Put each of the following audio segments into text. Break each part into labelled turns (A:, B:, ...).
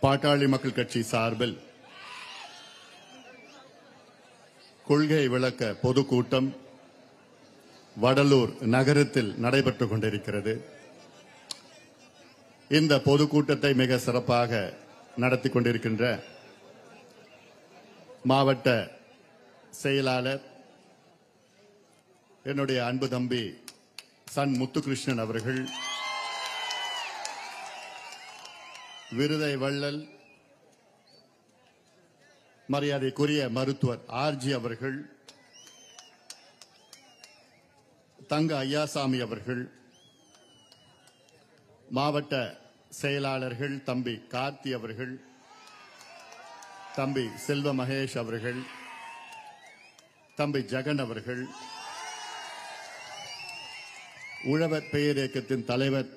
A: பாட்டாளி மக்கள் கட்சி சார்பில் கொள்கை விளக்க பொதுக்கூட்டம் வடலூர் நகரத்தில் நடைபெற்றுக் கொண்டிருக்கிறது. இந்த பொதுக்கூட்டத்தை மிக சிறப்பாக நடத்தி கொண்டிருக்கின்ற மாவட்ட செயலாளர் என்னுடைய அன்பு தம்பி சன் முத்துகிருஷ்ணன் அவர்கள், விருதை வள்ளல் மரியாதைக்குரிய மருத்துவர் ஆர்ஜி அவர்கள், தங்க ஐயாசாமி அவர்கள், மாவட்ட செயலாளர்கள் தம்பி கார்த்தி அவர்கள், தம்பி செல்வ மகேஷ் அவர்கள், தம்பி ஜெகன் அவர்கள், உழவர் பெயர் இயக்கத்தின் தலைவர்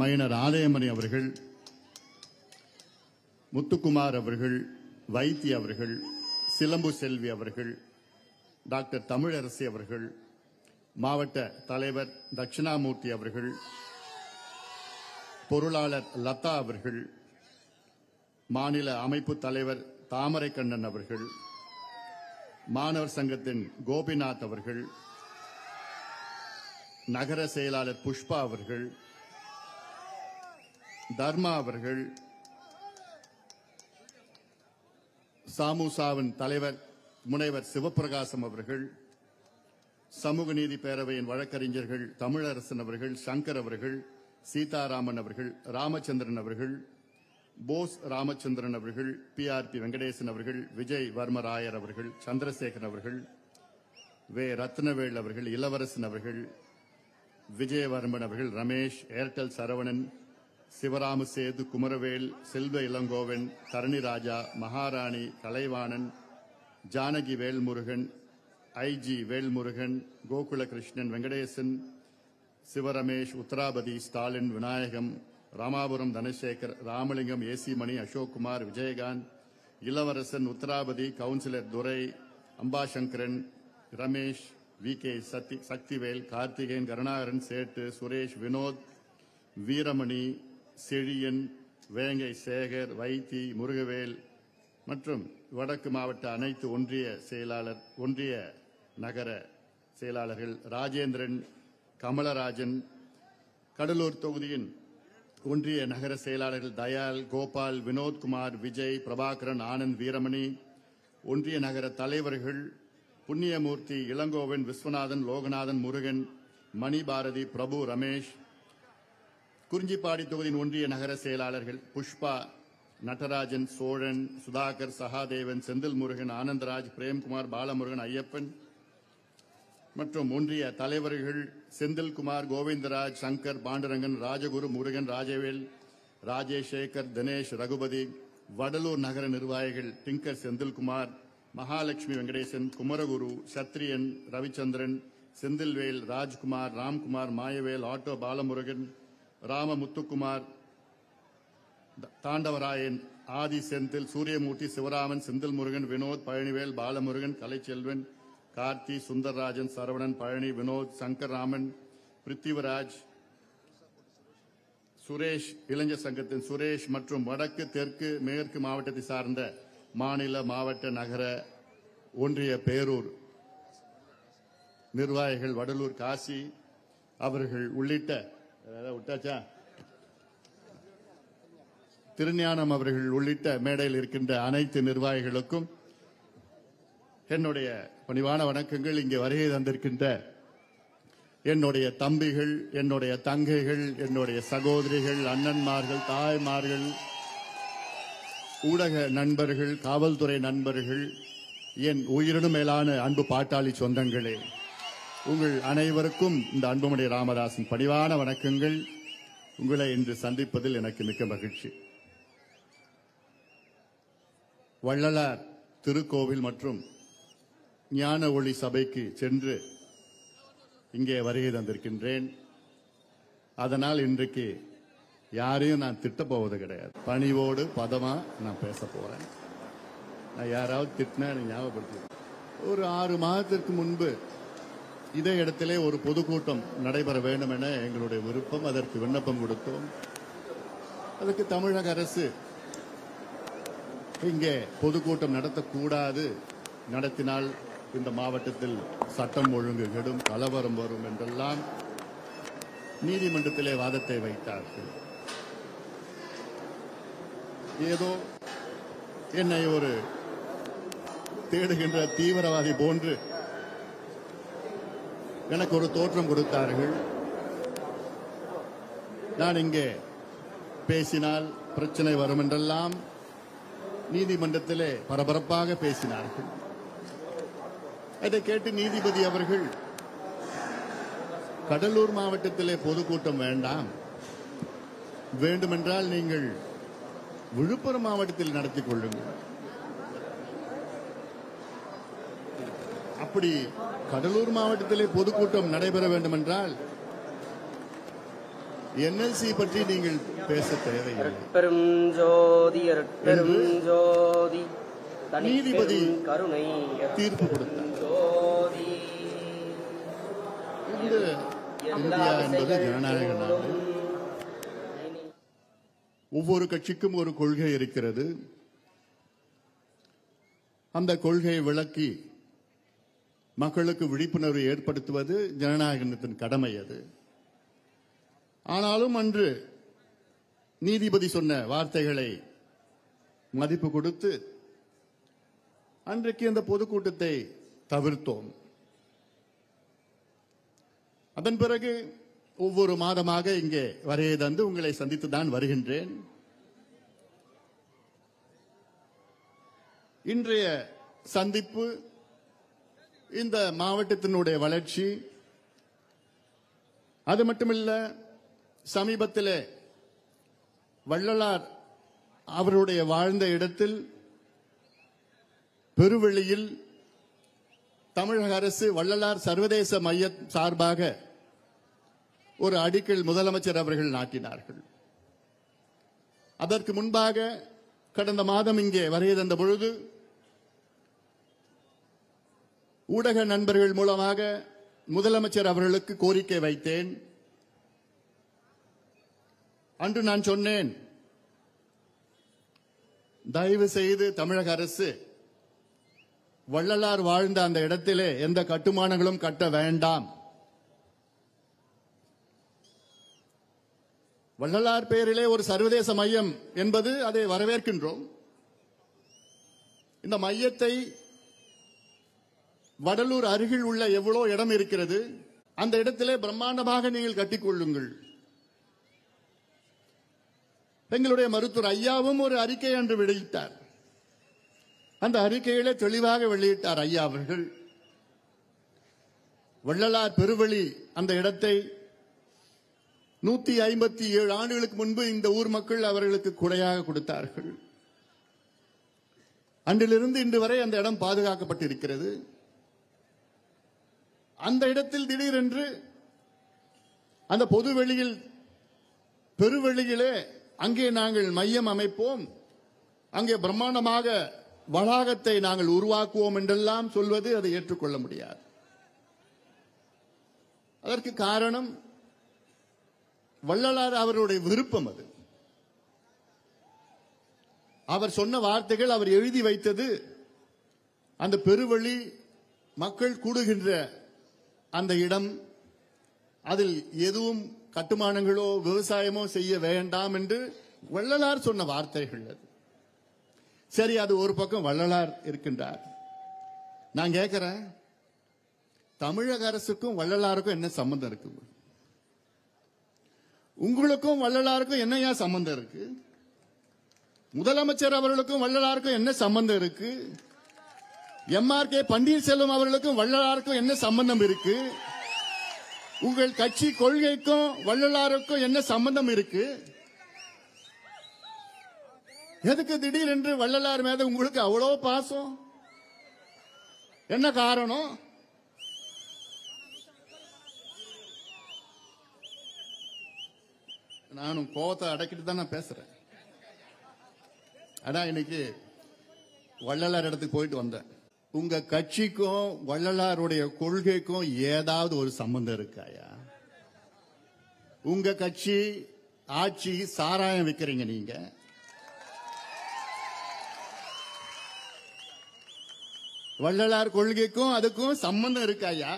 A: மைனர் ஆலயமணி அவர்கள், முத்துக்குமார் அவர்கள், வைத்தி அவர்கள், சிலம்பு செல்வி அவர்கள், டாக்டர் தமிழரசி அவர்கள், மாவட்ட தலைவர் தட்சிணாமூர்த்தி அவர்கள், பொருளாளர் லதா அவர்கள், மாநில அமைப்பு தலைவர் தாமரைக்கண்ணன் அவர்கள், மாணவர் சங்கத்தின் கோபிநாத் அவர்கள், நகர செயலாளர் புஷ்பா அவர்கள், தர்மா அவர்கள், சாமுசாவின் தலைவர் முனைவர் சிவபிரகாசம் அவர்கள், சமூக நீதி பேரவையின் வழக்கறிஞர்கள் தமிழரசன் அவர்கள், சங்கர் அவர்கள், சீதாராமன் அவர்கள், ராமச்சந்திரன் அவர்கள், போஸ் ராமச்சந்திரன் அவர்கள், PRP வெங்கடேசன் அவர்கள், விஜய் வர்மராயர் அவர்கள், சந்திரசேகரன் அவர்கள், வே ரத்னவேல் அவர்கள், இளவரசன் அவர்கள், விஜயவர்மன் அவர்கள், ரமேஷ், ஏர்டெல் சரவணன், சிவராம சேது, குமரவேல், செல்வ இளங்கோவன், தரணி ராஜா, மகாராணி, கலைவாணன், ஜானகி வேல்முருகன், IG வேல்முருகன், கோகுல கிருஷ்ணன், வெங்கடேசன், சிவரமேஷ், உத்தராபதி, ஸ்டாலின், விநாயகம், ராமாபுரம் தனசேகர், ராமலிங்கம், AC மணி, அசோக்குமார், விஜயகாந்த், இளவரசன், உத்தராபதி, கவுன்சிலர் துரை, அம்பாசங்கரன், ரமேஷ், VK சக்திவேல், கார்த்திகேயன், கருணாகரன், சேட்டு, சுரேஷ், வினோத், வீரமணி, செழியன், வேங்கை சேகர், வைத்தி, முருகவேல் மற்றும் வடக்கு மாவட்ட அனைத்து ஒன்றிய நகர செயலாளர்கள் ராஜேந்திரன், கமலராஜன், கடலூர் தொகுதியின் ஒன்றிய நகர செயலாளர்கள் தயால், கோபால், வினோத்குமார், விஜய், பிரபாகரன், ஆனந்த், வீரமணி, ஒன்றிய நகர தலைவர்கள் புண்ணியமூர்த்தி, இளங்கோவன், விஸ்வநாதன், லோகநாதன், முருகன், மணிபாரதி, பிரபு, ரமேஷ், குறிஞ்சிப்பாடி தொகுதியின் ஒன்றிய நகர செயலாளர்கள் புஷ்பா, நடராஜன், சோழன், சுதாகர், சகாதேவன், செந்தில் முருகன், ஆனந்தராஜ், பிரேம்குமார், பாலமுருகன், ஐயப்பன் மற்றும் ஒன்றிய தலைவர்கள் செந்தில்குமார், கோவிந்தராஜ், சங்கர், பாண்டுரங்கன், ராஜகுரு, முருகன், ராஜவேல், ராஜேஷேகர், தினேஷ், ரகுபதி, வடலூர் நகர நிர்வாகிகள் டிங்கர் செந்தில்குமார், மகாலட்சுமி வெங்கடேசன், குமரகுரு, சத்ரியன், ரவிச்சந்திரன், செந்தில்வேல், ராஜ்குமார், ராம்குமார், மாயவேல், ஆட்டோ பாலமுருகன், ராமமுத்துக்குமார், தாண்டவராயன், ஆதி செந்தில், சூரியமூர்த்தி, சிவராமன், செந்தில் முருகன், வினோத், பழனிவேல், பாலமுருகன், கலைச்செல்வன், கார்த்தி, சுந்தரராஜன், சரவணன், பழனி, வினோத், சங்கர்ராமன், பிருத்திவிராஜ், சுரேஷ், இளைஞர் சங்கத்தின் சுரேஷ் மற்றும் வடக்கு, தெற்கு, மேற்கு மாவட்டத்தை சார்ந்த மாநில, மாவட்ட, நகர, ஒன்றிய, பேரூர் நிர்வாகிகள், வடலூர் காசி அவர்கள் உள்ளிட்ட திருஞானம் அவர்கள் உள்ளிட்ட மேடையில் இருக்கின்ற அனைத்து நிர்வாகிகளுக்கும் என்னுடைய பணிவான வணக்கங்கள். இங்கே வருகை தந்திருக்கின்ற என்னுடைய தம்பிகள், என்னுடைய தங்கைகள், என்னுடைய சகோதரிகள், அண்ணன்மார்கள், தாய்மார்கள், ஊடக நண்பர்கள், காவல்துறை நண்பர்கள், என் உயிரினும் மேலான அன்பு பாட்டாளி சொந்தங்களே, உங்கள் அனைவருக்கும் இந்த அன்புமணி ராமதாசின் பணிவான வணக்கங்கள். உங்களை இன்று சந்திப்பதில் எனக்கு மிக்க மகிழ்ச்சி. வள்ளலார் திருக்கோவில் மற்றும் ஞான ஒளி சபைக்கு சென்று இங்கே வருகை தந்திருக்கின்றேன். அதனால் இன்றைக்கு யாரையும் நான் திட்ட போவது கிடையாது. பணிவோடு பதமா நான் பேச போறேன். நான் யாராவது திட்டினா ஞாபகப்படுத்தி, ஒரு 6 மாதத்திற்கு முன்பு இதே இடத்திலே ஒரு பொதுக்கூட்டம் நடைபெற வேண்டும் என எங்களுடைய விருப்பம். அதற்கு விண்ணப்பம் கொடுத்தோம். அதற்கு தமிழக அரசு இங்கே பொதுக்கூட்டம் நடத்தக்கூடாது, நடத்தினால் இந்த மாவட்டத்தில் சட்டம் ஒழுங்கு கெடும், கலவரம் வரும் என்றெல்லாம் நீதிமன்றத்திலே வாதத்தை வைத்தார்கள். ஏதோ என்னை ஒரு தேடுகின்ற தீவிரவாதி போன்று எனக்கு ஒரு தோற்றம் கொடுத்தார்கள். நான் இங்கே பேசினால் பிரச்சனை வரும் என்றெல்லாம் நீதிமன்றத்திலே பரபரப்பாக பேசினார்கள். அதை கேட்டு நீதிபதி அவர்கள், கடலூர் மாவட்டத்திலே பொதுக்கூட்டம் வேண்டாம், வேண்டுமென்றால் நீங்கள் விழுப்புரம் மாவட்டத்தில் நடத்திக் கொள்ளுங்கள். அப்படி கடலூர் மாவட்டத்திலே பொதுக்கூட்டம் நடைபெற வேண்டுமென்றால் என்எல்சி பற்றி நீங்கள் பேச தேவையில்லை. நீதிபதி தீர்ப்பு கொடுத்தார். இந்தியா என்பது ஜனநாயக நாடு. ஒவ்வொரு கட்சிக்கும் ஒரு கொள்கை இருக்கிறது. அந்த கொள்கையை விளக்கி மக்களுக்கு விழிப்புணர்வு ஏற்படுத்துவது ஜனநாயகத்தின் கடமை. அது ஆனாலும் அன்று நீதிபதி சொன்ன வார்த்தைகளை மதிப்பு கொடுத்து அன்றைக்கு அந்த பொதுக்கூட்டத்தை தவிர்த்தோம். அதன் பிறகு ஒவ்வொரு மாதமாக இங்கே வரையை தந்து உங்களை சந்தித்துதான் வருகின்றேன். இன்றைய சந்திப்பு இந்த மாவட்டத்தினுடைய வளர்ச்சி, அது மட்டுமல்ல, சமீபத்தில் வள்ளலார் அவருடைய வாழ்ந்த இடத்தில் பெருவெளியில் தமிழக அரசு வள்ளலார் சர்வதேச மையம் சார்பாக ஒரு அடிக்கல் முதலமைச்சர் அவர்கள் நாட்டினார்கள். அதற்கு முன்பாக கடந்த மாதம் இங்கே வருகை தந்த பொழுது ஊடக நண்பர்கள் மூலமாக முதலமைச்சர் அவர்களுக்கு கோரிக்கை வைத்தேன். அன்று நான் சொன்னேன், தயவு செய்து தமிழக அரசு வள்ளலார் வாழ்ந்த அந்த இடத்திலே எந்த கட்டுமானங்களும் கட்ட வேண்டாம். வள்ளலார் பெயரிலே ஒரு சர்வதேச மையம் என்பது அதை வரவேற்கின்றோம். இந்த மையத்தை வடலூர் அருகில் உள்ள எவ்வளவு இடம் இருக்கிறது, அந்த இடத்திலே பிரம்மாண்டமாக நீங்கள் கட்டிக்கொள்ளுங்கள். எங்களுடைய மருத்துவர் ஐயாவும் ஒரு அறிக்கை அன்று வெளியிட்டார். அந்த அறிக்கையிலே தெளிவாக வெளியிட்டார் ஐயா அவர்கள். வள்ளலார் பெருவெளி அந்த இடத்தை 157 ஆண்டுகளுக்கு முன்பு இந்த ஊர் மக்கள் அவர்களுக்கு கொடையாக கொடுத்தார்கள். அன்றிலிருந்து இன்று வரை அந்த இடம் பாதுகாக்கப்பட்டிருக்கிறது. அந்த இடத்தில் திடீரென்று அந்த பொதுவெளியில் பெருவெளியிலே அங்கே நாங்கள் மையம் அமைப்போம், அங்கே பிரம்மாண்டமாக வளாகத்தை நாங்கள் உருவாக்குவோம் என்றெல்லாம் சொல்வது அதை ஏற்றுக்கொள்ள முடியாது. அதற்கு காரணம் வள்ளலார் அவருடைய விருப்பம். அது அவர் சொன்ன வார்த்தைகள், அவர் எழுதி வைத்தது. அந்த பெருவெளி மக்கள் கூடுகின்ற அந்த இடம், அதில் எதுவும் கட்டுமானங்களோ விவசாயமோ செய்ய வேண்டாம் என்று வள்ளலார் சொன்ன வார்த்தைகள். அது சரி, அது ஒரு பக்கம் வள்ளலார் இருக்கின்றார். நான் கேட்கிறேன், தமிழக அரசுக்கும் வள்ளலாருக்கும் என்ன சம்பந்தம் இருக்கு? உங்களுக்கும் வள்ளலாருக்கும் என்னையா சம்பந்தம் இருக்கு? முதலமைச்சர் அவர்களுக்கும் வள்ளலாருக்கும் என்ன சம்பந்தம் இருக்கு? எம்ஆர்கே பன்னீர்செல்வம் அவர்களுக்கும் வள்ளலாருக்கும் என்ன சம்பந்தம் இருக்கு? உங்கள் கட்சி கொள்கைக்கும் வள்ளலாருக்கும் என்ன சம்பந்தம் இருக்கு? எதுக்கு திடீரென்று வள்ளலார் மீது உங்களுக்கு அவ்வளவு பாசம்? என்ன காரணம்? நானும் கோபத்தை அடக்கிட்டு தான் நான் பேசுறேன். அதான் இன்னைக்கு வள்ளலார் இடத்துக்கு போயிட்டு வந்தேன். உங்க கட்சிக்கும் வள்ளலாருடைய கொள்கைக்கும் ஏதாவது ஒரு சம்பந்தம் இருக்காயா? உங்க கட்சி ஆட்சி சாராயம் விற்கிறீங்க, நீங்க வள்ளலார் கொள்கைக்கும் அதுக்கும் சம்பந்தம் இருக்காயா?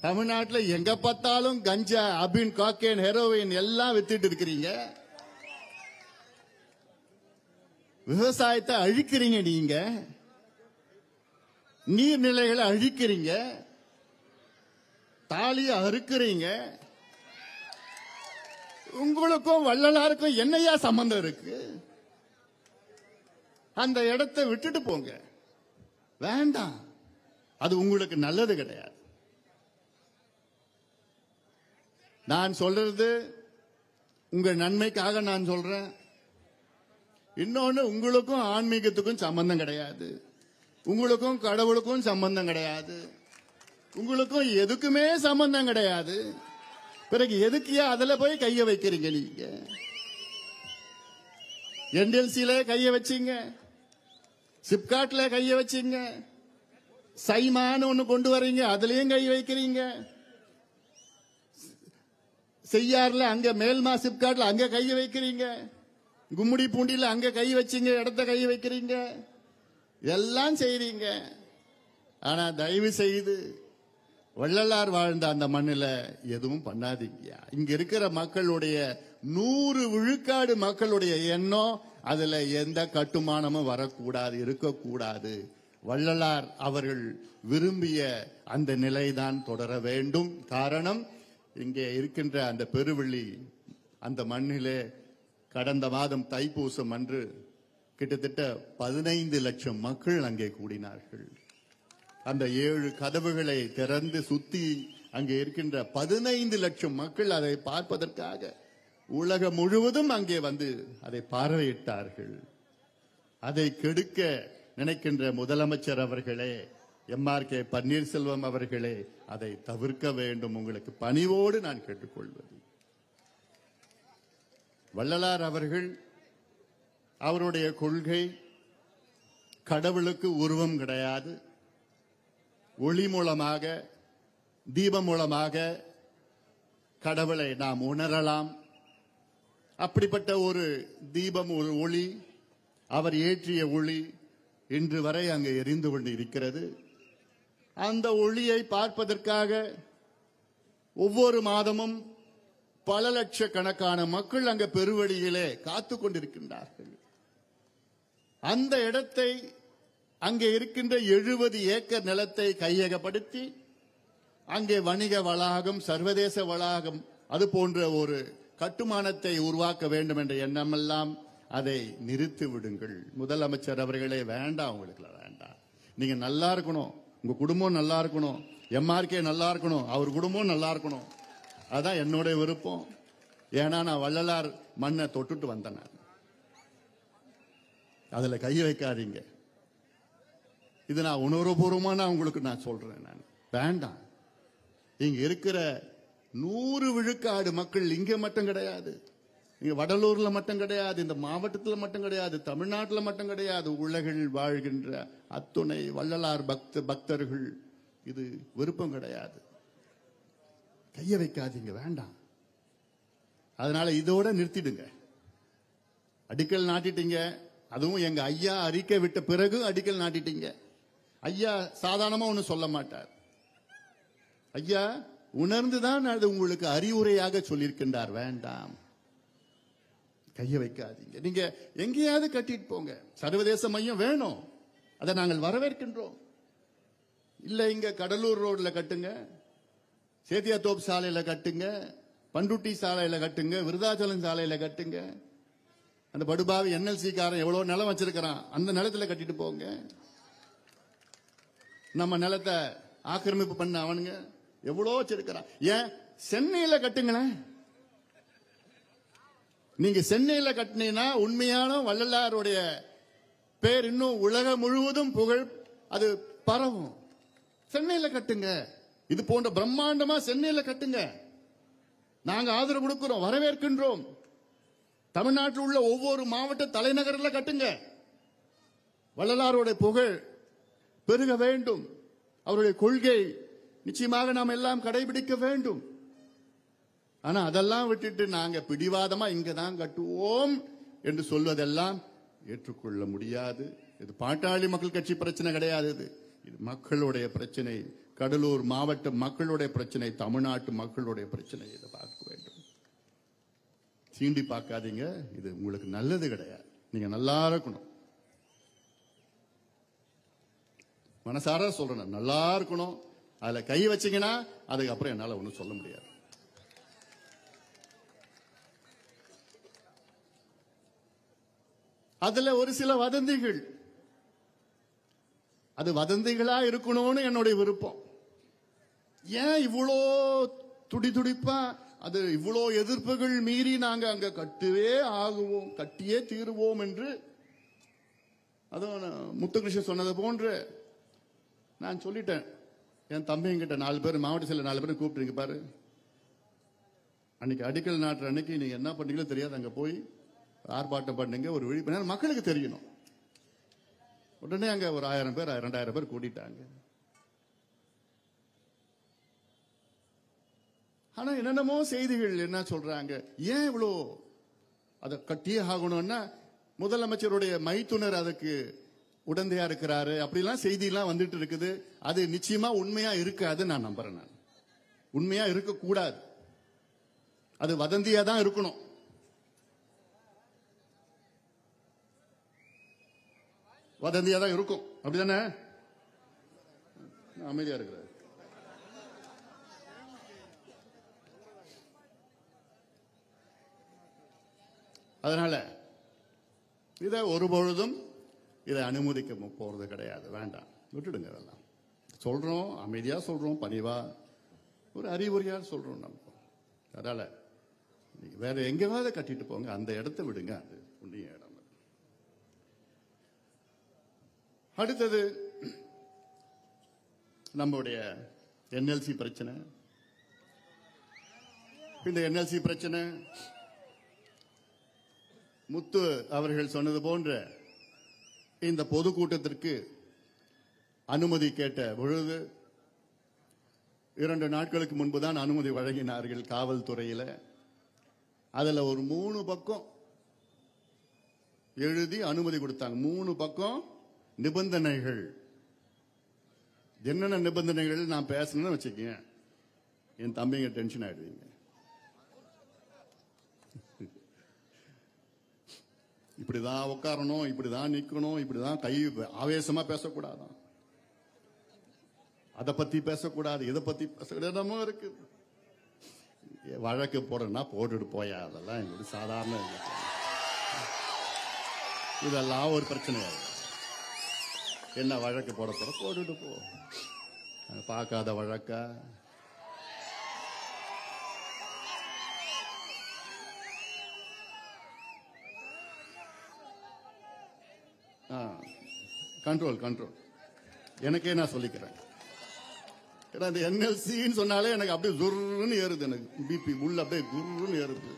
A: தமிழ்நாட்டில் எங்க பார்த்தாலும் கஞ்சா, அபின், காக்கேன், ஹெரோயின் எல்லாம் வித்துட்டு இருக்கிறீங்க. விவசாயத்தை அழிக்கிறீங்க, நீங்க நீர்நிலைகளை அழிக்கிறீங்க, தாலியை அறுக்கிறீங்க. உங்களுக்கும் வள்ளலாருக்கும் என்னையா சம்பந்தம் இருக்கு? அந்த இடத்தை விட்டுட்டு போங்க, வேண்டாம். அது உங்களுக்கு நல்லது கிடையாது. நான் சொல்றது உங்க நன்மைக்காக நான் சொல்றேன். இன்னொன்னு, உங்களுக்கும் ஆன்மீகத்துக்கும் சம்பந்தம் கிடையாது, உங்களுக்கும் கடவுளுக்கும் சம்பந்தம் கிடையாது, உங்களுக்கும் எதுக்குமே சம்பந்தம் கிடையாது. பிறகு எதுக்கியா அதுல போய் கைய வைக்கிறீங்க? நீங்க என்எல்சில கைய வச்சீங்க, சிப்காட்ல கைய வச்சீங்க, சைமான்னு ஒண்ணு கொண்டு வரீங்க, அதுலயும் கை வைக்கிறீங்க. செய்யாறுல அங்க மேல்மா சிப்காட்ல அங்க கைய வைக்கிறீங்க, கும்முடி பூண்டியில அங்க கை வச்சீங்க, இடத்த கை வைக்கிறீங்க, எல்லாம் செய்றீங்க. ஆனா தயவு செய்து வள்ளலார் வாழ்ந்த அந்த மண்ணில் எதுவும் பண்ணாதீங்க. இங்க இருக்கிற மக்களுடைய 100 விழுக்காடு மக்களுடைய எண்ணம், அதுல எந்த கட்டுமானமும் வரக்கூடாது, இருக்கக்கூடாது. வள்ளலார் அவர்கள் விரும்பிய அந்த நிலைதான் தொடர வேண்டும். காரணம், இங்கே இருக்கின்ற அந்த பெருவெள்ளி அந்த மண்ணிலே கடந்த மாதம் தைப்பூசம் அன்று கிட்டத்தட்ட 15 லட்சம் மக்கள் அங்கே கூடினார்கள். அந்த 7 கதவுகளை திறந்து சுத்தி அங்கே இருக்கின்ற 15 லட்சம் மக்கள் அதை பார்ப்பதற்காக உலகம் முழுவதும் அங்கே வந்து அதை பார்வையிட்டார்கள். அதை கெடுக்க நினைக்கின்ற முதலமைச்சர் அவர்களே, MRK பன்னீர்செல்வம் அவர்களே, அதை தவிர்க்க வேண்டும். உங்களுக்கு பணிவோடு நான் கேட்டுக்கொள்வது, வள்ளலார் அவர்கள் அவருடைய கொள்கை கடவுளுக்கு உருவம் கிடையாது, ஒளி மூலமாக, தீபம் மூலமாக கடவுளை நாம் உணரலாம். அப்படிப்பட்ட ஒரு தீபம், ஒரு ஒளி, அவர் ஏற்றிய ஒளி இன்று வரை அங்கே எரிந்து கொண்டு இருக்கிறது. அந்த ஒளியை பார்ப்பதற்காக ஒவ்வொரு மாதமும் பல லட்சக்கணக்கான மக்கள் அங்கே பெருவழியிலே காத்து கொண்டிருக்கின்றார்கள். அந்த இடத்தை, அங்கே இருக்கின்ற 70 ஏக்கர் நிலத்தை கையகப்படுத்தி அங்கே வணிக வளாகம், சர்வதேச வளாகம், அது போன்ற ஒரு கட்டுமானத்தை உருவாக்க வேண்டும் என்ற எண்ணமெல்லாம் அதை நிறுத்தி விடுங்கள். முதலமைச்சர் அவர்களே, வேண்டாம், உங்களுக்கு வேண்டாம். நீங்க நல்லா இருக்கணும், உங்க குடும்பம் நல்லா இருக்கணும், MRK நல்லா இருக்கணும், அவர் குடும்பம் நல்லா இருக்கணும். அதான் என்னுடைய விருப்பம். ஏன்னா நான் வள்ளலார் மண்ணை தொட்டுட்டு வந்தேன். அதுல கை வைக்காதீங்க. இது நான் உணர்வுபூர்வமா நான் உங்களுக்கு நான் சொல்றேன். நான் வேண்டாம். இங்க இருக்கிற 100 விழுக்காடு மக்கள் இங்க மட்டும் கிடையாது, இங்க வடலூர்ல மட்டும் கிடையாது, இந்த மாவட்டத்தில் மட்டும் கிடையாது, தமிழ்நாட்டில் மட்டும் கிடையாது, உலகில் வாழ்கின்ற அத்துணை வள்ளலார் பக்தர்கள் இது விருப்பம் கிடையாது. கைய வைக்காதீங்க, வேண்டாம். அதனால இதோட நிறுத்திடுங்க. அடிக்கல் நாட்டிட்டீங்க, அதுவும் எங்க ஐயா அறிக்கை விட்ட பிறகு அடிக்கல் நாட்டிட்டீங்க. ஐயா சாதாரணமா ஒண்ணு சொல்ல மாட்டார். ஐயா உணர்ந்துதான் அது உங்களுக்கு அறிவுரையாக சொல்லியிருக்கின்றார். வேண்டாம், கைய வைக்காதீங்க. நீங்க எங்கேயாவது கட்டிட்டு போங்க. சர்வதேச மையம் வேணும், அதை நாங்கள் வரவேற்கின்றோம். இல்ல இங்க கடலூர் ரோட்ல கட்டுங்க, சேத்தியாத்தோப்பு சாலையில கட்டுங்க, பண்ருட்டி சாலையில கட்டுங்க, விருதாச்சலம் சாலையில கட்டுங்க. அந்த படுபாவி NLC காரன் எவ்வளவு நிலம் வச்சிருக்கிறான், அந்த நிலத்துல கட்டிட்டு போங்க. நம்ம நிலத்தை ஆக்கிரமிப்பு பண்ண அவனுங்க எவ்வளோ வச்சிருக்கிறான். ஏன் சென்னையில கட்டுங்களேன். நீங்க சென்னையில கட்டினீங்கன்னா உண்மையான வள்ளலாருடைய பேர் இன்னும் உலகம் முழுவதும் புகழ் அது பரவும். சென்னையில கட்டுங்க, இது போன்ற பிரம்மாண்டமா சென்னையில கட்டுங்க. நாங்க ஆதரவு கொடுக்கிறோம், வரவேற்கின்றோம். தமிழ்நாட்டில் உள்ள ஒவ்வொரு மாவட்ட தலைநகரில் கட்டுங்க. வள்ளலாருடைய புகழ் பெருக வேண்டும். அவருடைய கொள்கை நிச்சயமாக நாம் எல்லாம் கடைபிடிக்க வேண்டும். ஆனா அதெல்லாம் விட்டுட்டு நாங்க பிடிவாதமா இங்கதான் கட்டுவோம் என்று சொல்வதெல்லாம் ஏற்றுக்கொள்ள முடியாது. இது பாட்டாளி மக்கள் கட்சி பிரச்சனை கிடையாது. இது மக்களுடைய பிரச்சனை, கடலூர் மாவட்ட மக்களுடைய பிரச்சனை, தமிழ்நாட்டு மக்களுடைய பிரச்சனை. இதை பார்க்க வேண்டும். சீண்டி பார்க்காதீங்க. இது உங்களுக்கு நல்லது கிடையாது. நீங்க நல்லா இருக்கணும். மனசார சொல்றேன், நல்லா இருக்கணும். அதுல கை வச்சீங்கன்னா அதுக்கப்புறம் என்னால ஒன்றும் சொல்ல முடியாது. அதுல ஒரு சில வதந்திகள், அது வதந்திகளா இருக்கணும்னு என்னுடைய விருப்பம். ஏன் இவ்வளோ துடிதுடிப்பா, அது இவ்வளோ எதிர்ப்புகள் மீறி நாங்க அங்க கட்டுவே ஆகுவோம், கட்டியே தீருவோம் என்று, அதுவும் முத்துகிருஷ்ணன் சொன்னது போன்று நான் சொல்லிட்டேன். என் தம்பிங்கிட்ட 4 பேர், மாவட்ட செயலர் 4 பேரும் கூப்பிட்டுருங்க பாரு, அன்னைக்கு அடிக்கல் நாட்டுற அன்னைக்கு நீங்க என்ன பண்ணீங்களோ தெரியாது, அங்க போய் ஆர்ப்பாட்டம் பண்ணுங்க, ஒரு விழிப்புணர்வு மக்களுக்கு தெரியணும். உடனே அங்க ஒரு 1000 பேர் 2000 பேர் கூட்டிட்டாங்க. ஆனா என்னென்னமோ செய்திகள் என்ன சொல்றாங்க, ஏன் இவ்வளோ அதை கட்டியே ஆகணும்னா முதலமைச்சருடைய மைத்துனர் அதுக்கு உடந்தையா இருக்கிறாரு, அப்படிலாம் செய்தி எல்லாம் வந்துட்டு இருக்குது. அது நிச்சயமா உண்மையா இருக்காது நான் நம்புறேன். நான் உண்மையா இருக்க கூடாது, அது வதந்தியா தான் இருக்கணும். வதந்தியா தான் இருக்கும், அப்படிதானே? அமைதியா இருக்கிறார். அதனால இதை ஒருபொழுதும் இதை அனுமதிக்க போறது கிடையாது. வேண்டாம், விட்டுடுங்க. அதெல்லாம் சொல்றோம், அமைதியா சொல்றோம், பணிவா ஒரு அறிவுரையா சொல்றோம் நம்ம. அதனால வேற எங்கேயாவது கட்டிட்டு போங்க, அந்த இடத்தை விடுங்க, அது புண்ணிய இடம். அடுத்தது நம்முடைய என்எல்சி பிரச்சனை. இந்த என்எல்சி பிரச்சனை முத்து அவர்கள் சொன்னது போன்ற இந்த பொதுக்கூட்டத்திற்கு அனுமதி கேட்ட பொழுது 2 நாட்களுக்கு முன்புதான் அனுமதி வழங்கினார்கள் காவல்துறையில். அதுல ஒரு 3 பக்கம் எழுதி அனுமதி கொடுத்தாங்க. 3 பக்கம் நிபந்தனைகள். என்னென்ன நிபந்தனைகள் நான் பேசணும்னு வச்சுக்கீங்க, என் தம்பிங்க டென்ஷன் ஆயிடுவீங்க. இப்படிதான் உட்காரணும், இப்படிதான் நிக்கணும், இப்படிதான் கை ஆவேசமா பேசக்கூடாதான், அதை பத்தி பேசக்கூடாது, இதை பத்தி பேசக்கூடாது இருக்கு. வழக்கு போடுறா போட்டுட்டு போயா, அதெல்லாம் எங்களுக்கு சாதாரண. இதெல்லாம் ஒரு பிரச்சனை. என்ன வழக்கு போட போற, போட்டுட்டு போ. பார்க்காத வழக்கா? கண்ட்ரோல் கண்ட்ரோல் எனக்கே நான் சொல்லிக்கிறேன். அந்த என்எல்சின்னு சொன்னாலே எனக்கு அப்படியே ஜுர்ன்னு ஏறுது, எனக்கு பிபி உள்ள அப்படியே குர்ன்னு ஏறுது.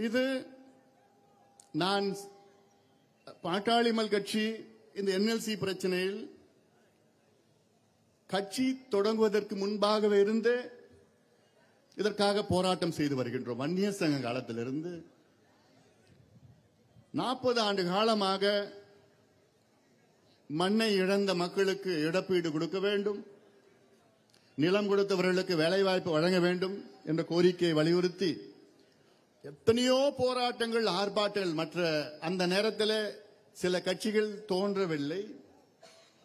A: இது நான் பாட்டாளி மக்கள் கட்சி இந்த என்எல்சி பிரச்சனையில் கட்சி தொடங்குவதற்கு முன்பாகவே இருந்து இதற்காக போராட்டம் செய்து வருகின்றோம். வன்னியர் சங்க காலத்திலிருந்து 40 ஆண்டு காலமாக மண்ணை இழந்த மக்களுக்கு இழப்பீடு கொடுக்க வேண்டும், நிலம் கொடுத்தவர்களுக்கு வேலைவாய்ப்பு வழங்க வேண்டும் என்ற கோரிக்கையை வலியுறுத்தி எத்தனையோ போராட்டங்கள், ஆர்ப்பாட்டங்கள். மற்ற அந்த நேரத்தில் சில கட்சிகள் தோன்றவில்லை,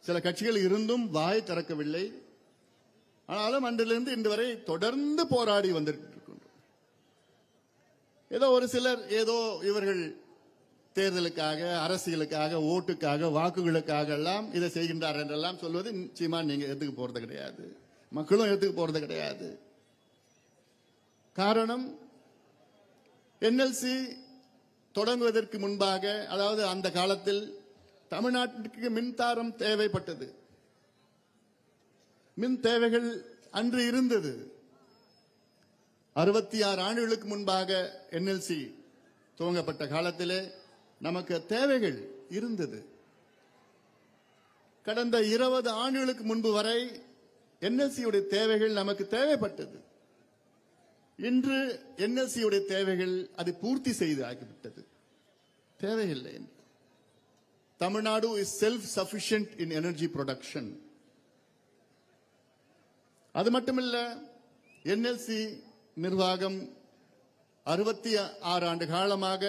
A: சில கட்சிகள் இருந்தும் வாய் திறக்கவில்லை. ஆனாலும் அன்றிலிருந்து இன்று வரை தொடர்ந்து போராடி வந்திருக்கின்றோம். ஏதோ ஒரு சிலர் ஏதோ இவர்கள் தேர்தலுக்காக, அரசியலுக்காக, ஓட்டுக்காக, வாக்குகளுக்காக எல்லாம் இதை செய்கின்றார் என்றெல்லாம் சொல்வது நிச்சயமா நீங்க ஏத்துக்க போறது கிடையாது, மக்களும் ஏத்துக்க போறது கிடையாது. காரணம், என்எல்சி தொடங்குவதற்கு முன்பாக, அதாவது அந்த காலத்தில் தமிழ்நாட்டுக்கு மின்சாரம் தேவைப்பட்டது. மின் தேவைகள் அன்று இருந்தது. 66 ஆண்டுகளுக்கு முன்பாக என்எல்சி துவங்கப்பட்ட காலத்திலே நமக்கு தேவைகள் இருந்தது. கடந்த 20 ஆண்டுகளுக்கு முன்பு வரை என்எல்சியுடைய தேவைகள் நமக்கு தேவைப்பட்டது. இன்று என்எல்சியுடைய தேவைகள் அது பூர்த்தி செய்து ஆகிவிட்டது. தேவையில்லை. Tamil Nadu is self sufficient in energy production. அது மட்டுமில்ல, என்எல்சி நிர்வாகம் 66 ஆண்டு காலமாக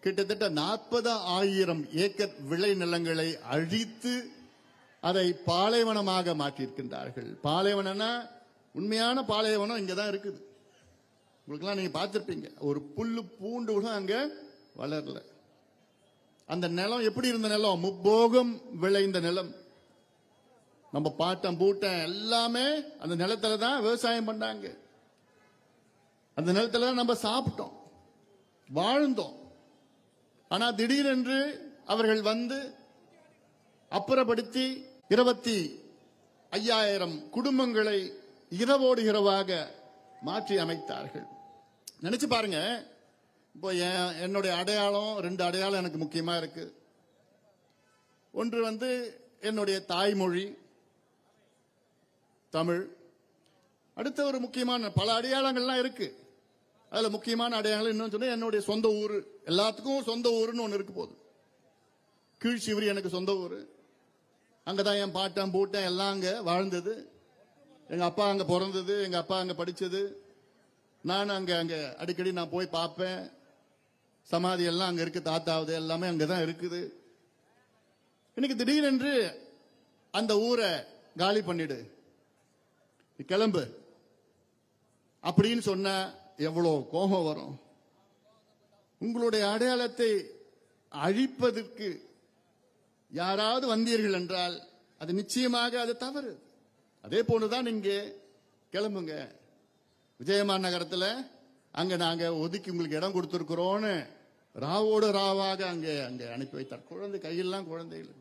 A: கிட்டத்தட்ட 40,000 ஏக்கர் விளை நிலங்களை அழித்து அதை பாலைவனமாக மாற்றியிருக்கின்றார்கள். பாலைவனம்னா உண்மையான பாலைவனம் இங்கதான் இருக்குது. உங்களுக்கெல்லாம் நீங்க பார்த்திருப்பீங்க, ஒரு புல்லு பூண்டு கூட அங்க வளரல. அந்த நிலம் எப்படி இருந்த நிலம்? முப்போகம் விளைந்த நிலம். நம்ம பாட்டம் பூட்டம் எல்லாமே அந்த நிலத்துல தான் விவசாயம் பண்ணாங்க. அந்த நிலத்துல நம்ம சாப்பிட்டோம், வாழ்ந்தோம். ஆனா திடீரென்று அவர்கள் வந்து அப்புறப்படுத்தி 25,000 குடும்பங்களை இரவோடு இரவாக மாற்றி அமைத்தார்கள். நினைச்சு பாருங்க. இப்போ என்னுடைய அடையாளம், 2 அடையாளம் எனக்கு முக்கியமா இருக்கு. ஒன்று வந்து என்னுடைய தாய்மொழி தமிழ். அடுத்த ஒரு முக்கியமான பல அடையாளங்கள்லாம் இருக்கு. அதுல முக்கியமான அடையாளம் இன்னும் சொன்னா என்னுடைய சொந்த ஊரு. எல்லாத்துக்கும் சொந்த ஊருன்னு ஒண்ணு இருக்கு. போது கீழ்ச்சிவரி எனக்கு சொந்த ஊரு. அங்கதான் என் பாட்டம் பூட்டம் எல்லாம் அங்க வாழ்ந்தது. எங்க அப்பா அங்க பிறந்தது, எங்க அப்பா அங்க படிச்சது. நான் அங்க அடிக்கடி நான் போய் பார்ப்பேன். சமாதி எல்லாம் அங்க இருக்கு, தாத்தாவது எல்லாமே அங்கதான் இருக்குது. இன்னைக்கு திடீரென்று அந்த ஊரை காலி பண்ணிடு, கிளம்பு அப்படின்னு சொன்ன எவ்வளவு கோபம் வரும். உங்களுடைய அடையாளத்தை அழிப்பதற்கு யாராவது வந்தீர்கள் என்றால் அது நிச்சயமாக அது தவறு. அதே போலதான் இங்கே கிளம்புங்க. விஜயமான் நகரத்தில் அங்க நாங்க ஒதுக்கி உங்களுக்கு இடம் கொடுத்திருக்கிறோன்னு ராவோடு ராவாக அங்கே அனுப்பி வைத்தார். குழந்தை கையெல்லாம் குழந்தைகள்.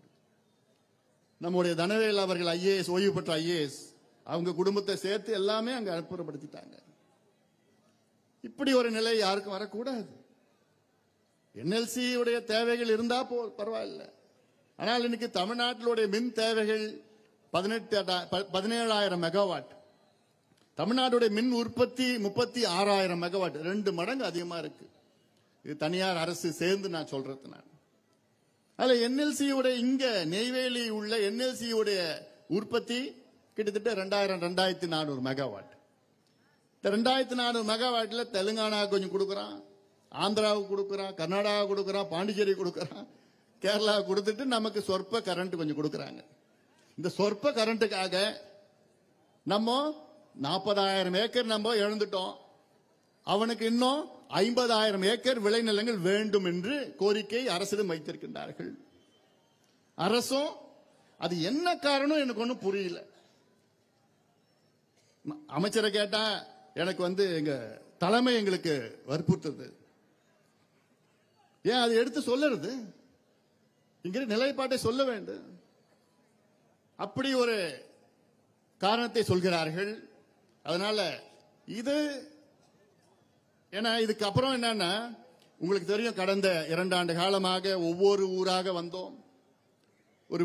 A: நம்முடைய தனவேல் அவர்கள் ஐஏஎஸ், ஓய்வு பெற்ற ஐஏஎஸ், அவங்க குடும்பத்தை சேர்த்து எல்லாமே அங்க அப்புறப்படுத்திட்டாங்க. இப்படி ஒரு நிலை யாருக்கும் வரக்கூடாது. என்எல்சி உடைய தேவைகள் இருந்தா பரவாயில்ல. ஆனால் இன்னைக்கு தமிழ்நாட்டிலுடைய மின் தேவைகள் 17,000 மெகாவாட். தமிழ்நாடுடைய மின் உற்பத்தி 36,000 மெகாவாட், 2 மடங்கு அதிகமா இருக்கு. இது தனியார் அரசு சேர்ந்து நான் சொல்றது. நான் அதுல என்எல்சி உடைய இங்க நெய்வேலி உள்ள என்எல்சி உடைய உற்பத்தி கிட்டத்தட்ட 2,400 மெகாவாட். இந்த 2,400 மெகாவாட்ல தெலுங்கானா கொஞ்சம் கொடுக்கறான், ஆந்திராவுக்கு கொடுக்கறான், கர்நாடகா கொடுக்கறான், பாண்டிச்சேரி கொடுக்கறான், கேரளா கொடுத்துட்டு நமக்கு சொற்ப கரண்ட் கொஞ்சம் கொடுக்கறாங்க. இந்த சொற்ப கரண்ட்டுக்காக நம்ம 40,000 ஏக்கர் நம்ம இழந்துட்டோம். அவனுக்கு இன்னும் 50,000 ஏக்கர் விளைநிலங்கள் வேண்டும் என்று கோரிக்கை அரசிடம் வைத்திருக்கின்றார்கள். அரசும் அது என்ன காரணம் எனக்கு ஒன்றும் புரியல. அமைச்சரை கேட்டா எனக்கு வந்து எங்க தலைமை எங்களுக்கு வற்புறுத்தது. ஏன் அது எடுத்து சொல்லுறது? இங்க நிலைப்பாட்டை சொல்ல வேண்டும். அப்படி ஒரு காரணத்தை சொல்கிறார்கள். அதனால இது ஏன்னா இதுக்கு அப்புறம் என்னன்னா உங்களுக்கு தெரியும், கடந்த 2 ஆண்டு காலமாக ஒவ்வொரு ஊராக வந்தோம். ஒரு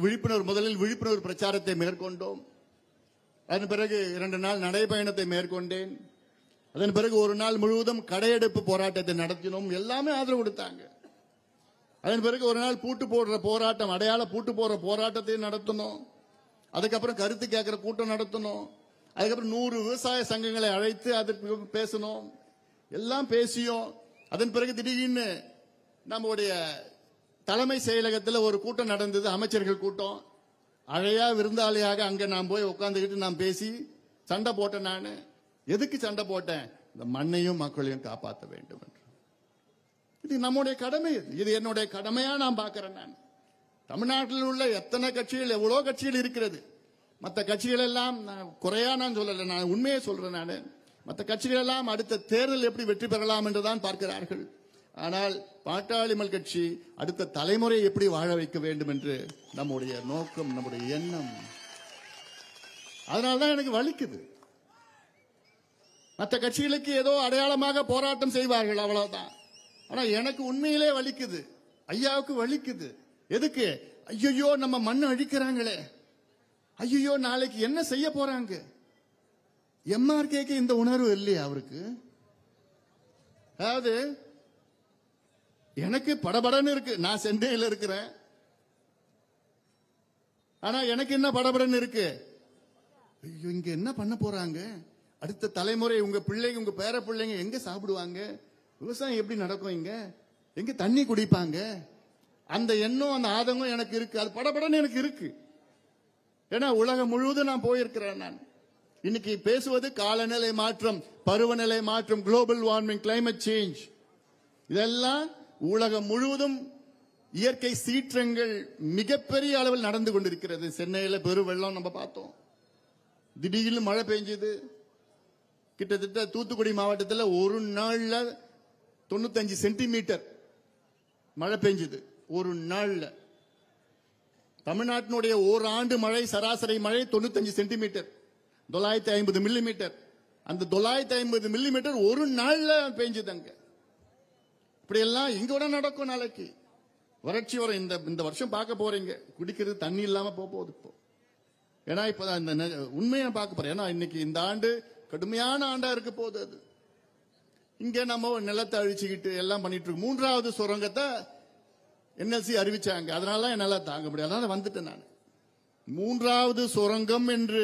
A: முதலில் விழிப்புணர்வு பிரச்சாரத்தை மேற்கொண்டோம். அதன் பிறகு 2 நாள் நடைபயணத்தை மேற்கொண்டேன். அதன் பிறகு 1 நாள் முழுவதும் கடையெடுப்பு போராட்டத்தை நடத்தினோம். எல்லாமே ஆதரவு கொடுத்தாங்க. அதன் பிறகு 1 நாள் பூட்டு போடுற போராட்டம், அடையாள பூட்டு போடுற போராட்டத்தை நடத்தணும். அதுக்கப்புறம் கருத்து கேட்கிற கூட்டம் நடத்தணும். அதுக்கப்புறம் 100 விவசாய சங்கங்களை அழைத்து அதற்கு பேசணும். எல்லாம் பேசியும் அதன் பிறகு திடீர்னு நம்முடைய தலைமை செயலகத்தில் ஒரு கூட்டம் நடந்தது, அமைச்சர்கள் கூட்டம். அழையா விருந்தாளியாக அங்க நான் போய் உட்கார்ந்துக்கிட்டு நான் பேசி சண்டை போட்டேன். நான் எதுக்கு சண்டை போட்டேன்? இந்த மண்ணையும் மக்களையும் காப்பாற்ற வேண்டும் என்று. இது நம்முடைய கடமை. இது என்னுடைய கடமையா நான் பார்க்கிறேன். நான் தமிழ்நாட்டில் உள்ள எத்தனை கட்சிகள், எவ்வளோ கட்சிகள் இருக்கிறது. மற்ற கட்சிகள் எல்லாம் குறையா நான் சொல்லல, நான் உண்மையை சொல்றேன். நான் மற்ற கட்சிகள் எல்லாம் அடுத்த தேர்தல் எப்படி வெற்றி பெறலாம் என்றுதான் பார்க்கிறார்கள். ஆனால் பாட்டாளி மக்கள் கட்சி அடுத்த தலைமுறை எப்படி வாழ வைக்க வேண்டும் என்று நம்முடைய நோக்கம், நம்முடைய எண்ணம். அதனால்தான் எனக்கு வலிக்குது. மற்ற கட்சிகளுக்கு ஏதோ அடையாளமாக போராட்டம் செய்வார்கள், அவ்வளவுதான். ஆனா எனக்கு உண்மையிலே வலிக்குது, ஐயாவுக்கு வலிக்குது. எதுக்கு? ஐயோ நம்ம மண்ணை அழிக்கிறாங்களே, ஐயோ நாளைக்கு என்ன செய்ய போறாங்க. எம்ஆர்கேக்கு இந்த உணர்வு இல்லையா அவருக்கு? அதாவது எனக்கு படபடன்னு இருக்கு. நான் சென்னையில் இருக்கிறேன். ஆனா எனக்கு என்ன படபடன்னு இருக்கு? ஐயோ, இங்க என்ன பண்ண போறாங்க? அடுத்த தலைமுறை, உங்க பிள்ளைங்க, உங்க பேர பிள்ளைங்க எங்க சாப்பிடுவாங்க? விவசாயம் எப்படி நடக்கும்? இங்க எங்க தண்ணி குடிப்பாங்க? அந்த எண்ணம், அந்த ஆதங்கம் எனக்கு இருக்கு. அது படபடன்னு எனக்கு இருக்கு. ஏன்னா உலகம் முழுவதும் நான் போயிருக்கிறேன். நான் இன்னைக்கு பேசுவது காலநிலை மாற்றம், பருவநிலை மாற்றம், குளோபல் வார்மிங், கிளைமேட் சேஞ்ச். இதெல்லாம் உலகம் முழுவதும் இயற்கை சீற்றங்கள் மிகப்பெரிய அளவில் நடந்து கொண்டிருக்கிறது. சென்னையில் பெரு வெள்ளம் நம்ம பார்த்தோம். திடீர்னு மழை பெஞ்சது. கிட்டத்தட்ட தூத்துக்குடி மாவட்டத்தில் ஒரு நாள்ல 95 சென்டிமீட்டர் மழை பெஞ்சது. ஒரு நாள்ல. தமிழ்நாட்டினுடைய ஓராண்டு மழை, சராசரி மழை 95 சென்டிமீட்டர், 950 மில்லிமீட்டர். அந்த 950 மில்லிமீட்டர் ஒரு நாள்ல பெஞ்சது அங்க. இப்படி எல்லாம் இங்க கூட நடக்கும். நாளைக்கு வறட்சி வரும். இந்த வருஷம் பார்க்க போறீங்க, குடிக்கிறது தண்ணி இல்லாம போகுது இப்போ. ஏன்னா இப்ப இந்த உண்மையை பார்க்க போறேன். ஏன்னா இன்னைக்கு இந்த ஆண்டு கடுமையான ஆண்டா இருக்க போகுது. அது இங்க நம்ம நிலத்தை அழிச்சுக்கிட்டு எல்லாம் பண்ணிட்டு இருக்கோம். 3வது சுரங்கத்தை NLC அறிவிச்சாங்க. அதனால என்னால தாங்க முடியாது. அதனால வந்துட்டேன் நான். 3வது சுரங்கம் என்று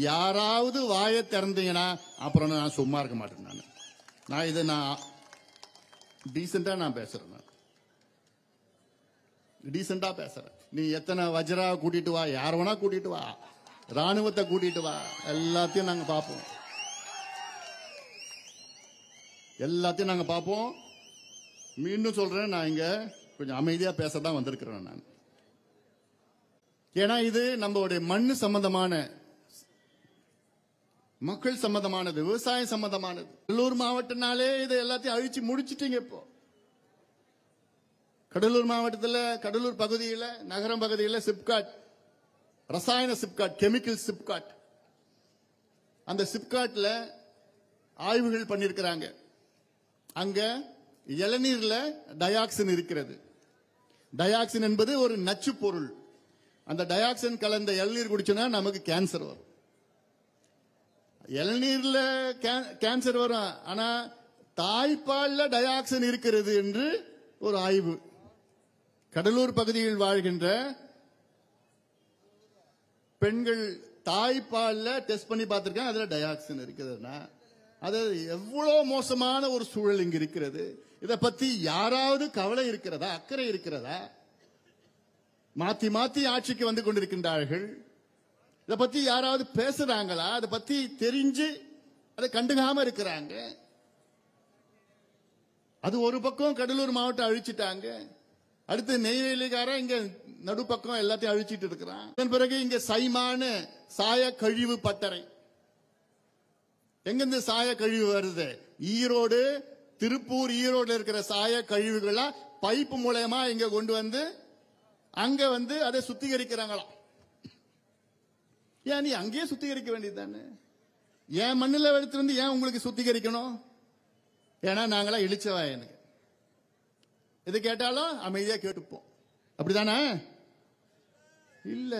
A: யாராவது வாயை திறந்தீங்கன்னா அப்புறம் நான் சும்மா இருக்க மாட்டேன். நான் இதை டீசெண்டா நான் பேசுறேன். டீசெண்டா பேசுறேன். நீ எத்தனை வஜ்ரா கூட்டிட்டு வா, யார் வேணா கூட்டிட்டு வா, ராணுவத்தை கூட்டிட்டு வா, எல்லாத்தையும் நாங்க பார்ப்போம். எல்லாத்தையும் நாங்க பார்ப்போம். மீண்டும் சொல்றேன், நான் இங்க கொஞ்சம் அமைதியா பேசதான் வந்திருக்கிறேன் நான். ஏன்னா இது நம்மளுடைய மண்ணு சம்பந்தமான, மக்கள் சம்பந்தமானது, விவசாயம் சம்பந்தமானது. கடலூர் மாவட்டத்தினாலே இதை எல்லாத்தையும் அழிச்சு முடிச்சிட்டீங்க. இப்போ கடலூர் மாவட்டத்தில், கடலூர் பகுதியில், நகரம் பகுதியில் சிப்காட், ரசாயன சிப்காட், கெமிக்கல் சிப்காட், அந்த சிப்காட்ல ஆய்வுகள் பண்ணிருக்கிறாங்க. அங்க இளநீர்ல டயாக்சின் இருக்கிறது. டயாக்சின் என்பது ஒரு நச்சு பொருள். அந்த டயாக்சின் கலந்த இளநீர் குடிச்சோன்னா நமக்கு கேன்சர் வரும். இளநீர்ல கேன்சர் வரும். ஆனா தாய்ப்பால்ல டயாக்சின் இருக்கிறது என்று ஒரு ஆய்வு. கடலூர் பகுதியில் வாழ்கின்ற பெண்கள் தாய்ப்பால்ல டெஸ்ட் பண்ணி பார்த்திருக்காங்க. அதுல டயாக்சின் இருக்குதுன்னா அது எவ்வளவு மோசமான ஒரு சூழல் இங்க இருக்கிறது. இதை பத்தி யாராவது கவலை இருக்கிறதா, அக்கறை இருக்கிறதா? மாத்தி மாத்தி ஆட்சிக்கு வந்து கொண்டிருக்கின்றார்கள். இதை பத்தி யாராவது பேசுறாங்களா? அதை பத்தி தெரிஞ்சு அதை கண்டுக்காம இருக்கிறாங்க. அது ஒரு பக்கம் கடலூர் மாவட்டம் அழிச்சிட்டாங்க. அடுத்து நெய்வேலிக்காரன் இங்க நடுப்பக்கம் எல்லாத்தையும் அழிச்சிட்டு இருக்கிறான். அதன் பிறகு இங்க சைமான சாய கழிவு பட்டறை. எங்கிருந்து சாய கழிவு வருது? ஈரோடு, திருப்பூர், ஈரோடு இருக்கிற சாய கழிவுகளா பைப் மூலமா இங்க கொண்டு வந்து அங்க வந்து அதை சுத்திகரிக்கிறாங்களாம். ஏன் நீ அங்கேயே சுத்திகரிக்க வேண்டியது தானே? ஏன் மண்ணில் எடுத்து வந்து ஏன் உங்களுக்கு சுத்திகரிக்கணும்? ஏன்னா நாங்களா இழிச்சவா, எனக்கு எது கேட்டாலும் அமைதியா கேட்டுப்போம். அப்படிதானே? இல்ல,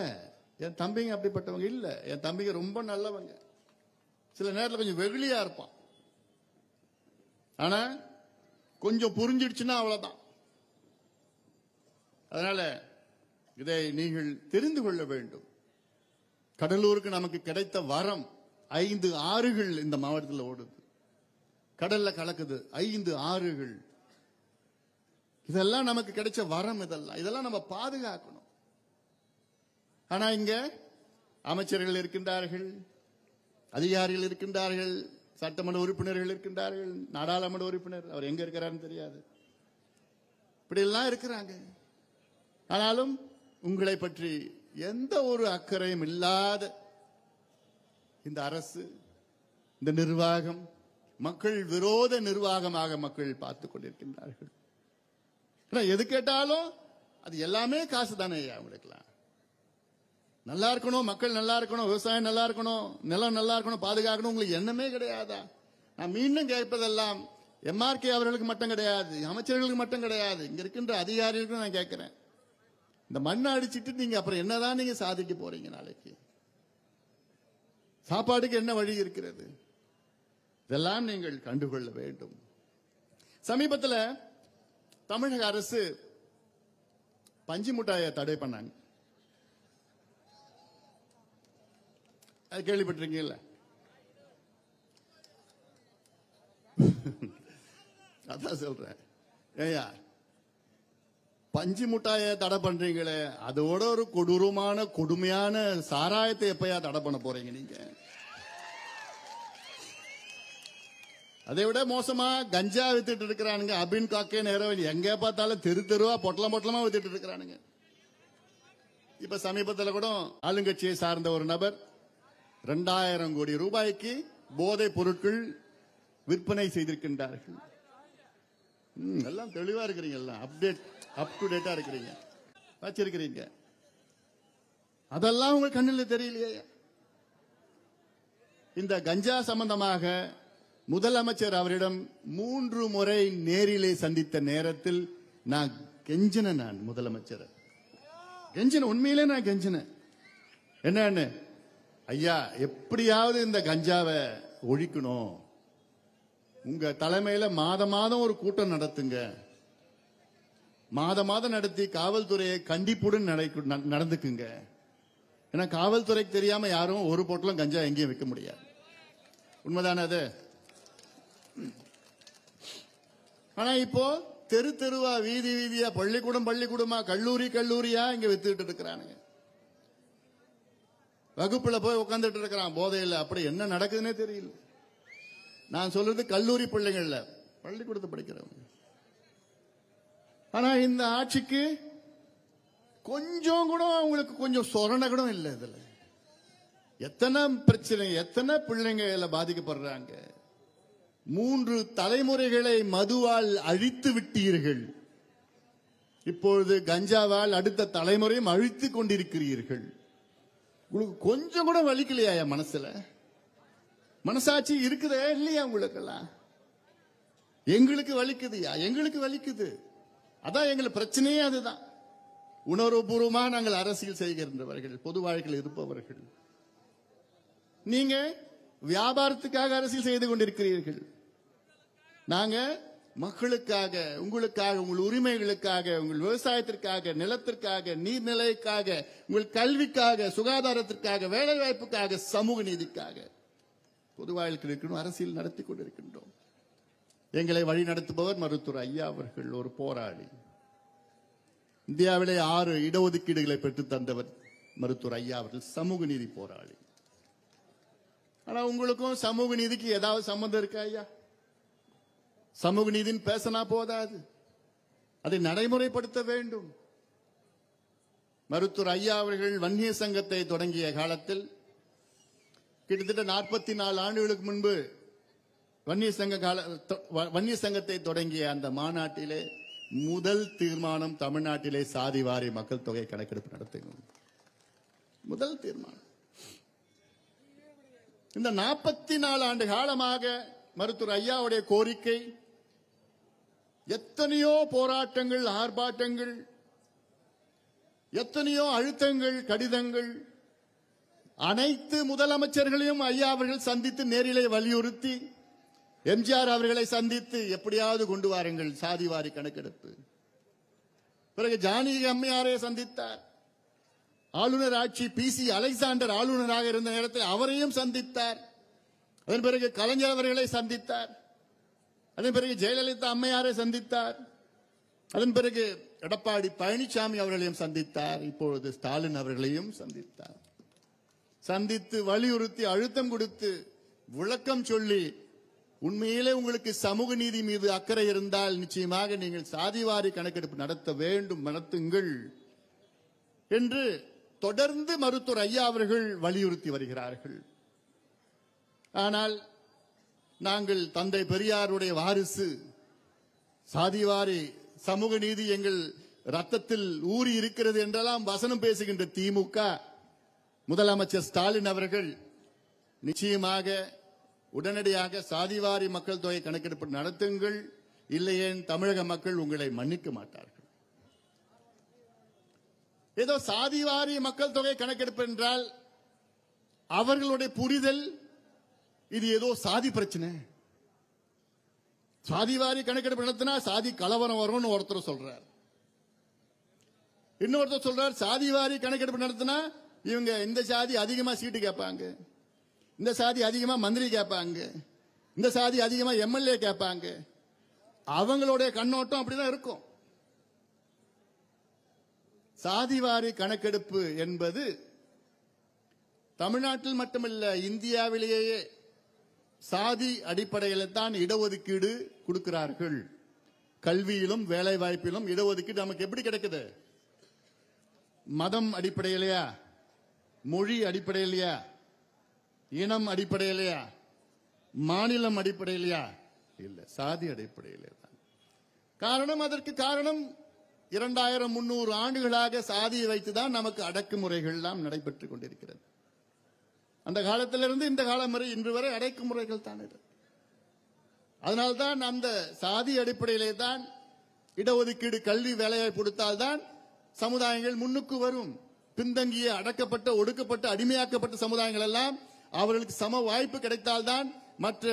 A: என் தம்பிங்க அப்படிப்பட்டவங்க இல்ல. என் தம்பிங்க ரொம்ப நல்லவங்க. சில நேரத்தில் கொஞ்சம் வெகுளியா இருப்பான். ஆனா கொஞ்சம் புரிஞ்சிடுச்சுன்னா அவ்வளவுதான். அதனால இதை நீங்கள் தெரிந்து கொள்ள வேண்டும். கடலூருக்கு நமக்கு கிடைத்த வரம், 5 ஆறுகள் இந்த மாவட்டத்தில் ஓடுது, கடல்ல கலக்குது. 5 ஆறுகள். இதெல்லாம் நமக்கு கிடைச்ச வரம். இதெல்லாம் நம்ம பாதுகாக்கணும். ஆனா இங்க அமைச்சர்கள் இருக்கின்றார்கள், அதிகாரிகள் இருக்கின்றார்கள், சட்டமன்ற உறுப்பினர்கள் இருக்கின்றார்கள், நாடாளுமன்ற உறுப்பினர், அவர் எங்க இருக்கிறாருன்னு தெரியாது. இப்படி எல்லாம் இருக்கிறாங்க. ஆனாலும் உங்களை பற்றி எந்த ஒரு அக்கறையும் இல்லாத இந்த அரசு, இந்த நிர்வாகம் மக்கள் விரோத நிர்வாகமாக மக்கள் பார்த்துக் கொண்டிருக்கின்றார்கள். எது கேட்டாலும் அது எல்லாமே காசு தானே. அவங்களுக்குலாம் நல்லா இருக்கணும், மக்கள் நல்லா இருக்கணும், விவசாயம் நல்லா இருக்கணும், நிலம் நல்லா இருக்கணும், பாதுகாக்கணும், உங்களுக்கு எண்ணமே கிடையாதா? நான் மீண்டும் கேட்பதெல்லாம் MRK அவர்களுக்கு மட்டும் கிடையாது, அமைச்சர்களுக்கு மட்டும் கிடையாது, இங்க இருக்கின்ற அதிகாரிகளுக்கும் நான் கேட்கிறேன். இந்த மண்ணை அடிச்சிட்டு நீங்க அப்புறம் என்னதான் நீங்க சாதிக்க போறீங்க? நாளைக்கு சாப்பாட்டுக்கு என்ன வழி இருக்கிறது? இதெல்லாம் நீங்கள் கண்டுகொள்ள வேண்டும். சமீபத்தில் தமிழக அரசு பஞ்சு மிட்டாயை தடை பண்ணாங்க. அது கேள்விப்பட்டிருக்கீங்கல்ல? அதான் சொல்றேன். ஏயா, பஞ்சு மிட்டாயை தடை பண்றீங்களே, அதோட ஒரு கொடூரமான கொடுமையான சாராயத்தை எப்பயா தடை பண்ண போறீங்க நீங்க? அதை விட மோசமா கஞ்சா வித்துட்டு இருக்கிறானுங்க. அபின் காக்கே நேரம் எங்க பார்த்தாலும் தெரு தெருவா பொட்டலமா வித்துட்டு இருக்கிறானுங்க. இப்ப சமீபத்தில் கூட ஆளுங்கட்சியை சார்ந்த ஒரு நபர் 2000 கோடி ரூபாய்க்கு போதைப் பொருட்கள் விற்பனை செய்திருக்கின்றார்கள். எல்லாம் தெளிவா இருக்கிறீங்க, எல்லாம் அப் டு டேட்டா இருக்கிறீங்க, வச்சிருக்கிறீங்க. அதெல்லாம் உங்க கண்ணில் தெரியலையே. இந்த கஞ்சா சம்பந்தமாக முதலமைச்சர் அவரிடம் 3 முறை நேரிலே சந்தித்த நேரத்தில் நான் கெஞ்சினேன். நான் முதலமைச்சர் கெஞ்சின, உண்மையிலே நான் கெஞ்சினேன். என்னன்னு, ஐயா எப்படியாவது இந்த கஞ்சாவை ஒழிக்கணும், உங்க தலைமையில மாதம் ஒரு கூட்டம் நடத்துங்க, மாதம் நடத்தி காவல்துறையை கண்டிப்புடன் நடந்துக்குங்க. ஏன்னா காவல்துறைக்கு தெரியாம யாரும் ஒரு பொட்டலும் கஞ்சா எங்கேயும் வைக்க முடியாது. உண்மைதானே அது? ஆனா இப்போ தெரு தெருவா, வீதி வீதியா, பள்ளிக்கூடமா, கல்லூரியா இங்க வித்துட்டு இருக்கிறானுங்க. வகுப்புல போய் உட்கார்ந்துட்டு இருக்கிறான் போதையில். அப்படி என்ன நடக்குதுன்னே தெரியல. நான் சொல்றது கல்லூரி பிள்ளைங்கள்ல, பள்ளிக்கூடத்தை படிக்கிறவங்க. ஆனா இந்த ஆட்சிக்கு கொஞ்சம் கூட அவங்களுக்கு கொஞ்சம் சொரண கூட இல்லை. இதுல எத்தனை பிரச்சனை, எத்தனை பிள்ளைங்க இதுல பாதிக்கப்படுறாங்க. 3 தலைமுறைகளை மதுவால் அழித்து விட்டீர்கள். இப்பொழுது கஞ்சாவால் அடுத்த தலைமுறையும் அழித்து கொண்டிருக்கிறீர்கள். உங்களுக்கு கொஞ்சம் கூட வலிக்கலையா மனசுல? மனசாட்சி இருக்குதே இல்லையா உங்களுக்கெல்லாம்? எங்களுக்கு வலிக்குதுயா, எங்களுக்கு வலிக்குது. அதான் எங்களுக்கு பிரச்சனையே அதுதான். உணர்வுபூர்வமா நாங்கள் அரசியல் செய்கின்றவர்கள், பொது வாழ்க்கையில் இருப்பவர்கள். நீங்க வியாபாரத்துக்காக அரசியல் செய்து கொண்டிருக்கிறீர்கள். நாங்க மக்களுக்காக, உங்களுக்காக, உங்கள் உரிமைகளுக்காக, உங்கள் விவசாயத்திற்காக, நிலத்திற்காக, நீர்நிலைக்காக, உங்கள் கல்விக்காக, சுகாதாரத்திற்காக, வேலை வாய்ப்புக்காக, சமூக நீதிக்காக பொது வாழ்க்கையில் இருக்கணும், அரசியல் நடத்தி கொண்டிருக்கின்றோம். எங்களை வழி நடத்துபவர் மருத்துவர் ஐயா அவர்கள், ஒரு போராளி. இந்தியாவிலே 6 இடஒதுக்கீடுகளை பெற்று தந்தவர் மருத்துவர் ஐயா அவர்கள், சமூக நீதி போராளி. ஆனா உங்களுக்கும் சமூக நீதிக்கு ஏதாவது சம்பந்தம் இருக்கா ஐயா? சமூக நீதின்னு பேசினா போதாது, அதை நடைமுறைப்படுத்த வேண்டும். மருத்துவர் ஐயா அவர்கள் வன்னிய சங்கத்தை தொடங்கிய காலத்தில் கிட்டத்தட்ட 44 ஆண்டுகளுக்கு முன்பு வன்னிய சங்கத்தை தொடங்கிய அந்த மாநாட்டிலே முதல் தீர்மானம் தமிழ்நாட்டிலே சாதிவாரி மக்கள் தொகை கணக்கெடுப்பு நடத்தும். முதல் தீர்மானம். இந்த 44 ஆண்டு காலமாக மருத்துவர் ஐயாவுடைய கோரிக்கை, எத்தனையோ போராட்டங்கள், ஆர்ப்பாட்டங்கள், எத்தனையோ அழுத்தங்கள், கடிதங்கள், அனைத்து முதலமைச்சர்களையும் ஐயா அவர்கள் சந்தித்து நேரிலே வலியுறுத்தி, எம்ஜிஆர் அவர்களை சந்தித்து எப்படியாவது கொண்டு வாருங்கள் சாதிவாரி கணக்கெடுப்பு. பிறகு ஜானகி அம்மையாரை சந்தித்தார். ஆளுநர் ஆட்சி PC அலெக்சாண்டர் ஆளுநராக இருந்த நேரத்தில் அவரையும் சந்தித்தார். அதன் பிறகு கலைஞர் அவர்களை சந்தித்தார். அதன் பிறகு ஜெயலலிதா அம்மையாரை சந்தித்தார். அதன் பிறகு எடப்பாடி பழனிசாமி அவர்களையும் சந்தித்தார். இப்பொழுது ஸ்டாலின் அவர்களையும் சந்தித்தார். சந்தித்து வலியுறுத்தி அழுத்தம் கொடுத்து விளக்கம் சொல்லி, உண்மையிலே உங்களுக்கு சமூக நீதி மீது அக்கறை இருந்தால் நிச்சயமாக நீங்கள் சாதிவாரி கணக்கெடுப்பு நடத்த வேண்டும், நடத்துங்கள் என்று தொடர்ந்து மருத்துவர் ஐயா அவர்கள் வலியுறுத்தி வருகிறார்கள். ஆனால் நாங்கள் தந்தை பெரியாருடைய வாரிசு, சாதிவாரி சமூக நீதி எங்கள் ரத்தத்தில் ஊறி இருக்கிறது என்றெல்லாம் வசனம் பேசுகின்ற திமுக, முதலமைச்சர் ஸ்டாலின் அவர்கள் நிச்சயமாக உடனடியாக சாதிவாரி மக்கள் தொகை கணக்கெடுப்பு நடத்துங்கள், இல்லையேன் தமிழக மக்கள் உங்களை மன்னிக்க மாட்டார்கள். ஏதோ சாதிவாரி மக்கள் தொகை கணக்கெடுப்பு என்றால் அவர்களுடைய புரிதல் இது ஏதோ சாதி பிரச்சனை, சாதிவாரி கணக்கெடுப்பு நடத்தினா சாதி கலவரம் வரும்னு ஒருத்தர் சொல்றார். இன்னொருத்தர் சொல்றார் சாதிவாரி கணக்கெடுப்பு நடத்தினா இவங்க இந்த சாதி அதிகமா சீட்டு கேட்பாங்க, இந்த சாதி அதிகமா மந்திரி கேட்பாங்க, இந்த சாதி அதிகமா எம்எல்ஏ கேட்பாங்க. அவங்களுடைய கண்ணோட்டம் அப்படிதான் இருக்கும். சாதிவாரி கணக்கெடுப்பு என்பது தமிழ்நாட்டில் மட்டுமல்ல, இந்தியாவிலேயே சாதி அடிப்படையில் தான் இடஒதுக்கீடு கொடுக்கிறார்கள். கல்வியிலும் வேலை வாய்ப்பிலும் இடஒதுக்கீடு நமக்கு எப்படி கிடைக்குது? மதம் அடிப்படையிலையா, மொழி அடிப்படையிலையா, இனம் அடிப்படையிலையா, மாநிலம் அடிப்படையிலையா? இல்ல, சாதி அடிப்படையிலே தான். காரணம், அதற்கு காரணம் 2300 ஆண்டுகளாக சாதியை வைத்துதான் நமக்கு அடக்குமுறைகள் எல்லாம் நடைபெற்றுக் கொண்டிருக்கிறது. அந்த காலத்திலிருந்து இந்த காலம் வரை இன்று வரை அடக்குமுறைகள் தான். அதனால்தான் அந்த சாதி அடிப்படையிலே தான் இடஒதுக்கீடு, கல்வி, வேலையை கொடுத்தால்தான் சமுதாயங்கள் முன்னுக்கு வரும். பின்தங்கிய, அடக்கப்பட்ட, ஒடுக்கப்பட்ட, அடிமையாக்கப்பட்ட சமுதாயங்கள் எல்லாம் அவர்களுக்கு சம வாய்ப்பு கிடைத்தால்தான் மற்ற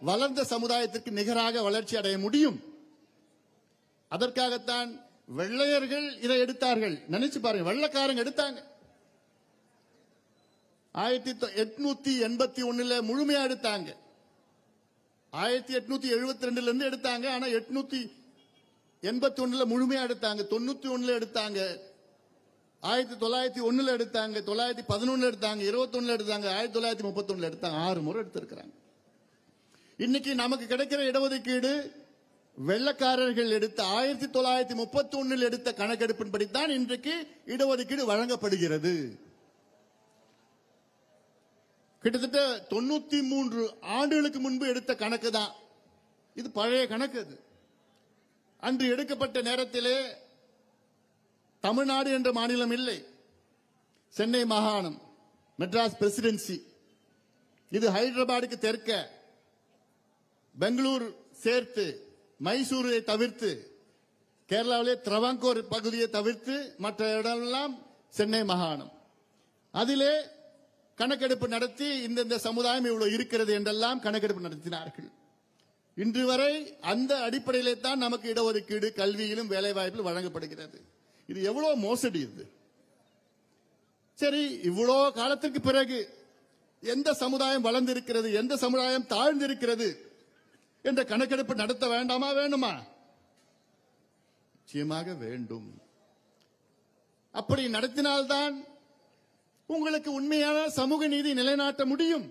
A: வளர்ந்த சமுதாயத்திற்கு நிகராக வளர்ச்சி அடைய முடியும். அதற்காகத்தான் வெள்ளையர்கள் இதை எடுத்தார்கள். நினைச்சு பாருங்க, வெள்ளைக்காரங்க எடுத்தாங்க. 1881 முழுமையா எடுத்தாங்க. 1872 இருந்து எடுத்தாங்க. ஆனா 881 முழுமையா எடுத்தாங்க. 91 எடுத்தாங்க, 1901 எடுத்தாங்க, 911 எடுத்தாங்க, 21 எடுத்தாங்க, 1931 எடுத்தாங்க. 6 முறை எடுத்திருக்கிறாங்க. இன்னைக்கு நமக்கு கிடைக்கிற இடஒதுக்கீடு வெள்ளக்காரர்கள் எடுத்த 1931 எடுத்த கணக்கெடுப்பின்படித்தான் இன்றைக்கு இடஒதுக்கீடு வழங்கப்படுகிறது. கிட்டத்தட்ட 93 ஆண்டுகளுக்கு முன்பு எடுத்த கணக்கு தான் இது. பழைய கணக்கு அது. அன்று எடுக்கப்பட்ட நேரத்திலே தமிழ்நாடு என்ற மாநிலம் இல்லை. சென்னை மாகாணம், மெட்ராஸ் பிரசிடென்சி, இது ஹைதராபாத்துக்கு தெற்க, பெங்களூர் சேர்த்து, மைசூரை தவிர்த்து, கேரளாவிலே திரவாங்கூர் பகுதியை தவிர்த்து மற்ற இடமெல்லாம் சென்னை மாகாணம். அதிலே கணக்கெடுப்பு நடத்தி இந்த சமுதாயம் இவ்வளவு இருக்கிறது என்றெல்லாம் கணக்கெடுப்பு நடத்தினார்கள். இன்று வரை அந்த அடிப்படையிலே தான் நமக்கு இடஒதுக்கீடு கல்வியிலும் வேலை வாய்ப்பிலும் வழங்கப்படுகிறது. இது எவ்வளவு மோசடி இது! சரி, இவ்வளோ காலத்திற்கு பிறகு எந்த சமுதாயம் வளர்ந்திருக்கிறது, எந்த சமுதாயம் தாழ்ந்திருக்கிறது என்ற கணக்கெடுப்பு நடத்த வேண்டாமா? வேண்டுமா? நிச்சயமாக வேண்டும். அப்படி நடத்தினால்தான் உங்களுக்கு உண்மையான சமூக நீதி நிலைநாட்ட முடியும்.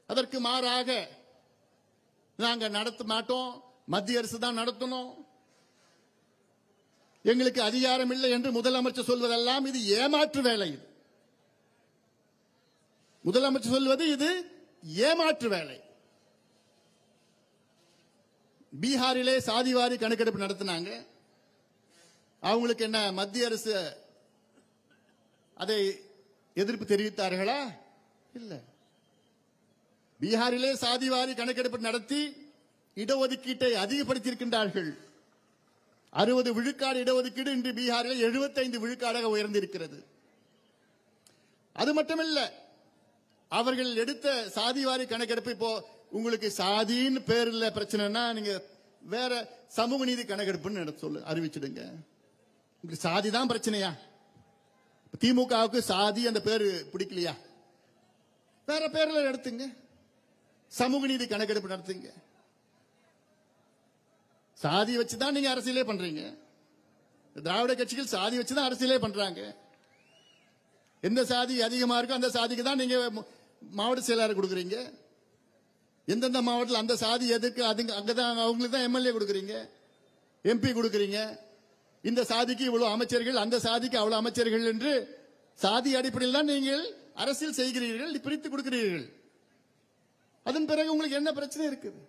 A: அதற்கு மாறாக நாங்க நடத்த மாட்டோம், மத்திய அரசு தான் நடத்தணும், எங்களுக்கு அதிகாரம் இல்லை என்று முதலமைச்சர் சொல்வதெல்லாம் இது ஏமாற்று வேலை. முதலமைச்சர் சொல்வது இது ஏமாற்று வேலை. பீகாரிலே சாதிவாரி கணக்கெடுப்பு நடத்தினாங்க. அவங்களுக்கு என்ன மத்திய அரசு அதை எதிர்ப்பு தெரிவித்தார்களா? இல்ல. பீகாரிலே சாதிவாரி கணக்கெடுப்பு நடத்தி இடஒதுக்கீட்டை அதிகப்படுத்தியிருக்கின்றார்கள். 60 விழுக்காடு இடஒதுக்கீடு இன்று பீகாரில் 75 விழுக்காடாக உயர்ந்திருக்கிறது. அது மட்டுமல்ல, அவர்கள் எடுத்த சாதிவாரி கணக்கெடுப்பு, இப்போ உங்களுக்கு சாதின்னு பேர் இல்ல பிரச்சனைனா நீங்க வேற சமூக நீதி கணக்கெடுப்புன்னு அறிவிச்சிடுங்க. உங்களுக்கு சாதி தான் பிரச்சனையா? திமுகவுக்கு சாதி அந்த பேரு பிடிக்கலையா? வேற பேர்ல எடுத்துங்க, சமூக நீதி கணக்கெடுப்பு நடத்துங்க. சாதி வச்சுதான் நீங்க அரசியலே பண்றீங்க. திராவிட கட்சிகள் சாதி வச்சுதான் அரசியலே பண்றாங்க. எந்த சாதி அதிகமா இருக்கோ அந்த சாதிக்கு தான் நீங்க மாவட்ட செயலாளர் கொடுக்குறீங்க. எந்தெந்த மாவட்டத்தில் அந்த சாதி எதுக்கு அங்கதான் அவங்களுக்கு தான் எம்எல்ஏ கொடுக்குறீங்க, எம்பி கொடுக்குறீங்க. இந்த சாதிக்கு இவ்வளவு அமைச்சர்கள், அந்த சாதிக்கு அவ்வளவு அமைச்சர்கள் என்று சாதி அடிப்படையில் தான் நீங்கள் அரசியல் செய்கிறீர்கள், பிரித்து கொடுக்கிறீர்கள். அதன் பிறகு உங்களுக்கு என்ன பிரச்சனை இருக்குது?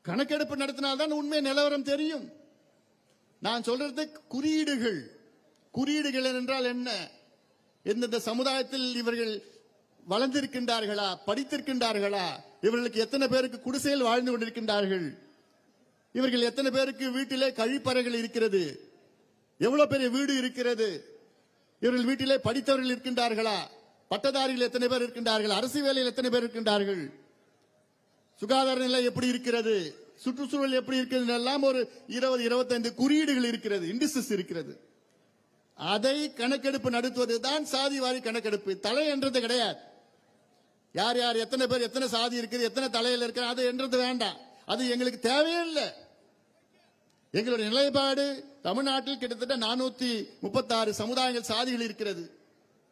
A: கணக்கெடுப்பு நடத்தினால்தான் உண்மை நிலவரம் தெரியும். நான் சொல்றது குறியீடுகள். குறியீடுகள் என்றால் என்ன? எந்தெந்த சமுதாயத்தில் இவர்கள் வளர்ந்திருக்கின்றார்களா, படித்திருக்கின்றார்களா, இவர்களுக்கு எத்தனை பேருக்கு குடிசையில் வாழ்ந்து கொண்டிருக்கின்றார்கள், இவர்கள் எத்தனை பேருக்கு வீட்டிலே கழிப்பறைகள் இருக்கிறது, எவ்வளவு பெரிய வீடு இருக்கிறது, இவர்கள் வீட்டிலே படித்தவர்கள் இருக்கின்றார்களா, பட்டதாரிகள் எத்தனை பேர் இருக்கின்றார்கள், அரசு வேலையில் எத்தனை பேர் இருக்கின்றார்கள், சுகாதார நிலை எப்படி இருக்கிறது, சுற்றுச்சூழல் எப்படி இருக்கிறது எல்லாம் ஒரு 20-25 குறியீடுகள் இருக்கிறது, இண்டிசஸ் இருக்கிறது. அதை கணக்கெடுப்பு நடத்துவது தான் சாதிவாரி கணக்கெடுப்பு. தலை என்றது கிடையாது. யார் யார் எத்தனை பேர் எத்தனை சாதி இருக்குது எத்தனை தலையில் இருக்கிற அது என்றது வேண்டாம். அது எங்களுக்கு தேவையே இல்லை. எங்களுடைய நிலைப்பாடு தமிழ்நாட்டில் கிட்டத்தட்ட 436 சமுதாயங்கள் சாதிகள் இருக்கிறது.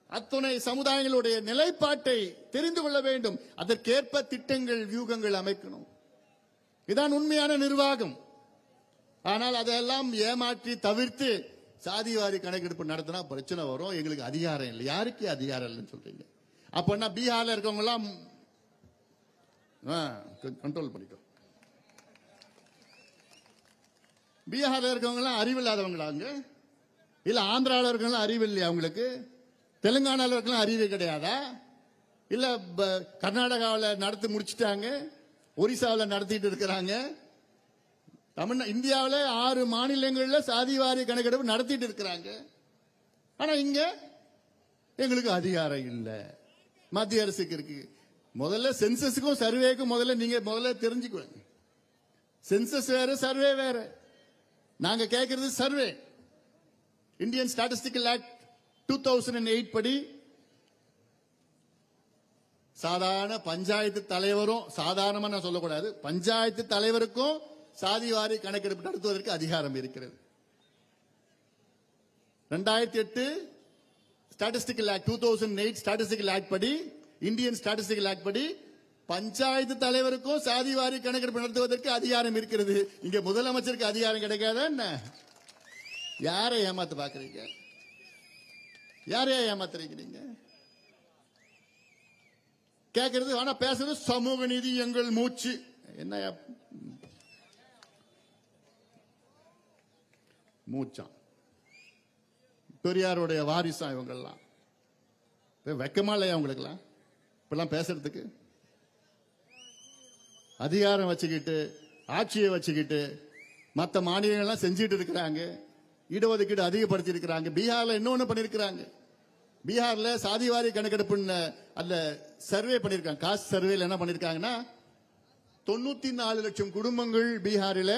A: அத்துணை சமுதாயங்களுடைய நிலைப்பாட்டை தெரிந்து கொள்ள வேண்டும். அதற்கேற்ப திட்டங்கள் வியூகங்கள் அமைக்கணும். இதான் உண்மையான நிர்வாகம். ஆனால் அதெல்லாம் ஏமாற்றி தவிர்த்து சாதிவாரி கணக்கெடுப்பு நடத்தினா பிரச்சனை வரும். எங்களுக்கு அதிகாரம் இல்லை. யாருக்கு அதிகாரம் இல்லைன்னு சொல்றீங்க? அப்பன்னா பீகார்ல இருக்கவங்க எல்லாம் கண்ட்ரோல் பண்ணிக்கோ. பீகார்ல இருக்கவங்க எல்லாம் அறிவில்லாதவங்களாங்க? இல்ல ஆந்திராவில் இருக்கவங்க அறிவு இல்லையா அவங்களுக்கு? தெலுங்கானாவில் இருக்கலாம் அறிவு கிடையாதா? இல்ல கர்நாடகாவில் நடத்தி முடிச்சுட்டாங்க, ஒரிசாவில் நடத்திட்டு இருக்கிறாங்க. இந்தியாவில் 6 மாநிலங்களில் சாதிவாரி கணக்கெடுப்பு நடத்திட்டு இருக்கிறாங்க. ஆனா இங்க எங்களுக்கு அதிகாரம் இல்லை. மத்திய அரசுக்கு இருக்கு. முதல்ல சென்சஸுக்கும் சர்வேக்கும் முதல்ல தெரிஞ்சுக்கணும். சென்சஸ் வேற, சர்வே வேற. நாங்க கேட்கறது சர்வே. இந்தியன் ஸ்டாட்டிஸ்டிக்கல் ஆக்ட் 2008 படி சாதாரண பஞ்சாயத்து தலைவரும், சாதாரணமா நான் சொல்லக்கூடாது, பஞ்சாயத்து தலைவருக்கும் சாதிவாரி கணக்கெடுப்பு நடத்துவதற்கு அதிகாரம் இருக்கிறது. 2008 ஸ்டாட்டிஸ்டிக்கல் ஆக்ட் 2008 ஸ்டாட்டிஸ்டிக்கல் ஆக்ட் படி, இந்தியன் ஸ்டாட்டிஸ்டிக்கல் ஆக்ட் படி பஞ்சாயத்து தலைவருக்கும் சாதிவாரி கணக்கெடுப்பு நடத்துவதற்கு அதிகாரம் இருக்கிறது. இங்க முதலமைச்சருக்கு அதிகாரம் கிடைக்காதா என்ன? யாரை ஏமாத்த பாக்குறீங்க? யாரையா ஏமாத்துறீங்க நீங்க? கேட்கறது ஆனா பேசுறது சமூக நீதி எங்கள் மூச்சு. என்ன மூச்சான்? பெரியாருடைய வாரிசா இவங்கெல்லாம். வெக்கமா இல்லையா உங்களுக்கெல்லாம் இப்பெல்லாம் பேசுறதுக்கு? அதிகாரம் வச்சுக்கிட்டு, ஆட்சியை வச்சுக்கிட்டு மற்ற மாநிலங்கள்லாம் செஞ்சுட்டு இருக்கிறாங்க. இடஒதுக்கீடு அதிகப்படுத்தி இருக்கிறாங்க. பீகார்ல இன்னொன்னு பண்ணிருக்கிறாங்க. பீகார்ல சாதிவாரி கணக்கெடுப்பு அல்ல சர்வே பண்ணிருக்காங்க. காஸ்ட் சர்வேல என்ன பண்ணிருக்காங்கன்னா 94 லட்சம் குடும்பங்கள் பீகாரில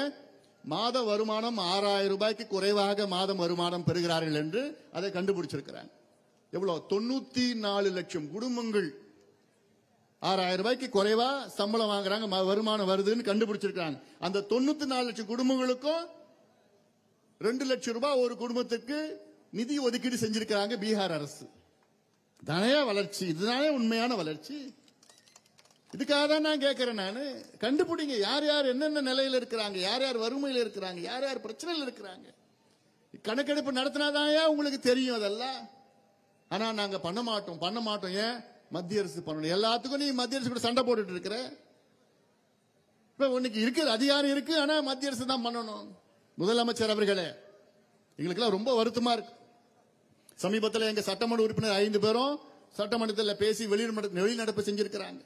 A: மாத வருமானம் 6000 ரூபாய்க்கு குறைவாக மாதம் வருமானம் பெறுகிறார்கள் என்று அதை கண்டுபிடிச்சிருக்கிறாங்க. எவ்வளவு? 94 லட்சம் குடும்பங்கள் 6000 ரூபாய்க்கு குறைவா சம்பளம் வாங்குறாங்க, வருமானம் வருதுன்னு கண்டுபிடிச்சிருக்காங்க. அந்த 94 லட்சம் குடும்பங்களுக்கும் 2 லட்சம் ரூபாய் ஒரு குடும்பத்துக்கு நிதி ஒதுக்கீடு செஞ்சிருக்காங்க பீகார் அரசு. தானே வளர்ச்சி? இதுதானே உண்மையான வளர்ச்சி? இதுக்காக தான் நான் கேட்கிறேன். நான் கண்டுபிடிங்க யார் யார் என்னென்ன நிலையில இருக்கிறாங்க, யார் யார் வறுமையில் இருக்கிறாங்க, யார் யார் பிரச்சனையில் இருக்கிறாங்க. கணக்கெடுப்பு நடத்தினாதான் உங்களுக்கு தெரியும் அதெல்லாம். ஆனா நாங்க பண்ண மாட்டோம். ஏன்? மத்திய அரசு பண்ணணும். எல்லாத்துக்கும் நீ மத்திய அரசு கூட சண்டை போட்டுட்டு இருக்கிற. இப்ப உனக்கு இருக்கு அதிகாரம் இருக்கு, ஆனா மத்திய அரசு தான் பண்ணணும். முதலமைச்சர் அவர்களே, எங்களுக்கெல்லாம் ரொம்ப வருத்தமா இருக்கு. சமீபத்தில் எங்க சட்டமன்ற உறுப்பினர் 5 பேரும் சட்டமன்றத்தில் பேசி வெளிநடப்பு செஞ்சிருக்கிறாங்க.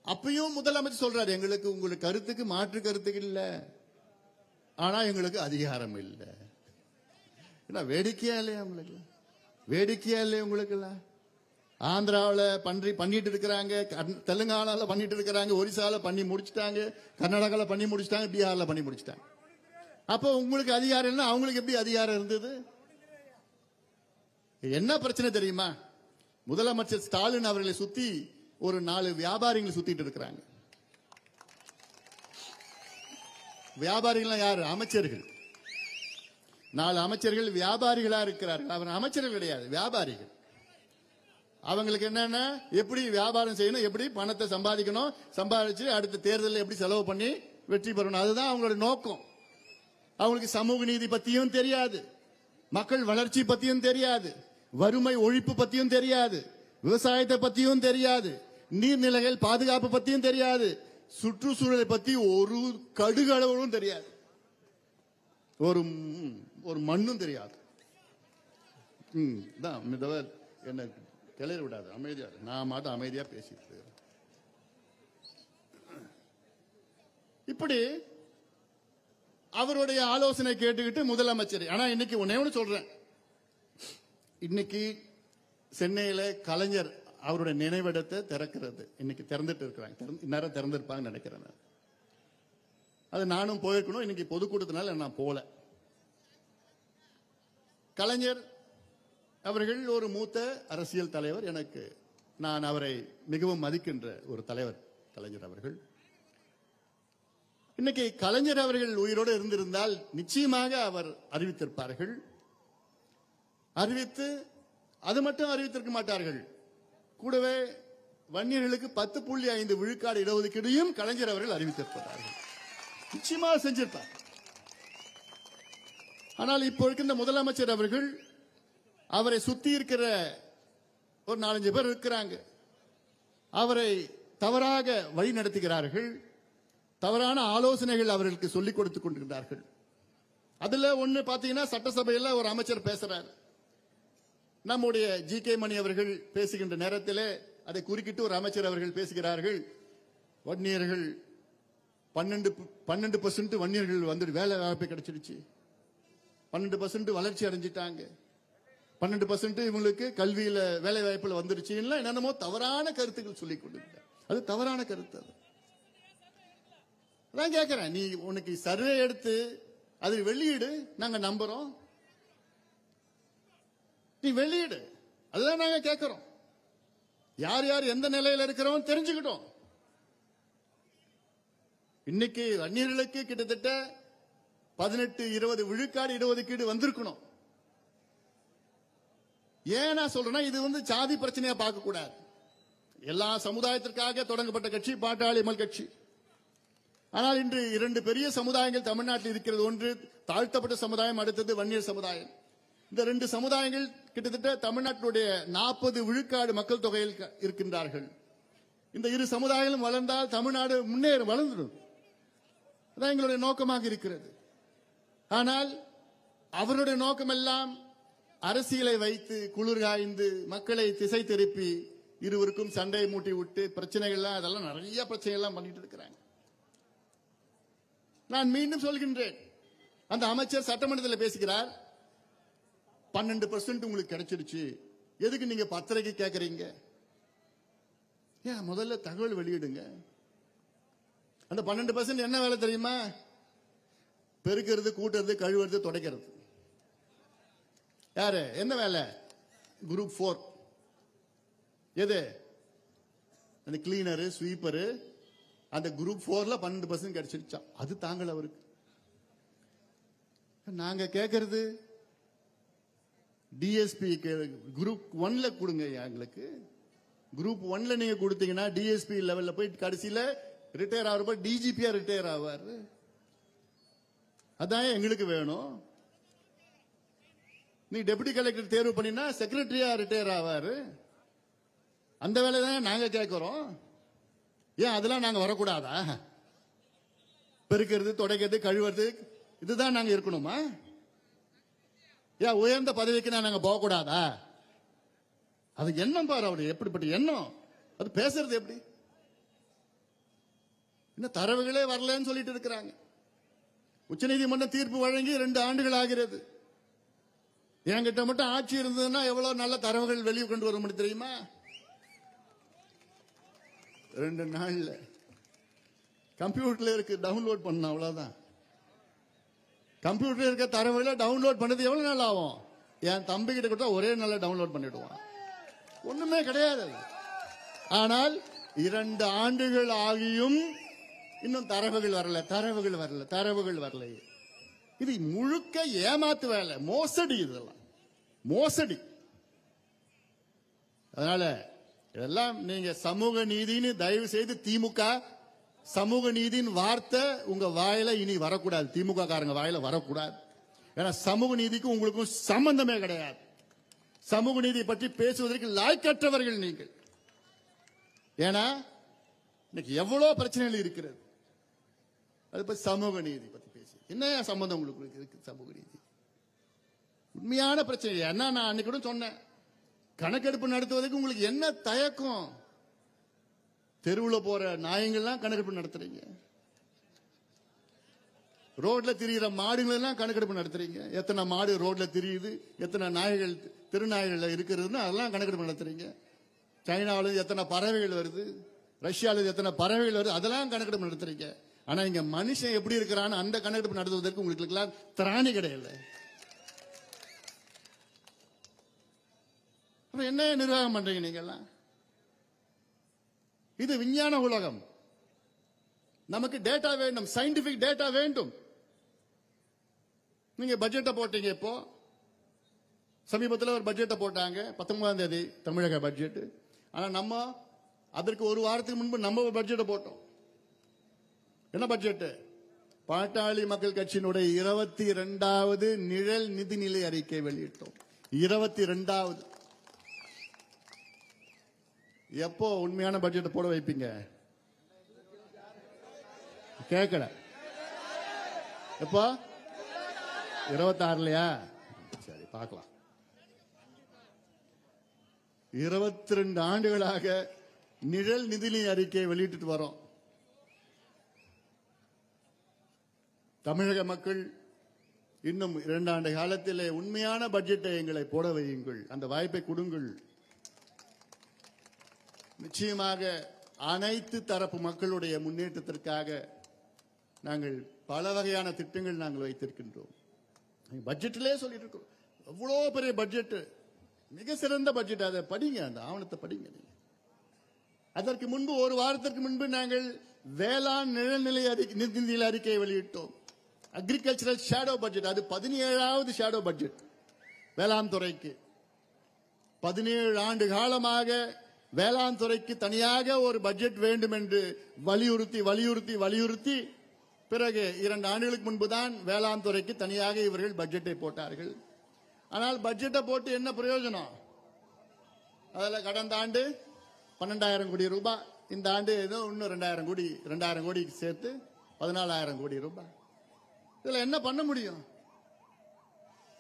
A: அப்பயும் முதலமைச்சர் சொல்றாரு, எங்களுக்கு உங்களுக்கு கருத்துக்கு மாற்று கருத்துக்கு இல்ல, ஆனா எங்களுக்கு அதிகாரம் இல்லை. வேடிக்கையா இல்லையா உங்களுக்கு? வேடிக்கையா இல்லையா உங்களுக்கு? ஆந்திராவில் பண்ணிட்டு இருக்கிறாங்க, தெலுங்கானால பண்ணிட்டு இருக்கிறாங்க, ஒரிசால பண்ணி முடிச்சுட்டாங்க, கர்நாடகாவில் பண்ணி முடிச்சுட்டாங்க, பீகார்ல பண்ணி முடிச்சுட்டாங்க. அப்போ உங்களுக்கு அதிகாரம் இல்லை, அவங்களுக்கு எப்படி அதிகாரம் இருந்தது? என்ன பிரச்சனை தெரியுமா? முதலமைச்சர் ஸ்டாலின் அவர்களை சுத்தி ஒரு 4 வியாபாரிகளை சுத்திட்டு இருக்கிறாங்க. வியாபாரிகள் யாரு? அமைச்சர்கள். 4 அமைச்சர்கள் வியாபாரிகளா இருக்கிறார்கள். அவர் அமைச்சர்கள் கிடையாது, வியாபாரிகள். அவங்களுக்கு என்னன்னா எப்படி வியாபாரம் செய்யணும், எப்படி பணத்தை சம்பாதிக்கணும், சம்பாதிச்சு அடுத்த தேர்தலில் எப்படி செலவு பண்ணி வெற்றி பெறணும், அதுதான் அவங்களோட நோக்கம். அவங்களுக்கு சமூக நீதி பத்தியும் தெரியாது, மக்கள் வளர்ச்சி பத்தியும் தெரியாது, வறுமை ஒழிப்பு பத்தியும் தெரியாது, விவசாயத்தை பத்தியும் தெரியாது, நீர்நிலைகள் பாதுகாப்பு பத்தியும் தெரியாது, சுற்றுச்சூழலை பத்தி ஒரு கடுகளவும் தெரியாது, ஒரு மண்ணும் தெரியாது. என்ன கிளறி விடாது, அமைதியா நான் மட்டும் அமைதியா பேசிட்டு. இப்படி அவருடைய ஆலோசனை கேட்டுக்கிட்டு முதலமைச்சர். ஆனா இன்னைக்கு ஒன்னே ஒன்று சொல்றேன். இன்னைக்கு சென்னையில கலைஞர் அவருடைய நினைவிடத்தை திறக்கிறது. இன்னைக்கு திறந்துட்டு இருக்கிறாங்க, இந்நேரம் திறந்திருப்பாங்கன்னு நினைக்கிறேன். அது நானும் போயிருக்கணும், இன்னைக்கு பொதுக்கூட்டத்தினால நான் போல. கலைஞர் அவர்கள் ஒரு மூத்த அரசியல் தலைவர். எனக்கு நான் அவரை மிகவும் மதிக்கின்ற ஒரு தலைவர் கலைஞர் அவர்கள். இன்னைக்கு கலைஞர் அவர்கள் உயிரோடு இருந்திருந்தால் நிச்சயமாக அவர் அறிவித்திருப்பார்கள். அறிவித்து அது மட்டும் அறிவித்திருக்க மாட்டார்கள், கூடவே வன்னியர்களுக்கு 10.5 விழுக்காடு இடஒதுக்கீடையும் கலைஞர் அவர்கள் அறிவித்திருப்பார்கள். நிச்சயமாக செஞ்சிருப்பார். ஆனால் இப்போ இருக்கின்ற முதலமைச்சர் அவர்கள், அவரை சுத்தி இருக்கிற ஒரு 4-5 பேர் இருக்கிறாங்க, அவரை தவறாக வழி நடத்துகிறார்கள். தவறான ஆலோசனைகள் அவர்களுக்கு சொல்லிக் கொடுத்துக் கொண்டிருக்கிறார்கள். அதுல ஒண்ணு பாத்தீங்கன்னா, சட்டசபையில் ஒரு அமைச்சர் பேசுறார். நம்முடைய ஜி.கே. மணி அவர்கள் பேசுகின்ற நேரத்தில் அதை குறுக்கிட்டு ஒரு அமைச்சர் அவர்கள் பேசுகிறார்கள். வன்னியர்கள் 12% வன்னியர்கள் வந்து வேலை வாய்ப்பு கிடைச்சிருச்சு, 12% வளர்ச்சி அடைஞ்சிட்டாங்க, 12% இவங்களுக்கு கல்வியில வேலை வாய்ப்புல வந்துருச்சு, என்னென்னமோ தவறான கருத்துக்கள் சொல்லிக் கொண்டிருக்கிறார். அது தவறான கருத்து. அதான் கேட்கிறேன், நீ உனக்கு சர்வே எடுத்து அது வெளியிடு, நாங்க நம்புறோம். நீ வெளியிடு, அதுதான் நாங்க கேட்கிறோம். யார் யார் எந்த நிலையில இருக்கிறோம் தெரிஞ்சுக்கிட்டோம். இன்னைக்கு வன்னியர்களுக்கு கிட்டத்தட்ட 18-20 விழுக்காடு இடஒதுக்கீடு வந்திருக்கணும். ஏன் நான் சொல்றேன்னா, இது சாதி பிரச்சனையா பார்க்க கூடாது. எல்லா சமுதாயத்திற்காக தொடங்கப்பட்ட கட்சி பாட்டாளி மக்கள் கட்சி. ஆனால் இன்று 2 பெரிய சமுதாயங்கள் தமிழ்நாட்டில் இருக்கிறது. ஒன்று தாழ்த்தப்பட்ட சமுதாயம், அடுத்தது வன்னியர் சமுதாயம். இந்த 2 சமுதாயங்கள் கிட்டத்தட்ட தமிழ்நாட்டினுடைய 40 விழுக்காடு மக்கள் தொகையில் இருக்கின்றார்கள். இந்த 2 சமுதாயங்களும் வளர்ந்தால் தமிழ்நாடு வளர்ந்துடும். அதான் எங்களுடைய நோக்கமாக இருக்கிறது. ஆனால் அவருடைய நோக்கமெல்லாம் அரசியலை வைத்து குளிர்காய்ந்து மக்களை திசை திருப்பி இருவருக்கும் சண்டையை மூட்டி விட்டு பிரச்சனைகள்லாம், அதெல்லாம் நிறைய பிரச்சனைகள்லாம் பண்ணிட்டு இருக்கிறாங்க. நான் மீண்டும் சொல்கின்றேன், அந்த அமைச்சர் சட்டமன்றத்தில் பேசுகிறார், 12% உங்களுக்கு கிடைச்சிருச்சு, எதுக்கு நீங்க பத்திரிகை கேட்கறீங்க? ஏன் முதல்ல தகவல் வெளியிடுங்க. அந்த 12% என்ன வேலை தெரியுமா? பெருக்கிறது, கூட்டுறது, கழுவுறது, துடைக்கிறது. யாரு என்ன வேலை? குரூப் 4. எது? அந்த கிளீனரு, ஸ்வீப்பரு. அந்த குரூப் 4ல 12% கிடைச்சிருச்சா? அது தாங்கள் அவருக்கு. நாங்க கேட்கறது டிஎஸ்பி குரூப் 1ல கொடுங்க. எங்களுக்கு குரூப் 1ல நீங்க கொடுத்தீங்கன்னா டிஎஸ்பி லெவல்ல போய் கடைசியில ரிட்டையர் ஆகிறப்ப டிஜிபியா ரிட்டையர் ஆவார். அதான் எங்களுக்கு வேணும். நீ டெபுட்டி கலெக்டர் தேர்வு பண்ணினா செக்ரட்டரியா ரிட்டையர் ஆவாரு. அந்த வேலை தான் நாங்க கேட்கிறோம். ஏன் அதெல்லாம் நாங்க வரக்கூடாதா? பெருக்கிறது, துடைக்கிறது, கழுவுறது, இதுதான் நாங்க இருக்கணுமா? ஏன் உயர்ந்த பதவிக்கு நாங்க போகக்கூடாதா? அது எண்ணம் பாரு, அவரு எப்படிப்பட்ட எண்ணம். அது பேசுறது எப்படி? இன்னும் தரவுகளே வரலன்னு சொல்லிட்டு இருக்கிறாங்க. உச்சநீதிமன்றம் தீர்ப்பு வழங்கி 2 ஆண்டுகள் ஆகிறது. என்கிட்ட மட்டும் ஆட்சி இருந்ததுன்னா எவ்வளவு நல்ல தரவுகள் வெளியே கொண்டு வர முடியும் தெரியுமா? 2 நாள்ல கம்ப்யூட்டர்ல இருக்கு, டவுன்லோட் பண்ண, அவ்வளவுதான். கம்ப்யூட்டர்ல இருக்க தரவுகளை டவுன்லோட் பண்ணது எவ்வளவு நாள் ஆகும்? என் தம்பி கிட்ட கொடுத்தா ஒரே நாள்ல டவுன்லோட் பண்ணிடுவான். ஒண்ணுமே கிடையாது. ஆனால் 2 ஆண்டுகள் ஆகியும் இன்னும் தரவுகள் வரல. இது முழுக்க ஏமாத்து வேலை, மோசடி. இதெல்லாம் மோசடி. அதனால இதெல்லாம் நீங்க சமூக நீதினு தயவு செய்து, திமுக சமூக நீதியின் வார்த்தை உங்க வாயில இனி வரக்கூடாது. திமுக காரங்க வாயில வரக்கூடாது. ஏன்னா சமூக நீதிக்கும் உங்களுக்கும் சம்பந்தமே கிடையாது. சமூக நீதி பற்றி பேசுவதற்கு லாய்க்கற்றவர்கள் நீங்கள். ஏன்னா இன்னைக்கு எவ்வளவு பிரச்சனைகள் இருக்கிறது. அது பத்தி சமூக நீதி பத்தி பேசி என்ன சம்பந்தம் உங்களுக்கு இருக்கு? சமூக நீதி உண்மையான பிரச்சனை. என்ன நான் அன்னைக்கு கூட சொன்னேன், கணக்கெடுப்பு நடத்துவதற்கு உங்களுக்கு என்ன தயக்கம்? தெருவுல போற நாயங்கள்லாம் கணக்கெடுப்பு நடத்துறீங்க, ரோட்ல திரிகிற மாடுகள் எல்லாம் கணக்கெடுப்பு நடத்துறீங்க. எத்தனை மாடு ரோட்ல திரியுது, எத்தனை நாய்கள் திருநாய்கள் இருக்கிறதுன்னு அதெல்லாம் கணக்கெடுப்பு நடத்துறீங்க. சைனாவில எத்தனை பறவைகள் வருது, ரஷ்யாவில் எத்தனை பறவைகள் வருது, அதெல்லாம் கணக்கெடுப்பு நடத்துறீங்க. ஆனா இங்க மனுஷன் எப்படி இருக்கிறான்னு அந்த கணக்கெடுப்பு நடத்துவதற்கு உங்களுக்கு எல்லாம் திராணி கிடையாது. என்ன நிர்வாகம் பண்றீங்க நீங்க எல்லாம்? இது விஞ்ஞான உலகம். நமக்கு டேட்டா வேண்டும், சயின்டிபிக் டேட்டா வேண்டும். நீங்க பட்ஜெட்டை போட்டீங்க. இப்போ சமீபத்தில் ஒரு பட்ஜெட்டை போட்டாங்க, 19ஆம் தேதி தமிழக பட்ஜெட். ஆனா நம்ம அதற்கு ஒரு வாரத்துக்கு முன்பு நம்ம ஒரு பட்ஜெட்டை போட்டோம். என்ன பட்ஜெட்? பாட்டாளி மக்கள் கட்சியினுடைய 22வது நிழல் நிதிநிலை அறிக்கை வெளியிட்டோம். 22வது. எப்போ உண்மையான பட்ஜெட் போட வைப்பீங்க? கேட்கல. எப்போ? 26லயா? சரி, பார்க்கலாம். 22 ஆண்டுகளாக நிழல் நிதிநிலை அறிக்கையை வெளியிட்டு வரோம். தமிழக மக்கள் இன்னும் 2 ஆண்டு காலத்திலே உண்மையான பட்ஜெட்டை எங்களை போட வையுங்கள், அந்த வாய்ப்பை கொடுங்கள். நிச்சயமாக அனைத்து தரப்பு மக்களுடைய முன்னேற்றத்திற்காக நாங்கள் பல வகையான திட்டங்கள் நாங்கள் வைத்திருக்கின்றோம். பட்ஜெட்டிலே சொல்லிட்டு இருக்கோம். எவ்வளோ பெரிய பட்ஜெட், மிக சிறந்த பட்ஜெட். அதை படிங்க, அந்த ஆவணத்தை படிங்க. அதற்கு முன்பு ஒரு வாரத்திற்கு முன்பு நாங்கள் வேளாண் நிழல்நிலை நிதிநிலை அறிக்கையை வெளியிட்டோம். Agricultural shadow budget. அது 17வது ஷேடோ பட்ஜெட் வேளாண் துறைக்கு. 17 ஆண்டு காலமாக வேளாண் துறைக்கு தனியாக ஒரு பட்ஜெட் வேண்டும் என்று வலியுறுத்தி வலியுறுத்தி வலியுறுத்தி பிறகு 2 ஆண்டுகளுக்கு முன்புதான் வேளாண் துறைக்கு தனியாக இவர்கள் பட்ஜெட்டை போட்டார்கள். ஆனால் பட்ஜெட்டை போட்டு என்ன பிரயோஜனம்? அதில் கடந்த ஆண்டு 12,000 கோடி ரூபாய், இந்த ஆண்டு ஏதோ இன்னும் 2,000 கோடி சேர்த்து 14,000 கோடி ரூபாய். இதுல என்ன பண்ண முடியும்?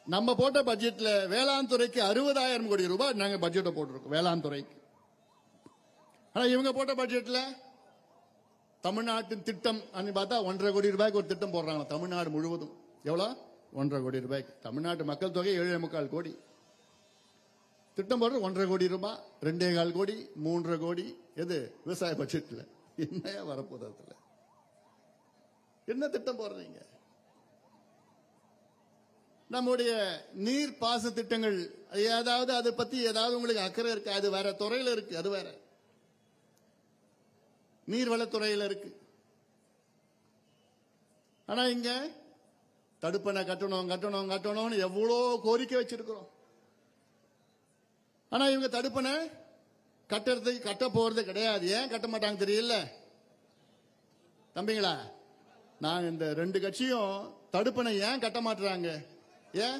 A: நம்ம போட்ட பட்ஜெட்ல வேளாண் துறைக்கு 60,000 கோடி ரூபாய் நாங்க பட்ஜெட்டை போட்டிருக்கோம் வேளாண் துறைக்கு. ஆனா இவங்க போட்ட பட்ஜெட்ல தமிழ்நாட்டின் திட்டம் பார்த்தா 1.5 கோடி ரூபாய்க்கு ஒரு திட்டம் போடுறாங்க. தமிழ்நாடு முழுவதும் எவ்வளவு? 1.5 கோடி ரூபாய்க்கு. தமிழ்நாட்டு மக்கள் தொகை 7.25 கோடி. திட்டம் போடுறது 1.5 கோடி ரூபாய், 2.25 கோடி, 3.5 கோடி. எது? விவசாய பட்ஜெட்ல என்னையா வரப்போதுல என்ன திட்டம் போடுறீங்க? நம்முடைய நீர் பாசன திட்டங்கள் ஏதாவது அதை பத்தி ஏதாவது உங்களுக்கு அக்கறை இருக்கு? அது வேற துறையில இருக்கு, அது வேற நீர்வளத்துறையில இருக்கு. ஆனா இங்க தடுப்பணை கட்டணும் கட்டணும் கட்டணும்னு எவ்வளோ கோரிக்கை வச்சிருக்கிறோம். ஆனா இவங்க தடுப்பணை கட்டுறதுக்கு கட்ட போறது கிடையாது. ஏன் கட்ட மாட்டாங்க தெரியல தம்பிங்களா? நான் இந்த 2 கட்சியும் தடுப்பணை ஏன் கட்ட மாட்டாங்க? ஏன்?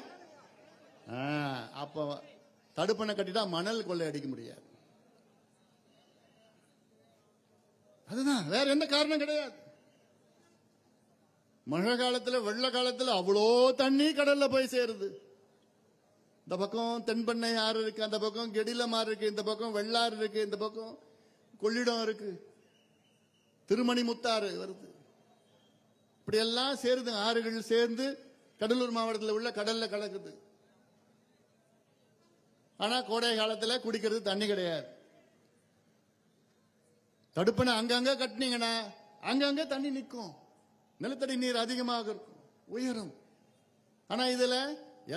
A: அப்ப தடுப்பணை கட்டிட்டா மணல் கொள்ளை அடிக்க முடியாது. அதுதான், வேற எந்த காரணம் கிடையாது. மழை காலத்துல வெள்ள காலத்துல அவ்வளோ தண்ணி கடல்ல போய் சேருது. இந்த பக்கம் தென்பண்ணை ஆறு இருக்கு, அந்த பக்கம் கெடிலம் ஆறு இருக்கு, இந்த பக்கம் வெள்ளாறு இருக்கு, இந்த பக்கம் கொள்ளிடம் இருக்கு, திருமணி முத்தாறு வருது. இப்படி எல்லாம் சேருது. ஆறுகள் சேர்ந்து கடலூர் மாவட்டத்தில் உள்ள கடல்ல கலக்குது. ஆனா கோடை காலத்துல குடிக்கிறது தண்ணி கிடையாது. தடுப்பணை அங்கங்க கட்டினீங்கன்னா அங்கங்க தண்ணி நிற்கும், நிலத்தடி நீர் அதிகமாக இருக்கும், உயரும். ஆனா இதுல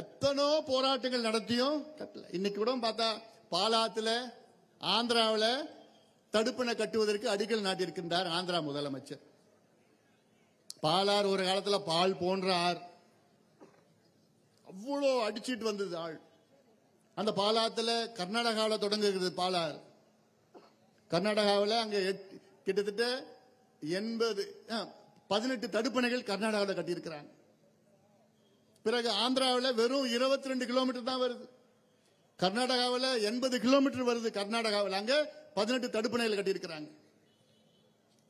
A: எத்தனோ போராட்டங்கள் நடத்தியும் கட்டல. இன்னைக்கு கூட பார்த்தா பாலாத்துல ஆந்திராவில் தடுப்பணை கட்டுவதற்கு அடிக்கல் நாட்டியிருக்கின்றார் ஆந்திரா முதலமைச்சர். பாலாறு ஒரு காலத்துல பால் போன்ற ஆறு, அவ்வளோ அடிச்சிட்டு வந்தது ஆள். அந்த பாலாத்துல கர்நாடகாவில் தொடங்குகிறது பாலாறு. கர்நாடகாவில் அங்க கிட்டத்தட்ட 18 தடுப்பணைகள் கர்நாடகாவில் கட்டியிருக்கிறாங்க. பிறகு ஆந்திராவில் வெறும் 22 கிலோமீட்டர் தான் வருது. கர்நாடகாவில் 80 கிலோமீட்டர் வருது. கர்நாடகாவில் அங்க 18 தடுப்பணைகள் கட்டியிருக்கிறாங்க.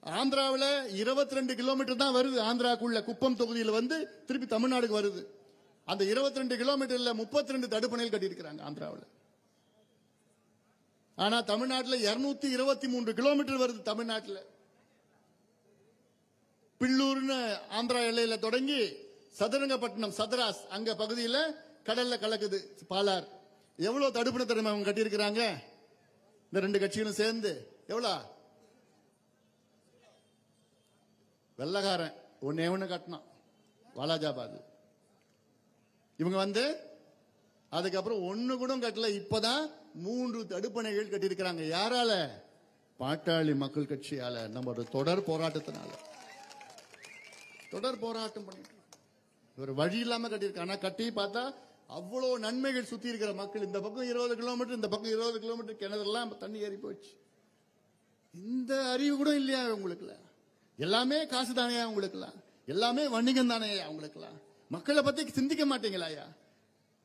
A: ஆந்திராவில் 22 கிலோமீட்டர் தான் வருது. ஆந்திராக்குள்ள குப்பம் தொகுதியில் வந்து திருப்பி தமிழ்நாடுக்கு வருது. அந்த 22 கிலோமீட்டர்ல 32 தடுப்பணைகள் கட்டியிருக்கிறாங்க ஆந்திராவில். ஆனா தமிழ்நாட்டில் 223 கிலோமீட்டர் வருது. தமிழ்நாட்டில் பில்லூர்னு ஆந்திரா எல்லையில தொடங்கி சதுரங்கப்பட்டினம் சதராஸ் அங்க பகுதியில் கடல்ல கலக்குது பாலார். எவ்வளவு தடுப்பணை திறமை அவங்க கட்டியிருக்கிறாங்க? இந்த ரெண்டு கட்சிகளும் சேர்ந்து எவ்வளவு வெள்ளக்காரன் ஒண்ணு கட்டினான் வாலாஜாபாத். இவங்க வந்து அதுக்கப்புறம் ஒண்ணு கூட கட்டல. இப்பதான் 3 தடுப்பணைகள் கட்டியிருக்கிறாங்க. யாரால? பாட்டாளி மக்கள் கட்சியால. நம்ம தொடர் போராட்டத்தினால தொடர் போராட்டம் பண்ணிட்டு ஒரு வழி இல்லாம கட்டியிருக்காங்க. ஆனா கட்டி பார்த்தா அவ்வளவு நன்மைகள். சுத்தி இருக்கிற மக்கள் இந்த பக்கம் 20 கிலோமீட்டர், இந்த பக்கம் 20 கிலோமீட்டர் கிணறுலாம் தண்ணி ஏறி போச்சு. இந்த அறிவு கூட இல்லையா உங்களுக்குல? எல்லாமே காசு தானே உங்களுக்குலாம், எல்லாமே வணிகம் தானே உங்களுக்குலாம். மக்களை பத்தி சிந்திக்க மாட்டீங்களா?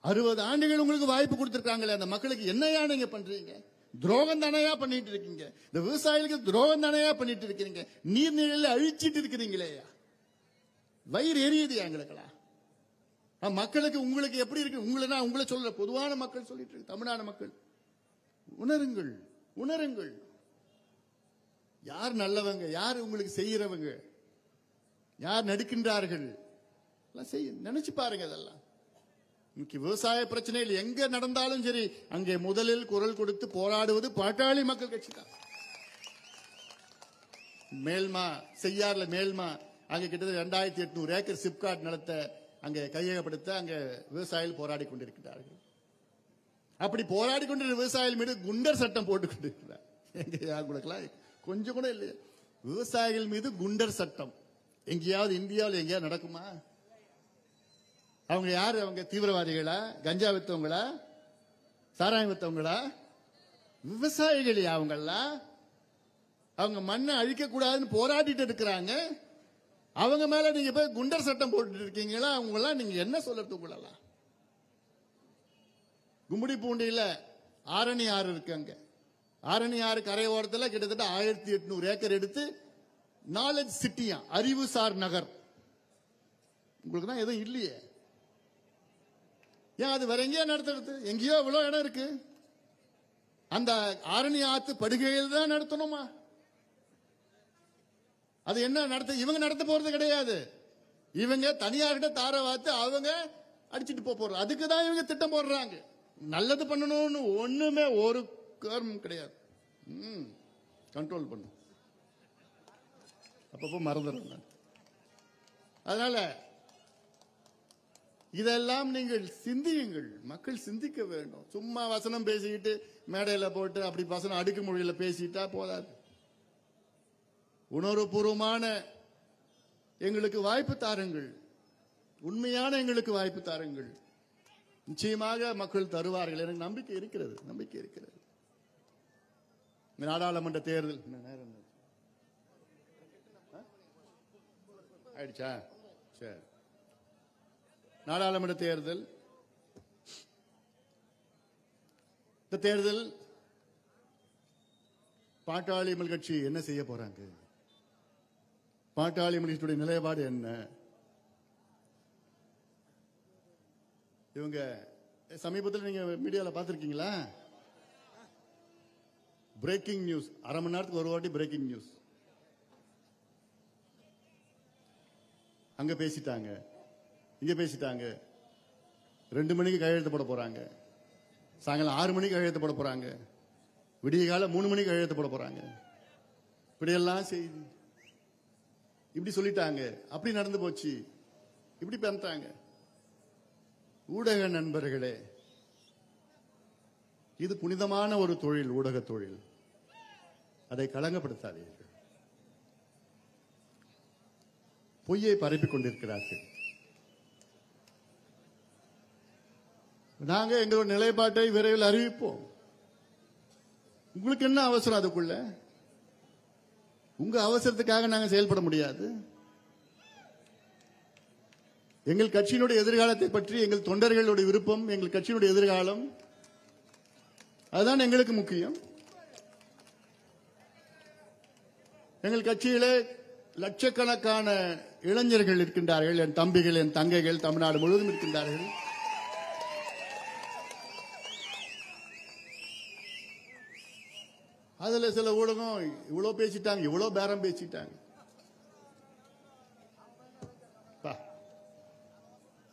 A: 60 ஆண்டுகள் உங்களுக்கு வாய்ப்பு கொடுத்திருக்காங்களே, அந்த மக்களுக்கு என்னையா நீங்க பண்றீங்க? துரோகம் தானையா பண்ணிட்டு இருக்கீங்க. இந்த விவசாயிகளுக்கு துரோகம் தானையா பண்ணிட்டு இருக்கீங்க. நீர்நிலையில அழிச்சிட்டு இருக்கிறீங்களே. வயிறு எரியுது எங்களுக்கெல்லாம். மக்களுக்கு உங்களுக்கு எப்படி இருக்கு? உங்களை சொல்ற பொதுவான மக்கள் சொல்லிட்டு இருக்கு. தமிழ்நாடு மக்கள் உணருங்கள், உணருங்கள். யார் நல்லவங்க, யார் உங்களுக்கு செய்யறவங்க, யார் நடிக்கின்றார்கள் நினைச்சு பாருங்க. அதெல்லாம் விவசாய பிரச்சனையில் எங்க நடந்தாலும் சரி, அங்கே முதலில் குரல் கொடுத்து போராடுவது பாட்டாளி மக்கள் கட்சி தான். மேல்மா செய்யார்ல மேல்மா அங்க கிட்டத்தட்ட 2800 ஏக்கர் சிப்காட் நிலத்தை அங்கே கையகப்படுத்த அங்க விவசாயிகள் போராடி கொண்டிருக்கிறார்கள். அப்படி போராடி கொண்டிருக்கிற விவசாயிகள் மீது குண்டர் சட்டம் போட்டுக் கொண்டிருக்கிறார். எங்க கொஞ்சம் கூட இல்லையா? விவசாயிகள் மீது குண்டர் சட்டம் எங்கேயாவது இந்தியாவில் எங்கேயாவது நடக்குமா? அவங்க யாரு? அவங்க தீவிரவாதிகளா? கஞ்சா வித்தவங்களா? சாராயம் வித்தவங்களா? விவசாயிகள் அவங்கெல்லாம். அவங்க மண்ணை அழிக்க கூடாதுன்னு போராடிட்டு இருக்கிறாங்க. அவங்க மேல நீங்க போய் குண்டர் சட்டம் போட்டு இருக்கீங்களா? அவங்க எல்லாம் நீங்க என்ன சொல்றது? உங்களெல்லாம் கும்மிடி பூண்டியில ஆரணி ஆறு இருக்கு. அங்க ஆரணி ஆறு கரை ஓரத்தில் கிட்டத்தட்ட 1800 ஏக்கர் எடுத்து நாலேஜ் சிட்டியா, அறிவுசார் நகர். உங்களுக்கு தான் எதுவும் இல்லையே. ஏன் அது வேற எங்கேயோ நடத்துறது? எங்கேயோ இவ்வளவு இடம் இருக்கு. அந்த ஆரணி ஆத்து படுகையில் தான் நடத்தணுமா? அது என்ன நடத்த? இவங்க நடத்த போறது கிடையாது. இவங்க தனியார்கிட்ட தார வாத்து அவங்க அடிச்சுட்டு போறாங்க. அதுக்கு தான் இவங்க திட்டம் போடுறாங்க. நல்லது பண்ணணும்னு ஒண்ணுமே ஒரு காரணம் கிடையாது. கண்ட்ரோல் பண்ணு, அப்பப்போ மறந்துடுறாங்க. அதனால இதெல்லாம் நீங்கள் சிந்தியுங்கள். மக்கள் சிந்திக்க வேண்டும். சும்மா வசனம் பேசிக்கிட்டு மேடையில போட்டு அப்படி வசனம் அடுக்குமொழியில பேசிட்டா போதாது. உணர்வுபூர்வமான எங்களுக்கு வாய்ப்பு தாருங்கள். உண்மையான எங்களுக்கு வாய்ப்பு தாருங்கள். நிச்சயமாக மக்கள் தருவார்கள். எனக்கு நம்பிக்கை இருக்கிறது, நம்பிக்கை இருக்கிறது. நாடாளுமன்ற தேர்தல் ஆயிடுச்சா? சரி. நாடாளுமன்ற தேர்தல், இந்த தேர்தல் பாட்டாளி மக்கள் கட்சி என்ன செய்ய போறாங்க? பாட்டாளி மக்கள் கட்சியுடைய நிலைப்பாடு என்ன? இவங்க சமீபத்தில் நீங்க மீடியால பாத்திருக்கீங்களா? பிரேக்கிங் நியூஸ், அரை மணி நேரத்துக்கு ஒரு வாட்டி பிரேக்கிங் நியூஸ். அங்க பேசிட்டாங்க, இங்க பேசிட்டாங்க. 2 மணிக்கு கையெழுத்து போட போறாங்க, சாயங்காலம் 6 மணிக்கு கையெழுத்து போட போறாங்க, விடிய கால 3 மணிக்கு கையெழுத்து போட போறாங்க. இப்படியெல்லாம் செய்தி. இப்படி சொல்லிட்டாங்க, அப்படி நடந்து போச்சு, இப்படி பண்ணிட்டாங்க. ஊடக நண்பர்களே, இது புனிதமான ஒரு தொழில், ஊடக தொழில். அதை களங்கப்படுத்தாதீர்கள். பொய்யை பரப்பிக் கொண்டிருக்கிறார்கள். நாங்க எங்களோட நிலைப்பாட்டை விரைவில் அறிவிப்போம். உங்களுக்கு என்ன அவசரம்? அதுக்குள்ள உங்க அவசரத்துக்காக நாங்க செயல்பட முடியாது. எங்கள் கட்சியினுடைய எதிர்காலத்தை பற்றி, எங்கள் தொண்டர்களுடைய விருப்பம், எங்கள் கட்சியினுடைய எதிர்காலம், அதுதான் எங்களுக்கு முக்கியம். எங்கள் கட்சியிலே லட்சக்கணக்கான இளைஞர்கள் இருக்கின்றார்கள். என் தம்பிகள், என் தங்கைகள் தமிழ்நாடு முழுவதும் இருக்கின்றார்கள். அதுல சில ஊடகம் இவ்வளவு பேசிட்டாங்க, இவ்வளவு பேரம் பேசிட்டாங்க.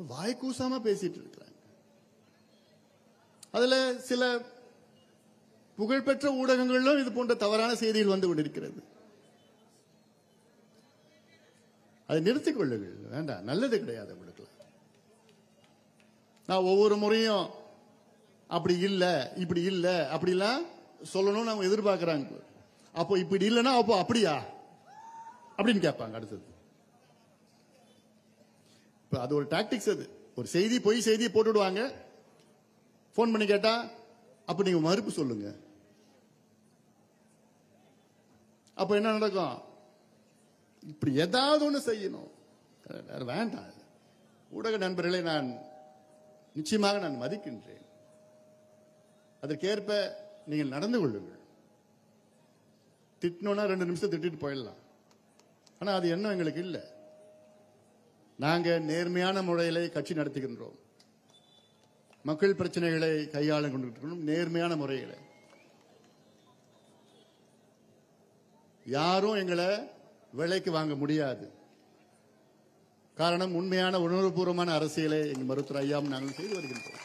A: வாய் கூசாம பேசிட்டு இருக்கிறாங்க. அதுல சில புகழ்பெற்ற ஊடகங்களிலும் இது போன்ற தவறான செய்திகள் வந்து கொண்டிருக்கிறது. அதை நிறுத்திக் கொள்ளுங்கள். வேண்டாம், நல்லது கிடையாது உங்களுக்கு. நான் ஒவ்வொரு முறையும் அப்படி இல்ல இப்படி இல்ல அப்படிலாம் சொல்லணும்னு அவங்க எதிர்பார்க்கிறாங்க. அப்போ இப்படி இல்லைன்னா அப்போ அப்படியா அப்படின்னு கேட்பாங்க. அடுத்தது இப்ப அது ஒரு டாக்டிக்ஸ். அது ஒரு செய்தி, பொய் செய்தியை போட்டுடுவாங்க. போன் பண்ணி கேட்டா அப்ப நீங்க மறுப்பு சொல்லுங்க. அப்ப என்ன நடக்கும்? இப்படி ஏதாவது ஒண்ணு செய்யணும். வேண்டாம். ஊடக நண்பர்களை நான் நிச்சயமாக நான் மதிக்கின்றேன். அதற்கேற்ப நீங்கள் நடந்து கொள்ளுங்கள். திட்டணும்னா 2 நிமிஷம் திட்டிட்டு போயிடலாம். ஆனா அது என்ன எங்களுக்கு இல்ல. நாங்க நேர்மையான முறையிலே கட்சி நடத்துகின்றோம். மக்கள் பிரச்சனைகளை கையாள கொண்டிருக்கிறோம் நேர்மையான முறையில். யாரும் எங்களை விலைக்கு வாங்க முடியாது. காரணம், உண்மையான உணர்வுபூர்வமான அரசியலை எங்க மருத்துவர் ஐயாவும் நாங்கள் செய்து வருகின்றோம்.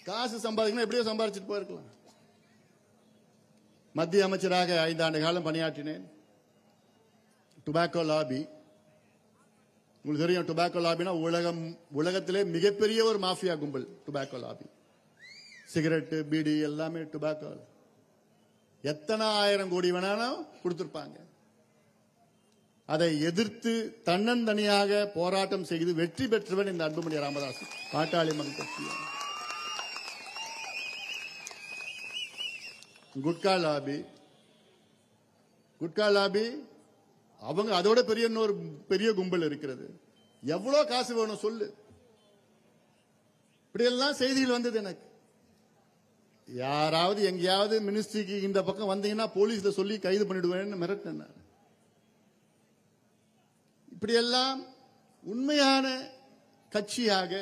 A: காசு சம்பாதிக்கணும், எப்படியோ சம்பாதிச்சுட்டு போயிருக்கலாம். மத்திய அமைச்சராக 5 ஆண்டு காலம் பணியாற்றினேன். டுபாக்கோ லாபி உங்களுக்கு தெரியும். டுபாக்கோ லாபினா உலகத்திலே மிகப்பெரிய ஒரு மாஃபியா கும்பல் டுபாக்கோ லாபி. சிகரெட், பீடி எல்லாமே டுபாக்கோ. எத்தனை 1000 கோடி வேணாலும் கொடுத்திருப்பாங்க. அதை எதிர்த்து தன்னந்தனியாக போராட்டம் செய்து வெற்றி பெற்றவன் இந்த அன்புமணி ராமதாஸ், பாட்டாளி மக்கள் கட்சி. குட்கா லாபி அவங்க அதோட பெரிய கும்பல் இருக்கிறது. எவ்வளவு காசு வேணும் சொல்லு. இப்படி எல்லாம் செய்திகள் வந்தது எனக்கு. யாராவது எங்கேயாவது மினிஸ்ட்ரிக்கு இந்த பக்கம் வந்தீங்கன்னா போலீஸ்ல சொல்லி கைது பண்ணிடுவேன்னு மிரட்டினார். இப்படியெல்லாம் உண்மையான கட்சியாக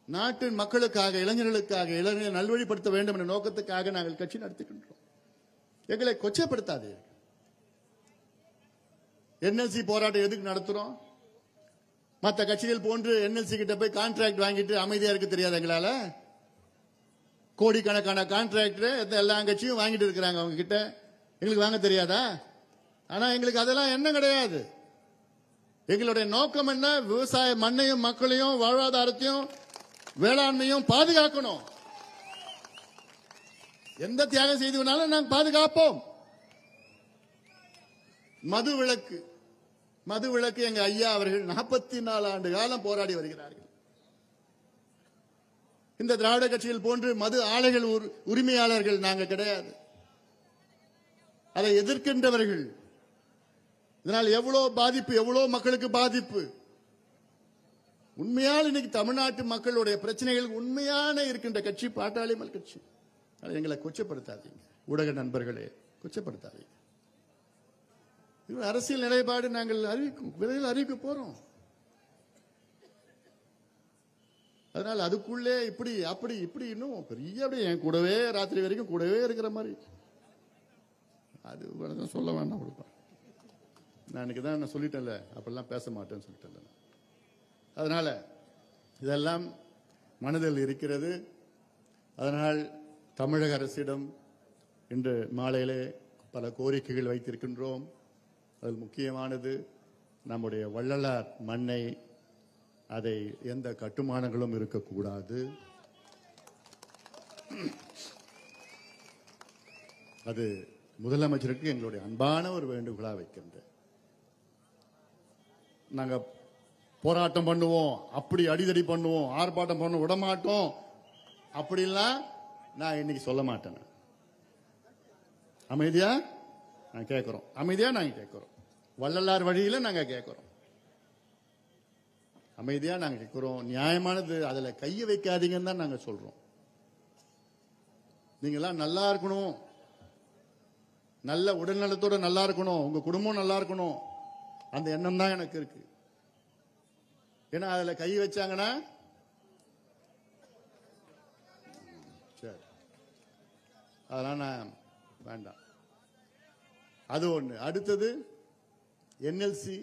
A: நாட்டின் மக்களுக்காக, இளைஞர்களுக்காக, இளைஞர்களை நல்வழிப்படுத்த வேண்டும் என்ற நோக்கத்துக்காக நாங்கள் கட்சி நடத்துகின்றோம். எங்களை கொச்சைப்படுத்தாதீர்கள். என்எல்சி போராட்டம் எதுக்கு நடத்துறோம்? மற்ற கட்சிகள் போன்று என்எல்சி கிட்ட போய் கான்ட்ராக்ட் வாங்கிட்டு அமைதியா இருக்க தெரியாது எங்களால. கோடிக்கணக்கான கான்ட்ராக்டர் எல்லா கட்சியும் வாங்கிட்டு இருக்கிறாங்க அவங்க கிட்ட. எங்களுக்கு வாங்க தெரியாதா? ஆனா எங்களுக்கு அதெல்லாம் என்ன கிடையாது. எங்களுடைய நோக்கம் என்ன? விவசாய மண்ணையும் மக்களையும் வாழ்வாதாரத்தையும் வேளாண்மையும் பாதுகாக்கணும். எந்த தியாகம் செய்து வேணாலும் நாங்கள் பாதுகாப்போம். மது விலக்கு எங்க ஐயா அவர்கள் 44 ஆண்டு காலம் போராடி வருகிறார்கள். இந்த திராவிட கட்சிகள் போன்று மது ஆலைகள் உரிமையாளர்கள் நாங்கள் கிடையாது. அதை எதிர்க்கின்றவர்கள். இதனால் எவ்வளவு பாதிப்பு, எவ்வளவு மக்களுக்கு பாதிப்பு. உண்மையால் இன்னைக்கு தமிழ்நாட்டு மக்களுடைய பிரச்சனைகள் உண்மையான இருக்கின்ற கட்சி பாட்டாளி மக்கள் கட்சி. எங்களை கொச்சப்படுத்தாதீங்க ஊடக நண்பர்களே, கொச்சப்படுத்தாதீங்க. அரசியல் நிலைப்பாடு நாங்கள் விரைவில் அறிவிக்க போறோம். அதனால அதுக்குள்ளே இப்படி அப்படி இப்படி இன்னும் பெரிய அப்படியே என் கூடவே ராத்திரி வரைக்கும் கூடவே இருக்கிற மாதிரி அது சொல்ல வேண்டாம். கொடுப்பேன் நான் இன்னைக்கு தான் நான் சொல்லிட்டேன்ல, அப்படிலாம் பேச மாட்டேன்னு சொல்லிட்டேன்ல. அதனால இதெல்லாம் மனதில் இருக்கிறது. அதனால் தமிழக அரசிடம் இன்று மாலையிலே பல கோரிக்கைகள் வைத்திருக்கின்றோம். அதில் முக்கியமானது நம்முடைய வள்ளலார் மண்ணை, அதை எந்த கட்டுமானங்களும் இருக்கக்கூடாது. அது முதலமைச்சருக்கு எங்களுடைய அன்பான ஒரு வேண்டுகோளாக வைக்கின்றேன். நாங்க போராட்டம் பண்ணுவோம், அப்படி அடிதடி பண்ணுவோம், ஆர்ப்பாட்டம் பண்ண விடமாட்டோம் அப்படிலாம் நான் இன்னைக்கு சொல்ல மாட்டேன். அமைதியா நான் கேட்கிறோம், அமைதியா நாங்க கேட்கிறோம். வள்ளலார் வழியில நாங்க கேட்கிறோம், அமைதியா நாங்க கேட்கிறோம். நியாயமானது, அதுல கையை வைக்காதீங்கன்னு தான் நாங்க சொல்றோம். நீங்க எல்லாம் நல்லா இருக்கணும், நல்ல உடல்நலத்தோட நல்லா இருக்கணும், உங்க குடும்பம் நல்லா இருக்கணும், அந்த எண்ணம் தான் எனக்கு இருக்கு. ஏன்னா அதுல கை வச்சாங்கன்னா சரி, அதெல்லாம் நான் வேண்டாம். அது ஒண்ணு. அடுத்தது என்எல்சி,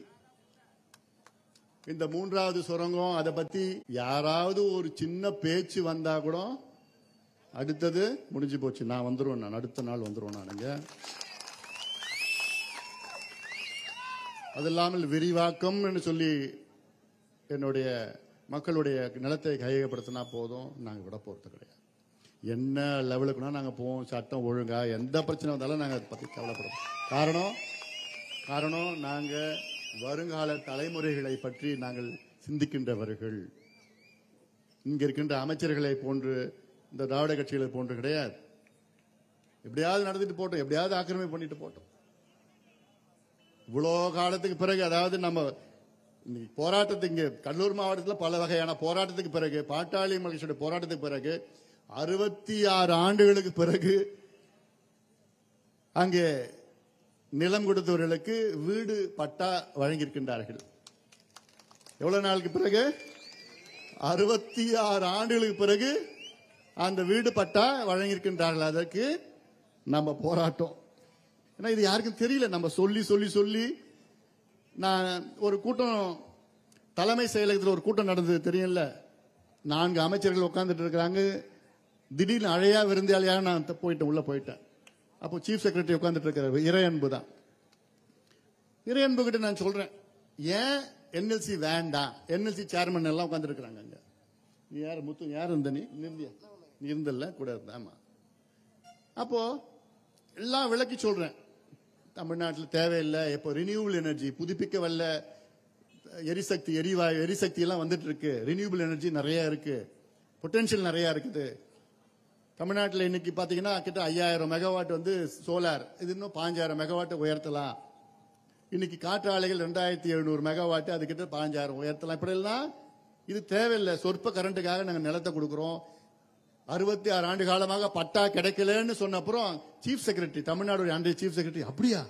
A: இந்த 3வது சுரங்கம், அதை பத்தி யாராவது ஒரு சின்ன பேச்சு வந்தா கூட அடுத்தது முடிஞ்சு போச்சு. நான் வந்துருவேன், நான் அடுத்த நாள் வந்துருவேன். நானுங்க அது இல்லாமல் விரிவாக்கம் என்று சொல்லி என்னுடைய மக்களுடைய நிலத்தை கையகப்படுத்தினா போதும், நாங்கள் விட போறது கிடையாது. என்ன லெவலுக்குனா நாங்கள் போவோம். சட்டம் ஒழுங்கா எந்த பிரச்சனை வந்தாலும் நாங்கள் அதை பற்றி கவலைப்படுவோம். காரணம் நாங்கள் வருங்கால தலைமுறைகளை பற்றி நாங்கள் சிந்திக்கின்றவர்கள். இங்க இருக்கின்ற அமைச்சர்களை போன்று இந்த திராவிட கட்சிகளை போன்று கிடையாது. எப்படியாவது நடந்துட்டு போட்டோம், எப்படியாவது ஆக்கிரமிப்பு பண்ணிட்டு போட்டோம். இவ்வளோ காலத்துக்கு பிறகு, அதாவது நம்ம போராட்டத்துக்கு இங்க கடலூர் மாவட்டத்தில் பல வகையான போராட்டத்துக்கு பிறகு, பாட்டாளி மகிழ்ச்சியோட போராட்டத்துக்கு பிறகு 66 ஆண்டுகளுக்கு பிறகு அங்கே நிலம் கொடுத்தவர்களுக்கு வீடு பட்டா வழங்கியிருக்கின்றார்கள். எவ்வளவு நாளுக்கு பிறகு? 66 ஆண்டுகளுக்கு பிறகு அந்த வீடு பட்டா வழங்கியிருக்கின்றார்கள். அதற்கு நம்ம போராட்டம். ஏன்னா இது யாருக்கும் தெரியல. நம்ம சொல்லி சொல்லி சொல்லி நான் ஒரு கூட்டம், தலைமை செயலகத்தில் ஒரு கூட்டம் நடந்தது தெரியல. 4 அமைச்சர்கள் உட்கார்ந்துட்டு இருக்கிறாங்க. திடீர்னு அழையா விருந்தாளியாக நான் உள்ள போயிட்டேன். அப்போ சீஃப் செக்ரட்டரி உட்கார்ந்துட்டு இருக்கிற இறையன்பு தான். இறையன்பு கிட்ட நான் சொல்றேன், ஏன் என்எல்சி வேண்டாம்? என்எல்சி சேர்மன் எல்லாம் உட்கார்ந்து இருக்கிறாங்க. அங்க நீ யாரு முத்து, யார் இருந்த? நீ இருந்தல்ல கூட இருந்த. ஆமா. அப்போ எல்லாம் விளக்கி சொல்றேன். தமிழ்நாட்டில் தேவையில்லை. இப்போ ரினியூவபிள் எனர்ஜி, புதுப்பிக்க வல்ல எரிசக்தி, எரிவாயு எரிசக்தி எல்லாம் வந்துட்டு இருக்கு. ரினியூவபிள் எனர்ஜி நிறைய இருக்கு, பொட்டன்ஷியல் நிறைய இருக்குது. தமிழ்நாட்டில் இன்னைக்கு பாத்தீங்கன்னா கிட்ட 5000 மெகாவாட் வந்து சோலார், இது இன்னும் 5000 மெகாவாட் உயர்த்தலாம். இன்னைக்கு காற்று ஆலைகள் 2700 மெகாவாட், அது கிட்ட 5000 உயர்த்தலாம். இப்படி எல்லாம் இது தேவையில்லை. சொற்ப கரண்ட்டுக்காக நாங்கள் நிலத்தை கொடுக்கிறோம். 66 ஆண்டு காலமாக பட்டா கிடைக்கலன்னு சொன்ன அப்புறம் சீஃப் செக்ரட்டரி, தமிழ்நாடு அன்றைய சீஃப் செக்ரட்டரி, அப்படியா?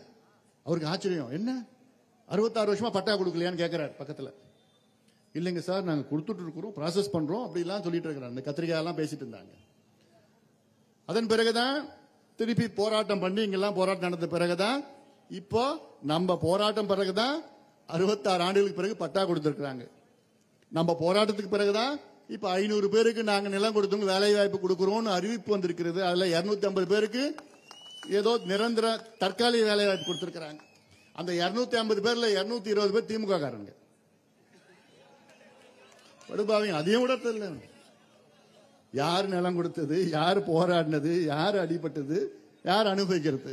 A: அவருக்கு ஆச்சரியம். என்ன 66 வருஷமா பட்டா கொடுக்கலையான்னு கேட்கிறார் பக்கத்துல. இல்லைங்க சார், நாங்க கொடுத்துட்டு இருக்கிறோம், ப்ராசஸ் பண்றோம், அப்படிலாம் சொல்லிட்டு இருக்கிறாங்க. இந்த கத்திரிக்காய் எல்லாம் பேசிட்டு இருந்தாங்க. அதன் பிறகுதான் திருப்பி போராட்டம் பண்ணி, இங்கெல்லாம் போராட்டம் நடந்த பிறகுதான், இப்போ நம்ம போராட்டம் பிறகுதான் 66 ஆண்டுகளுக்கு பிறகு பட்டா கொடுத்திருக்கிறாங்க. நம்ம போராட்டத்துக்கு பிறகுதான் இப்ப 500 பேருக்கு நாங்க நிலம் கொடுத்தவங்க வேலை வாய்ப்பு கொடுக்கிறோம்னு அறிவிப்பு வந்திருக்கிறது. அதுல 250 பேருக்கு ஏதோ நிரந்தர தற்காலிக வேலை வாய்ப்பு கொடுத்திருக்கிறாங்க. அந்த 250 பேர்ல 220 பேர் திமுக காரங்க. படுபாவீங்க. அதையும் கூட தெரியல யார் நிலம் கொடுத்தது, யார் போராடினது, யார் அடிபட்டது, யார் அனுபவிக்கிறது.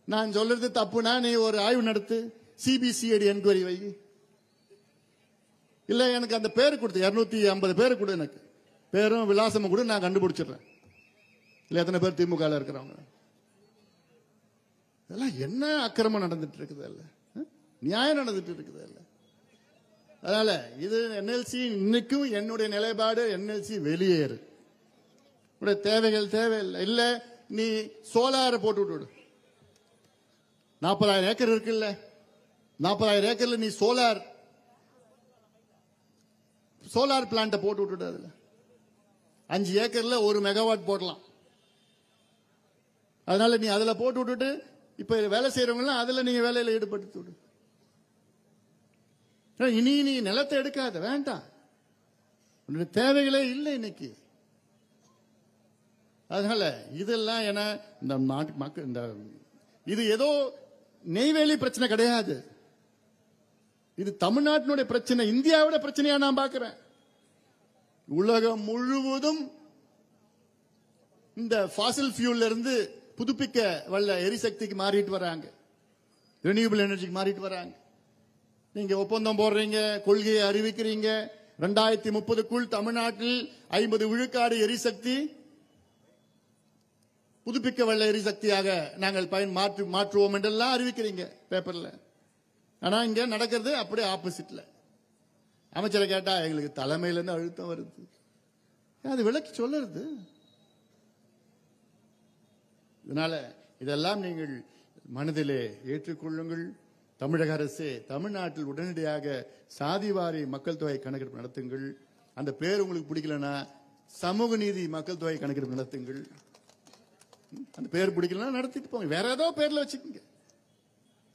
A: நான் சொல்றது தப்புனா நீ ஒரு ஆய்வு நடத்து, சிபிசிஐடி என்கொயரி வை. இல்ல எனக்கு அந்த பேரு கொடுத்து 250 பேரு கொடு, எனக்கு பேரும் விலாசமும் கூட நான் கண்டுபிடிச்சிடுறேன். இல்ல எத்தனை பேர் திமுக இருக்கிறவங்க. இதெல்லாம் என்ன அக்கிரமம் நடந்துட்டு இருக்குது, இல்ல நியாயம் நடந்துட்டு இருக்குது இல்ல. அதனால இது என்எல்சி, இன்னைக்கும் என்னுடைய நிலைப்பாடு என்எல்சி வெளியேறு. தேவைகள் தேவையில்லை. இல்ல நீ சோலார் போட்டு விட்டு 40,000 ஏக்கர் இருக்குல்ல, 40,000 ஏக்கர்ல நீ சோலார் பிளான்ட் போட்டு விட்டுட்டு, அதுல 5 ஏக்கர்ல 1 மெகாவாட் போடலாம். அதனால நீ அதுல போட்டு விட்டுட்டு இப்ப வேலை செய்யறவங்க அதுல நீங்க வேலையில ஈடுபடுத்தி விடு. இனி நீ நிலத்தை எடுக்காத, வேண்டாம். உன்னுடைய தேவைகளே இல்லை இன்னைக்கு. அதனால இதெல்லாம் என இந்த மக்கள், இந்த இது ஏதோ நெய்வேலி பிரச்சனை கிடையாது. இது தமிழ்நாட்டினுடைய பிரச்சனை, இந்தியாவோட பிரச்சனையா நான் பார்க்கிறேன். உலகம் முழுவதும் இந்த ஃபாசில் ஃபியூல்ல இருந்து புதுப்பிக்க வல்ல எரிசக்திக்கு மாறிட்டு வராங்க, ரினியூவபிள் எனர்ஜிக்கு மாறிட்டு வராங்க. நீங்க ஒப்பந்தம் போடுறீங்க, கொள்கையை அறிவிக்கிறீங்க. 2030க்குள் தமிழ்நாட்டில் 50 விழுக்காடு எரிசக்தி புதுப்பிக்க வல்ல எரிசக்தியாக நாங்கள் மாற்றுவோம் என்றெல்லாம் அறிவிக்கிறீங்க பேப்பர்ல. ஆனா இங்க நடக்கிறது அப்படியே ஆப்போசிட்ல. அமைச்சரை கேட்டா எங்களுக்கு தலைமையில இருந்து அழுத்தம் வருது. அது விளக்கி சொல்லுறது. இதனால இதெல்லாம் நீங்கள் மனதிலே ஏற்றுக்கொள்ளுங்கள். தமிழக அரசே தமிழ்நாட்டில் உடனடியாக சாதிவாரி மக்கள் தொகை கணக்கெடுப்பு நடத்துங்கள். அந்த பேர் உங்களுக்கு பிடிக்கலன்னா சமூக நீதி மக்கள் தொகை கணக்கெடுப்பு நடத்துங்கள். அந்த பேர் பிடிக்கலன்னா நடத்திட்டு போங்க, வேற ஏதோ பேர்ல வச்சுக்கோங்க.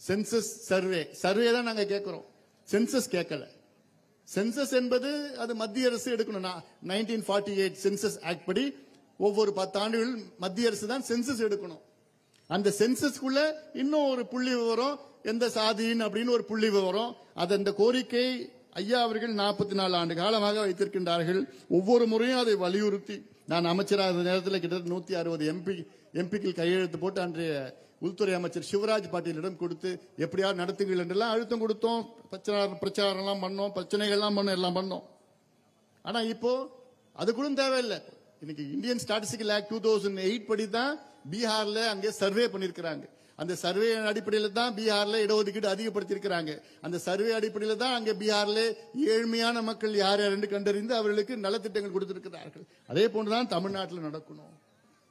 A: சென்சஸ் சர்வே தான் நாங்க கேட்கிறோம், சென்சஸ் கேட்கல. சென்சஸ் என்பது அது மத்திய அரசு எடுக்கணும். 1948 சென்சஸ் ஆக்ட் படி ஒவ்வொரு 10 ஆண்டுகள் மத்திய அரசு தான் சென்சஸ் எடுக்கணும். அந்த சென்சஸ்க்குள்ள இன்னும் ஒரு புள்ளி விவரம், எந்த சாதியின் அப்படின்னு ஒரு புள்ளி விவரம், அது அந்த கோரிக்கை ஐயா அவர்கள் 44 ஆண்டு காலமாக வைத்திருக்கின்றார்கள். ஒவ்வொரு முறையும் அதை வலியுறுத்தி நான் அமைச்சராக இருந்த நேரத்தில் கிட்டத்தட்ட 160 எம்பிக்கள் கையெழுத்து போட்டு அன்றைய உள்துறை அமைச்சர் சிவராஜ் பாட்டீலிடம் கொடுத்து எப்படியாவது நடத்துங்கள் என்றெல்லாம் அழுத்தம் கொடுத்தோம். பிரச்சாரம்லாம் பண்ணோம், பிரச்சனைகள்லாம் பண்ணோம், எல்லாம் பண்ணோம். ஆனா இப்போ அது கூட தேவையில்லை. இன்னைக்கு இந்தியன் ஸ்டாட்டிஸ்டிக்கல் ஆக்ட் 2008 படி தான் பீகார்ல அங்கே சர்வே பண்ணிருக்கிறாங்க. அந்த சர்வே அடிப்படையில் தான் பீகார்ல இடஒதுக்கீடு அதிகப்படுத்தியிருக்கிறாங்க. அந்த சர்வே அடிப்படையில் தான் அங்கே பீகார்ல ஏழ்மையான மக்கள் யார் யார் என்று கண்டறிந்து அவர்களுக்கு நலத்திட்டங்கள் கொடுத்திருக்கிறார்கள். அதே போன்றுதான் தமிழ்நாட்டில்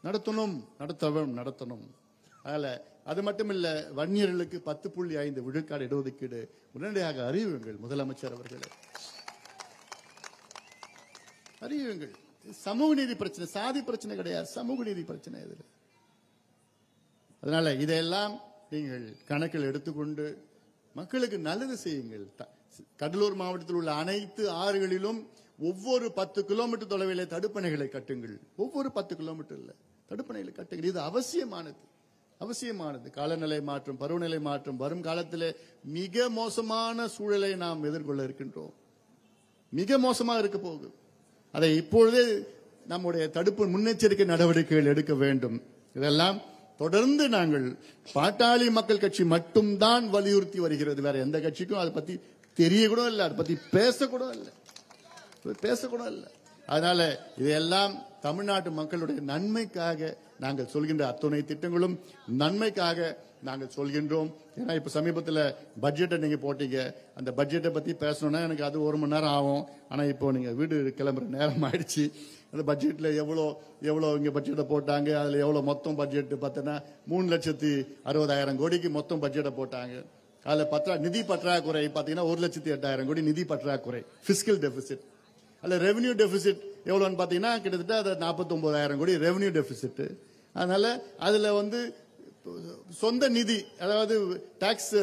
A: நடத்தணும். அதனால அது மட்டும் இல்ல, வன்னியர்களுக்கு 10.5 விழுக்காடு இடஒதுக்கீடு உடனடியாக அறிவியுங்கள் முதலமைச்சர் அவர்களே, அறிவியுங்கள். சமூக நீதி பிரச்சனை, சாதி பிரச்சனை கிடையாது, சமூக நீதி பிரச்சனை இதுல. அதனால இதையெல்லாம் நீங்கள் கணக்கில் எடுத்துக்கொண்டு மக்களுக்கு நல்லது செய்யுங்கள். கடலூர் மாவட்டத்தில் உள்ள அனைத்து ஆறுகளிலும் ஒவ்வொரு 10 கிலோமீட்டர் தொலைவிலே தடுப்பணைகளை கட்டுங்கள். ஒவ்வொரு 10 கிலோமீட்டர்ல தடுப்பணைகளை கட்டுங்கள். இது அவசியமானது. காலநிலை மாற்றம், பருவநிலை மாற்றம் வரும் காலத்திலே மிக மோசமான சூழலை நாம் எதிர்கொள்ள இருக்கின்றோம். மிக மோசமாக இருக்க போகுது. அதை இப்பொழுதே நம்முடைய தடுப்பு முன்னெச்சரிக்கை நடவடிக்கைகள் எடுக்க வேண்டும். இதெல்லாம் தொடர்ந்து நாங்கள் பாட்டாளி மக்கள் கட்சி மட்டும்தான் வலியுறுத்தி வருகிறது. வேற எந்த கட்சிக்கும் அதை பத்தி தெரிய கூட இல்லை, அதை பத்தி பேசக்கூட இல்லை. அதனால இதையெல்லாம் தமிழ்நாட்டு மக்களுடைய நன்மைக்காக நாங்கள் சொல்கின்ற அத்துணை திட்டங்களும் நன்மைக்காக நாங்கள் சொல்கின்றோம். ஏன்னா இப்ப சமீபத்தில் பட்ஜெட்டை நீங்க போட்டீங்க. அந்த பட்ஜெட்டை பத்தி பேசணும்னா எனக்கு அது 1 மணி நேரம் ஆகும். ஆனா இப்போ நீங்க வீடு கிளம்புற நேரம் ஆயிடுச்சு. அந்த பட்ஜெட்ல எவ்வளவு இங்க பட்ஜெட்டை போட்டாங்க, அதுல எவ்வளவு மொத்தம் பட்ஜெட் பார்த்தீங்கன்னா 3,60,000 கோடிக்கு மொத்தம் பட்ஜெட்டை போட்டாங்க. அதுல நிதி பற்றாக்குறை பாத்தீங்கன்னா 1,08,000 கோடி நிதி பற்றாக்குறை, பிஸ்கல் டெபிசிட். அதுல ரெவென்யூ டெபிசிட் எவ்வளவுன்னு பாத்தீங்கன்னா கிட்டத்தட்ட அது 49,000 கோடி ரெவென்யூ டெபிசிட். அதனால அதுல சொந்த நிதி, அதாவது tax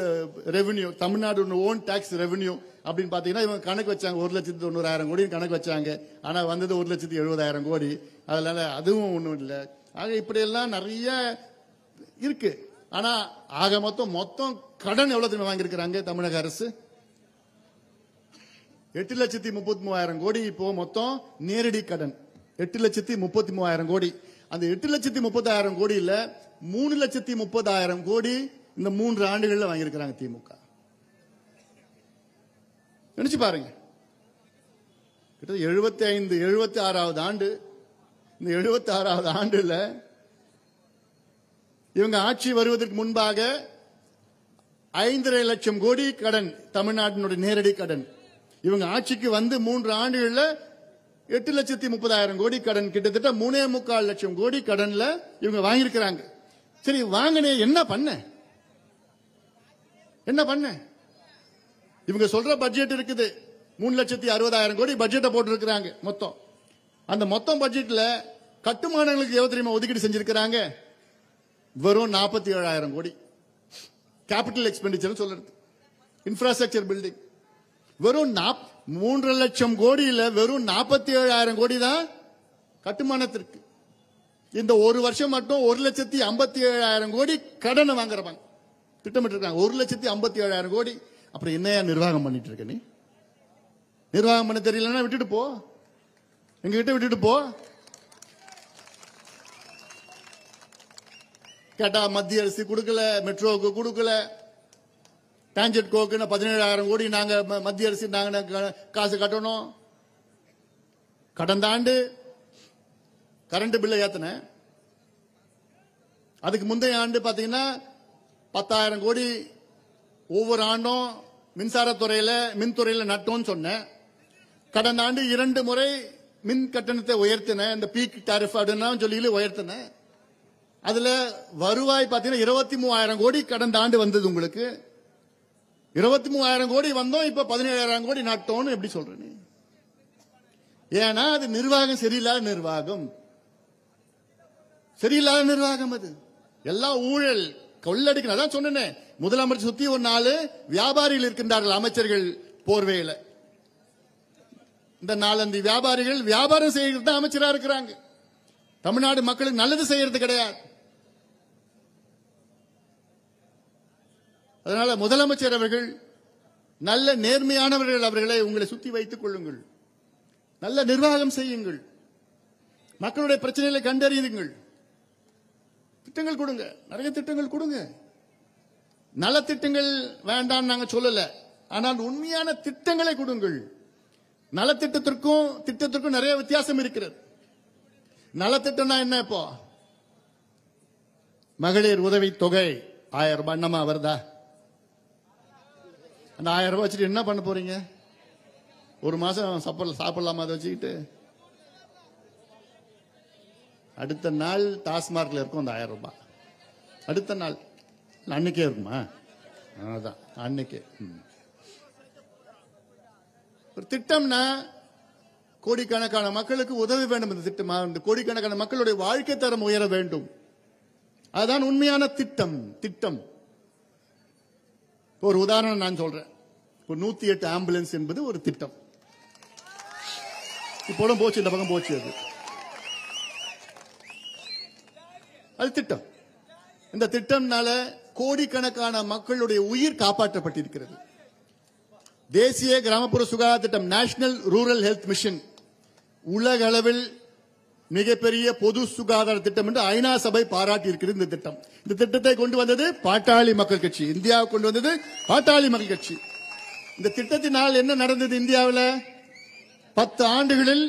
A: revenue, Tamil Nadu own tax revenue அப்படின்னு பாத்தீங்கன்னா இவங்க கணக்கு வச்சாங்க 1,90,000 கோடி கணக்கு வச்சாங்க. ஆனா வந்தது 1,70,000 கோடி. அதனால அதுவும் ஒண்ணும் இல்லை. ஆக இப்படி எல்லாம் நிறைய இருக்கு. ஆனா ஆக மொத்தம் கடன் எவ்வளவு வாங்கியிருக்கிறாங்க தமிழக அரசு? 8,33,000 கோடி. இப்போ மொத்தம் நேரடி கடன் 8,33,000 கோடி. அந்த 8,30,000 கோடியில 3,30,000 கோடி இந்த 3 ஆண்டுகள்ல வாங்கியிருக்கிறாங்க திமுக. நினைச்சு பாருங்க. கிட்டத்தட்ட 76வது ஆண்டு. இந்த 76வது ஆண்டுல இவங்க ஆட்சி வருவதற்கு முன்பாக 5,5 லட்சம் கோடி கடன், தமிழ்நாட்டினுடைய நேரடி கடன். இவங்க ஆட்சிக்கு வந்து 3 ஆண்டுகள்ல 8,30,000 கோடி கடன், கிட்டத்தட்ட 3,4 லட்சம் கோடி கடன்ல இவங்க வாங்கியிருக்கிறாங்க. சரி, வாங்கினே என்ன பண்ண? இவங்க சொல்ற பட்ஜெட் இருக்குது 3,60,000 கோடி பட்ஜெட்டை போட்டு இருக்கிறாங்க மொத்தம். அந்த மொத்தம் பட்ஜெட்ல கட்டுமானங்களுக்கு எவ்வளவு தெரியுமா ஒதுக்கீடு செஞ்சிருக்கிறாங்க? வெறும் 47,000 கோடி. கேபிட்டல் எக்ஸ்பெண்டிச்சர் சொல்றது, இன்ஃப்ராஸ்ட்ரக்சர் பில்டிங். வெறும் 3 லட்சம் கோடியில வெறும் 47,000 கோடி தான் கட்டுமானத்திற்கு. இந்த ஒரு வருஷம் மட்டும் 1,57,000 கோடி கடனை வாங்குறாங்க, திட்டமிட்டு இருக்காங்க. 1,57,000 கோடி. அப்புறம் என்னையா நிர்வாகம் பண்ணிட்டு இருக்க நீ? நிர்வாகம் பண்ண தெரியலன்னா விட்டுட்டு போ, எங்ககிட்ட விட்டுட்டு போ. கேட்டா மத்திய அரசு கொடுக்கல, மெட்ரோவுக்கு கொடுக்கல, டான்ஜெட் கோக்குன்னு 17,000 கோடி நாங்க மத்திய அரசு நாங்க காசு கட்டணும். கடந்த ஆண்டு கரண்ட் பில்லை ஏத்தன, அதுக்கு முந்தைய ஆண்டு பாத்தீங்கன்னா 10,000 கோடி ஒவ்வொரு ஆண்டும் மின்சாரத்துறையில மின்துறையில நட்டோம்னு சொன்னேன். கடந்த ஆண்டு 2 முறை மின் கட்டணத்தை உயர்த்தின, இந்த பீக் டாரிஃப் அப்படின்னா சொல்லி உயர்த்தின. அதுல வருவாய் பாத்தீங்கன்னா 23,000 கோடி கடந்த ஆண்டு வந்தது. உங்களுக்கு 23,000 கோடி வந்தோம், இப்ப 17,000 கோடி நட்டோம்னு எப்படி சொல்றேன்? ஏன்னா அது நிர்வாகம் சரியில்லாத நிர்வாகம், அது எல்லாம் ஊழல் கொள்ளடிக்கணும். அதான் சொன்னேன், முதலமைச்சர் சுத்தி ஒரு 4 வியாபாரிகள் இருக்கின்றார்கள் அமைச்சர்கள் போர்வையில. இந்த 4 வியாபாரிகள் வியாபாரம் செய்யறது தான் அமைச்சரா இருக்கிறாங்க. தமிழ்நாடு மக்களுக்கு நல்லது செய்யறது கிடையாது. அதனால முதலமைச்சர் அவர்கள் நல்ல நேர்மையானவர்கள், அவர்களை உங்களை சுத்தி வைத்துக் கொள்ளுங்கள், நல்ல நிர்வாகம் செய்யுங்கள், மக்களுடைய பிரச்சனைகளை கண்டறியுங்கள், திட்டங்கள் கொடுங்க, நிறைய திட்டங்கள் கொடுங்க. நலத்திட்டங்கள் வேண்டாம் நாங்க சொல்லல, ஆனால் உண்மையான திட்டங்களை கொடுங்கள். நலத்திட்டத்திற்கும் நிறைய வித்தியாசம் இருக்கிறது. நலத்திட்டம்னா என்ன? இப்போ மகளிர் உதவி தொகை 1000 ரூபாய் என்னமா வருதா? அந்த 1000 ரூபாய் வச்சுட்டு என்ன பண்ண போறீங்க? ஒரு மாசம் சாப்பிடலாமா அதை வச்சுக்கிட்டு? அடுத்த நாள் டாஸ்மார்க்ல இருக்கும் அந்த 1000 ரூபாய். அடுத்த நாள் அன்னைக்கே இருக்குமா? அதான் அன்னைக்கே. ஒரு திட்டம்னா கோடிக்கணக்கான மக்களுக்கு உதவி வேண்டும். இந்த திட்டமா இந்த கோடிக்கணக்கான மக்களுடைய வாழ்க்கை தரம் உயர வேண்டும். அதுதான் உண்மையான திட்டம். ஒரு உதாரணம் நான் சொல்றேன். 108 ஆம்புலன்ஸ் என்பது ஒரு திட்டம். இப்போதும் போச்சு, இந்த பக்கம் போச்சு. அது திட்டம். இந்த திட்டம்னால கோடிக்கணக்கான மக்களுடைய உயிர் காப்பாற்றப்பட்டிருக்கிறது. தேசிய கிராமப்புற சுகாதார திட்டம், நேஷனல் ரூரல் ஹெல்த் மிஷன், உலக அளவில் மிகப்பெரிய பொது சுகாதார திட்டம் என்று ஐநா சபை பாராட்டி இருக்கிறது. இந்த திட்டம், இந்த திட்டத்தை கொண்டு வந்தது பாட்டாளி மக்கள் கட்சி. இந்தியாவை கொண்டு வந்தது பாட்டாளி மக்கள் கட்சி. இந்த திட்டத்தினால் என்ன நடந்தது? இந்தியாவில் 10 ஆண்டுகளில்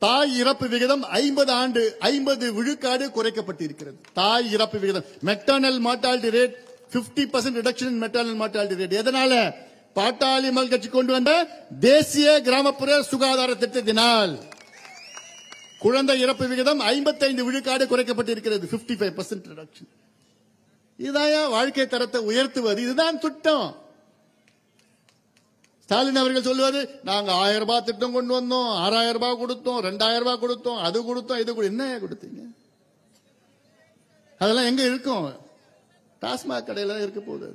A: தாய் இறப்பு விகிதம் 50 விழுக்காடு குறைக்கப்பட்டிருக்கிறது. தாய் இறப்பு விகிதம், மெட்டர்னல் மார்டாலிட்டி ரேட் 50% ரிடக்ஷன் இன் மெட்டர்னல் மார்டாலிட்டி ரேட். எதனால? பாட்டாளி மக்கள் கட்சி கொண்டு வந்த தேசிய கிராமப்புற சுகாதார திட்டத்தினால் குழந்தை இறப்பு விகிதம் 55 விழுக்காடு குறைக்கப்பட்டிருக்கிறது. 55% ரிடக்ஷன். இதுதான் வாழ்க்கை தரத்தை உயர்த்துவது. இதுதான் திட்டம். ஸ்டாலின் அவர்கள் சொல்லுவாரு, நாங்க 1000 ரூபாய் திட்டம் கொண்டு வந்தோம், 6000 ரூபாய் கொடுத்தோம், 2000 ரூபாய் கொடுத்தோம், அது கொடுத்தோம், இது என்ன கொடுத்தீங்க? அதெல்லாம் எங்க இருக்கும்? டாஸ்மாக் கடையில இருக்க போகுது.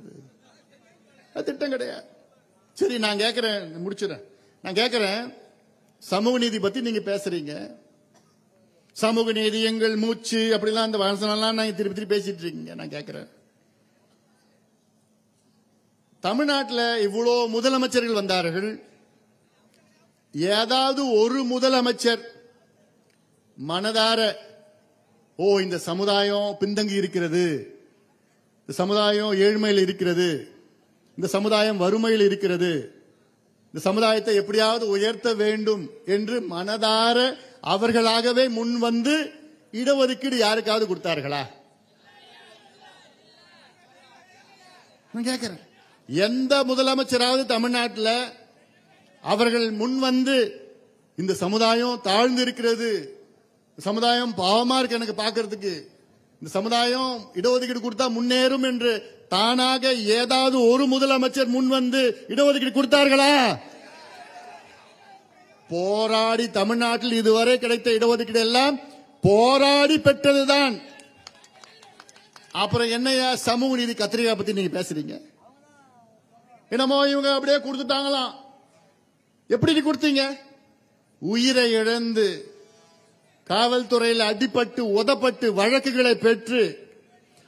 A: அது திட்டம் கிடையாது. சரி, நான் கேட்கிறேன், முடிச்சுறேன். நான் கேட்கிறேன், சமூக நீதி பத்தி நீங்க பேசுறீங்க. சமூக நீதி எங்கள் மூச்சு அப்படிலாம் அந்த வாசனெல்லாம் நாங்க திருப்பி பேசிட்டு இருக்கீங்க. நான் கேட்கிறேன், தமிழ்நாட்டில் இவ்வளவு முதலமைச்சர்கள் வந்தார்கள். ஏதாவது ஒரு முதலமைச்சர் மனதார இந்த சமுதாயம் பின்தங்கி இருக்கிறது, இந்த சமுதாயம் ஏழ்மையில் இருக்கிறது, இந்த சமுதாயம் வறுமையில் இருக்கிறது, இந்த சமுதாயத்தை எப்படியாவது உயர்த்த வேண்டும் என்று மனதார அவர்களாகவே முன் வந்து இடஒதுக்கீடு யாருக்காவது கொடுத்தார்களா? நான் கேட்கிறேன், எந்த முதலமைச்சராவது தமிழ்நாட்டில் அவர்கள் முன் வந்து இந்த சமுதாயம் தாழ்ந்து இருக்கிறது, சமுதாயம் பாவமா இருக்கு எனக்கு பார்க்கிறதுக்கு, இந்த சமுதாயம் இடஒதுக்கீடு கொடுத்தா முன்னேறும் என்று தானாக ஏதாவது ஒரு முதலமைச்சர் முன் வந்து இடஒதுக்கீடு கொடுத்தார்களா? போராடி தமிழ்நாட்டில் இதுவரை கிடைத்த இடஒதுக்கீடு எல்லாம் போராடி பெற்றதுதான். அப்புறம் என்னையா சமூக நீதி கத்திரிக்காய் பத்தி நீங்க பேசுறீங்க? என்னமோ இவங்க அப்படியே கொடுத்துட்டாங்களாம். எப்படி கொடுத்தீங்க? உயிரை இழந்து காவல்துறையில் அடிபட்டு உதப்பட்டு வழக்குகளை பெற்று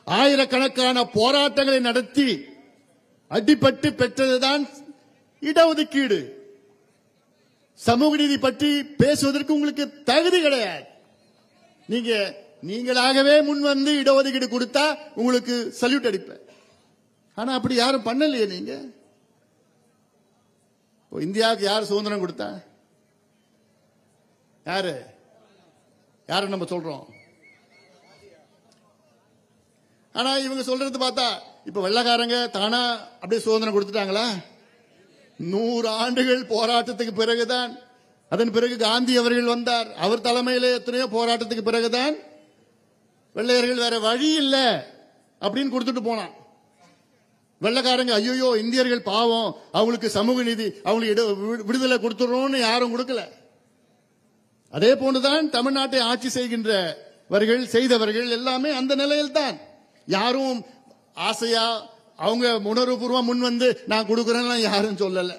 A: ஆயிரக்கணக்கான போராட்டங்களை நடத்தி அடிபட்டு பெற்றதுதான் இடஒதுக்கீடு. சமூக நீதி பற்றி பேசுவதற்கு உங்களுக்கு தகுதி கிடையாது. நீங்களாகவே முன் வந்து இடஒதுக்கீடு கொடுத்தா உங்களுக்கு சல்யூட் அடிப்பேன். ஆனா அப்படி யாரும் பண்ணலையே. நீங்க இந்தியாவுக்கு யார் சுதந்திரம் கொடுத்தா? யாரு நம்ம சொல்றோம்? ஆனா இவங்க சொல்றது பார்த்தா இப்ப வெள்ளக்காரங்க தானா அப்படியே சுதந்திரம் கொடுத்துட்டாங்களா? 100 ஆண்டுகள் போராட்டத்துக்கு பிறகுதான், அதன் பிறகு காந்தி அவர்கள் வந்தார். அவர் தலைமையில எத்தனையோ போராட்டத்துக்கு பிறகுதான் வெள்ளையர்கள் வேற வழி இல்லை அப்படின்னு கொடுத்துட்டு போனான். வெள்ளக்காரங்க ஐயோ இந்தியர்கள் பாவம், அவங்களுக்கு சமூக நீதி, அவங்களுக்கு விடுதலை கொடுத்துறோம்னு யாரும் கொடுக்கல. அதே போன்றுதான் தமிழ்நாட்டை ஆட்சி செய்கின்றவர்கள் செய்தவர்கள் எல்லாமே அந்த நிலையில் தான். யாரும் ஆசையா அவங்க உணர்வுபூர்வம் முன் வந்து நான் கொடுக்கிறேன் யாரும் சொல்லல.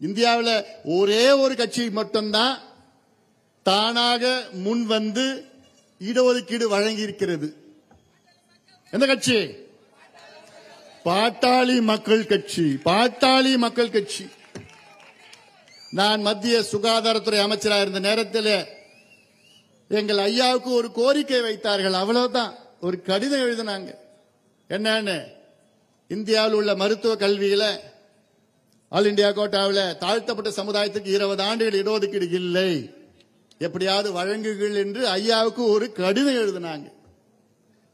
A: இந்தியாவில் ஒரே ஒரு கட்சி மட்டும்தான் தானாக முன் வந்து இடஒதுக்கீடு வழங்கி இருக்கிறது. எந்த கட்சி? பாட்டாளி மக்கள் கட்சி. பாட்டாளி மக்கள் கட்சி. நான் மத்திய சுகாதாரத்துறை அமைச்சராக இருந்த நேரத்தில் எங்கள் ஐயாவுக்கு ஒரு கோரிக்கை வைத்தார்கள். அவ்வளவுதான். ஒரு கடிதம் எழுதினாங்க. என்னன்னு, இந்தியாவில் உள்ள மருத்துவ கல்வியில ஆல் இண்டியா கோட்டாவில் தாழ்த்தப்பட்ட சமுதாயத்துக்கு 20 ஆண்டுகள் இடஒதுக்கீடு இல்லை, எப்படியாவது வழங்குகள் என்று ஐயாவுக்கு ஒரு கடிதம் எழுதினாங்க.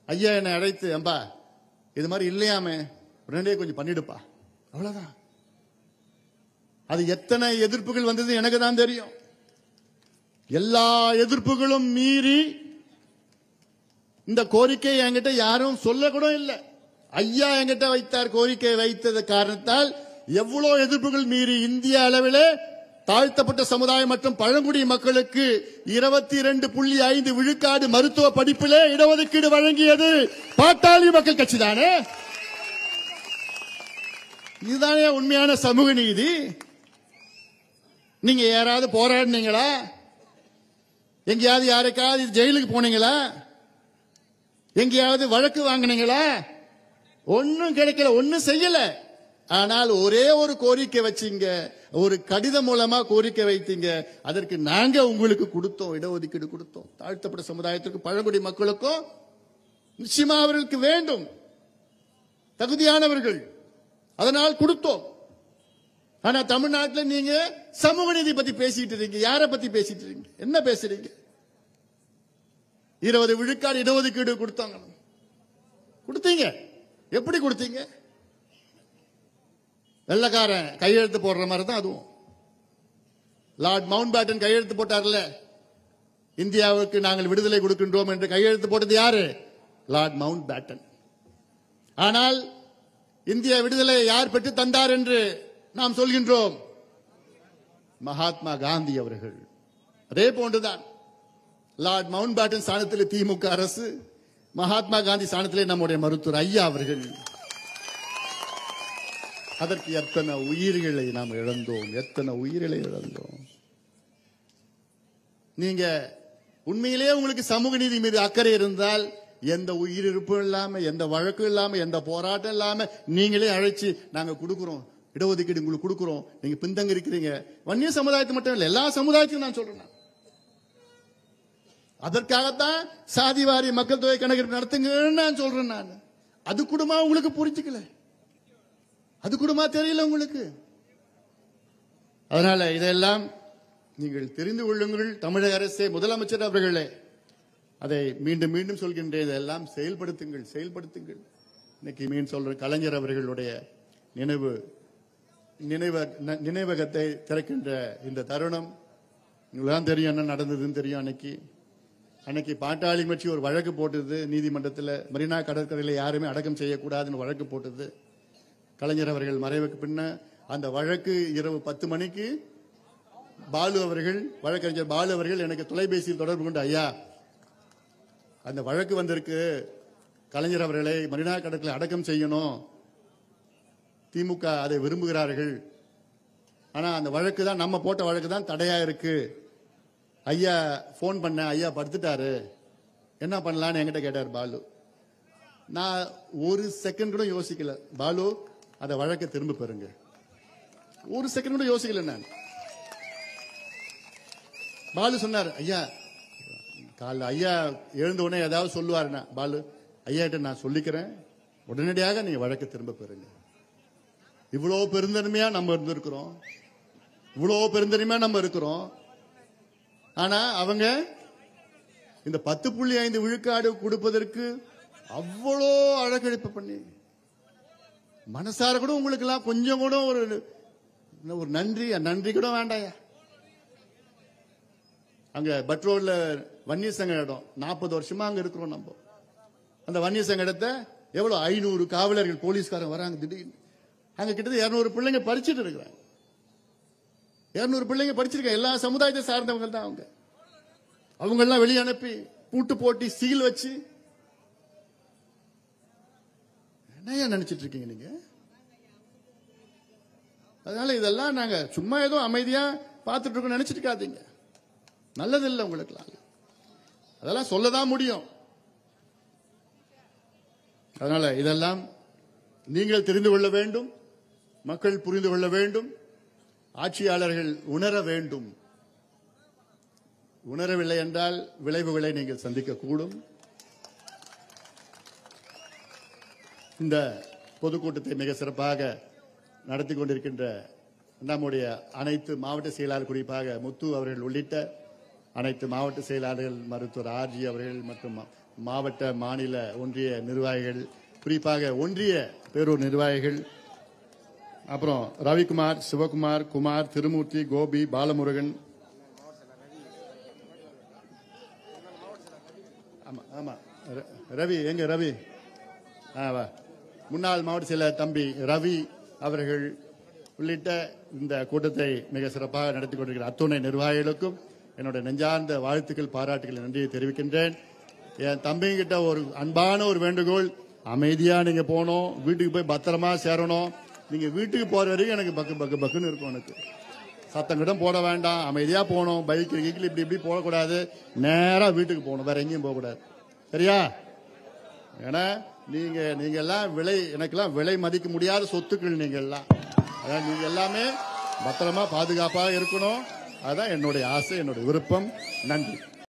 A: ஐயா என்னை அழைத்து, அம்பா இது மாதிரி இல்லையாமே, உடனே கொஞ்சம் பண்ணிடுப்பா. அவ்வளவுதான். அது எத்தனை எதிர்ப்புகள் வந்தது எனக்கு தான் தெரியும். எல்லா எதிர்ப்புகளும் மீறி இந்த கோரிக்கை என்கிட்ட யாரும் சொல்ல கூட இல்லை. ஐயா என்கிட்ட வைத்தார். கோரிக்கை வைத்தது காரணத்தால் எவ்வளவு எதிர்ப்புகள் மீறி இந்திய அளவிலே தாழ்த்தப்பட்ட சமுதாயம் மற்றும் பழங்குடி மக்களுக்கு 22.5 விழுக்காடு மருத்துவ படிப்பிலே இடஒதுக்கீடு வழங்கியது பாட்டாளி மக்கள் கட்சி தானே. இதுதானே உண்மையான சமூக நீதி. நீங்க யாராவது போராடினீங்களா? எங்கேயாவது யாருக்காவது ஜெயிலுக்கு போனீங்களா? எங்கேயாவது வழக்கு வாங்கினீங்களா? ஒன்னும் கிடைக்கல, ஒன்னும் செய்யல. ஆனால் ஒரே ஒரு கோரிக்கை வச்சீங்க, ஒரு கடிதம் மூலமா கோரிக்கை வைத்தீங்க. அதற்கு நாங்க உங்களுக்கு கொடுத்தோம், இடஒதுக்கீடு கொடுத்தோம். தாழ்த்தப்பட்ட சமுதாயத்திற்கு பழங்குடி மக்களுக்கும் நிச்சயமா அவர்களுக்கு வேண்டும், தகுதியானவர்கள், அதனால் கொடுத்தோம். ஆனா தமிழ்நாட்டில் நீங்க சமூக நீதி பத்தி பேசிட்டு இருக்கீங்க. யாரை பத்தி பேசிட்டு இருக்கீங்க? என்ன பேசுறீங்க? 20 விழுக்காடு இடஒதுக்கீடு கொடுத்தாங்க. கொடுத்தீங்க. எப்படி கொடுத்தீங்க? வெள்ளக்காரன் கையெழுத்து போடுற மாதிரி தான் அதுவும். லார்ட் மவுண்ட் பேட்டன் கையெழுத்து போட்டார்ல, இந்தியாவுக்கு நாங்கள் விடுதலை கொடுக்கின்றோம் என்று கையெழுத்து போட்டது யாரு? Lord Mountbatten. ஆனால் இந்திய விடுதலை யார் பெற்று தந்தார் என்று நாம் சொல்கின்றோம்? மகாத்மா காந்தி அவர்கள். அதே போன்றுதான் லார்ட் மவுண்ட் பேட்டன் ஸ்தானத்தில் திமுக அரசு, மகாத்மா காந்தி ஸ்தானத்திலே நம்முடைய மருத்துவர் ஐயா அவர்கள். அதற்கு எத்தனை உயிர்களை நாம் இழந்தோம், எத்தனை உயிர்களை இழந்தோம். நீங்க உண்மையிலேயே உங்களுக்கு சமூக நீதி மீது அக்கறை இருந்தால் எந்த உயிரிழப்பும் இல்லாம, எந்த வழக்கும் இல்லாம, எந்த போராட்டம் இல்லாம நீங்களே அழைச்சி நாங்க கொடுக்கிறோம், இடஒதுக்கீடு உங்களுக்கு கொடுக்கிறோம், நீங்க பின்தங்க இருக்கிறீங்க. வன்னிய சமுதாயத்தை மட்டும் இல்லை, எல்லா சமுதாயத்தையும் நான் சொல்றேன். அதற்காகத்தான் சாதிவாரி மக்கள் தொகை கணக்கெடுப்பு நடத்துங்கன்னு நான் சொல்றேன். நான் அது கூடமா உங்களுக்கு புரிஞ்சுக்கல, அது கூடமா தெரியல உங்களுக்கு. அதனால இதெல்லாம் நீங்கள் தெரிந்து கொள்ளுங்கள். தமிழக அரசே, முதலமைச்சர் அவர்களே, அதை மீண்டும் மீண்டும் சொல்கின்றேன், இதெல்லாம் செயல்படுத்துங்கள், செயல்படுத்துங்கள். இன்னைக்கு மீன் சொல்ற கலைஞர் அவர்களுடைய நினைவகத்தை திறக்கின்ற இந்த தருணம் உங்களுக்கு தெரியும் என்ன நடந்ததுன்னு தெரியும். அன்னைக்கு பாட்டாளி கட்சி ஒரு வழக்கு போட்டது நீதிமன்றத்தில், மெரினா கடற்கரையில் யாருமே அடக்கம் செய்யக்கூடாதுன்னு வழக்கு போட்டது. கலைஞர் அவர்கள் மறைவுக்கு பின்ன அந்த வழக்கு இரவு 10 மணிக்கு பாலு அவர்கள், வழக்கறிஞர் பாலு அவர்கள் எனக்கு தொலைபேசியில் தொடர்பு கொண்டு, ஐயா அந்த வழக்கு வந்திருக்கு, கலைஞர் அவர்களை மெரினா கடற்கரை அடக்கம் செய்யணும், திமுக அதை விரும்புகிறார்கள், ஆனா அந்த வழக்கு தான், நம்ம போட்ட வழக்கு தான் தடையா இருக்கு. ஐயா போன் பண்ண, ஐயா படுத்துட்டாரு, என்ன பண்ணலான்னு என்கிட்ட கேட்டார் பாலு. நான் ஒரு செகண்ட் கூட யோசிக்கல, பாலு அந்த வழக்கை திரும்ப பெறுங்க, ஒரு செகண்ட் கூட யோசிக்கல நான். பாலு சொன்னார், ஐயா காலைல ஐயா எழுந்த உடனே ஏதாவது சொல்லுவாருன்னா, பாலு ஐயா கிட்ட நான் சொல்லிக்கிறேன், உடனடியாக நீங்க வழக்கை திரும்ப பெறுங்க. இவ்வளவு பெருந்தன்மையா நம்ம இருந்திருக்கிறோம், இவ்வளவு பெருந்தன்மையா நம்ம இருக்கிறோம். ஆனா அவங்க இந்த 10.5 விழுக்காடு கொடுப்பதற்கு அவ்வளோ அழகழிப்பு பண்ணி, மனசார கூட உங்களுக்கு எல்லாம் கொஞ்சம் கூட ஒரு நன்றி கூட வேண்டாயா. அங்க பட்ரோல்ல வன்னிய சங்க இடம் 40 வருஷமா அங்க இருக்கிறோம் நம்ம. அந்த வன்னிய சங்க இடத்தை எவ்வளவு 500 காவலர்கள் போலீஸ்காரங்க வராங்க திடீர்னு. அங்க கிட்டத்தட்ட 200 பிள்ளைங்க படிச்சுட்டு இருக்கிறாங்க. 200 பிள்ளைங்க படிச்சிருக்காங்க. எல்லா சமுதாயத்தை சார்ந்தவங்க தான் அவங்க. அவங்க எல்லாம் வெளியே அனுப்பி பூட்டு போட்டி சீல் வச்சு என்ன நினைச்சிட்டு இருக்கீங்க நீங்க? அதனால இதெல்லாம் நாங்க சும்மா ஏதோ அமைதியா பார்த்துட்டு இருக்கோம் நினைச்சிட்டு இருக்காதீங்க. நல்லது இல்லை உங்களுக்கு. அதெல்லாம் சொல்லதான் முடியும். அதனால இதெல்லாம் நீங்கள் தெரிந்து கொள்ள வேண்டும், மக்கள் புரிந்து கொள்ள வேண்டும், ஆட்சியாளர்கள் உணர வேண்டும். உணரவில்லை என்றால் விளைவுகளை நீங்கள் சந்திக்கக்கூடும். இந்த பொதுக்கூட்டத்தை மிக சிறப்பாக நடத்தி கொண்டிருக்கின்ற நம்முடைய அனைத்து மாவட்ட செயலாளர், குறிப்பாக முத்து அவர்கள் உள்ளிட்ட அனைத்து மாவட்ட செயலாளர்கள், மருத்துவர் ஆர்ஜி அவர்கள் மற்றும் மாவட்ட மாநில ஒன்றிய நிர்வாகிகள், குறிப்பாக ஒன்றிய பேரூர் நிர்வாகிகள், அப்புறம் ரவிக்குமார், சிவகுமார், குமார், திருமூர்த்தி, கோபி, பாலமுருகன், ரவி எங்க ரவி முன்னாள் மாவட்ட செயலர் தம்பி ரவி அவர்கள் உள்ளிட்ட இந்த கூட்டத்தை மிக சிறப்பாக நடத்தி கொண்டிருக்கிற அத்துணை நிர்வாகிகளுக்கும் என்னுடைய நெஞ்சார்ந்த வாழ்த்துக்கள், பாராட்டுகள், நன்றியை தெரிவிக்கின்றேன். என் தம்பிங்கிட்ட ஒரு அன்பான ஒரு வேண்டுகோள், அமைதியா நீங்க போகணும், வீட்டுக்கு போய் பத்திரமா சேரணும். நீங்க வீட்டுக்கு போற வரைக்கும் எனக்கு பக்கு பக்கு பக்குன்னு இருக்கும். எனக்கு சத்தம் கிட்ட போட வேண்டாம், அமைதியா போகணும். பைக் கீக்கில் இப்படி இப்படி போகக்கூடாது, நேரா வீட்டுக்கு போகணும், வேற எங்கேயும் போகக்கூடாது. சரியா? ஏன்னா நீங்க எல்லாம் எனக்கெல்லாம் விலை மதிக்க முடியாத சொத்துக்கள். நீங்க எல்லாம் நீங்க எல்லாமே பத்திரமா பாதுகாப்பாக இருக்கணும். அதான் என்னுடைய ஆசை, என்னுடைய விருப்பம். நன்றி.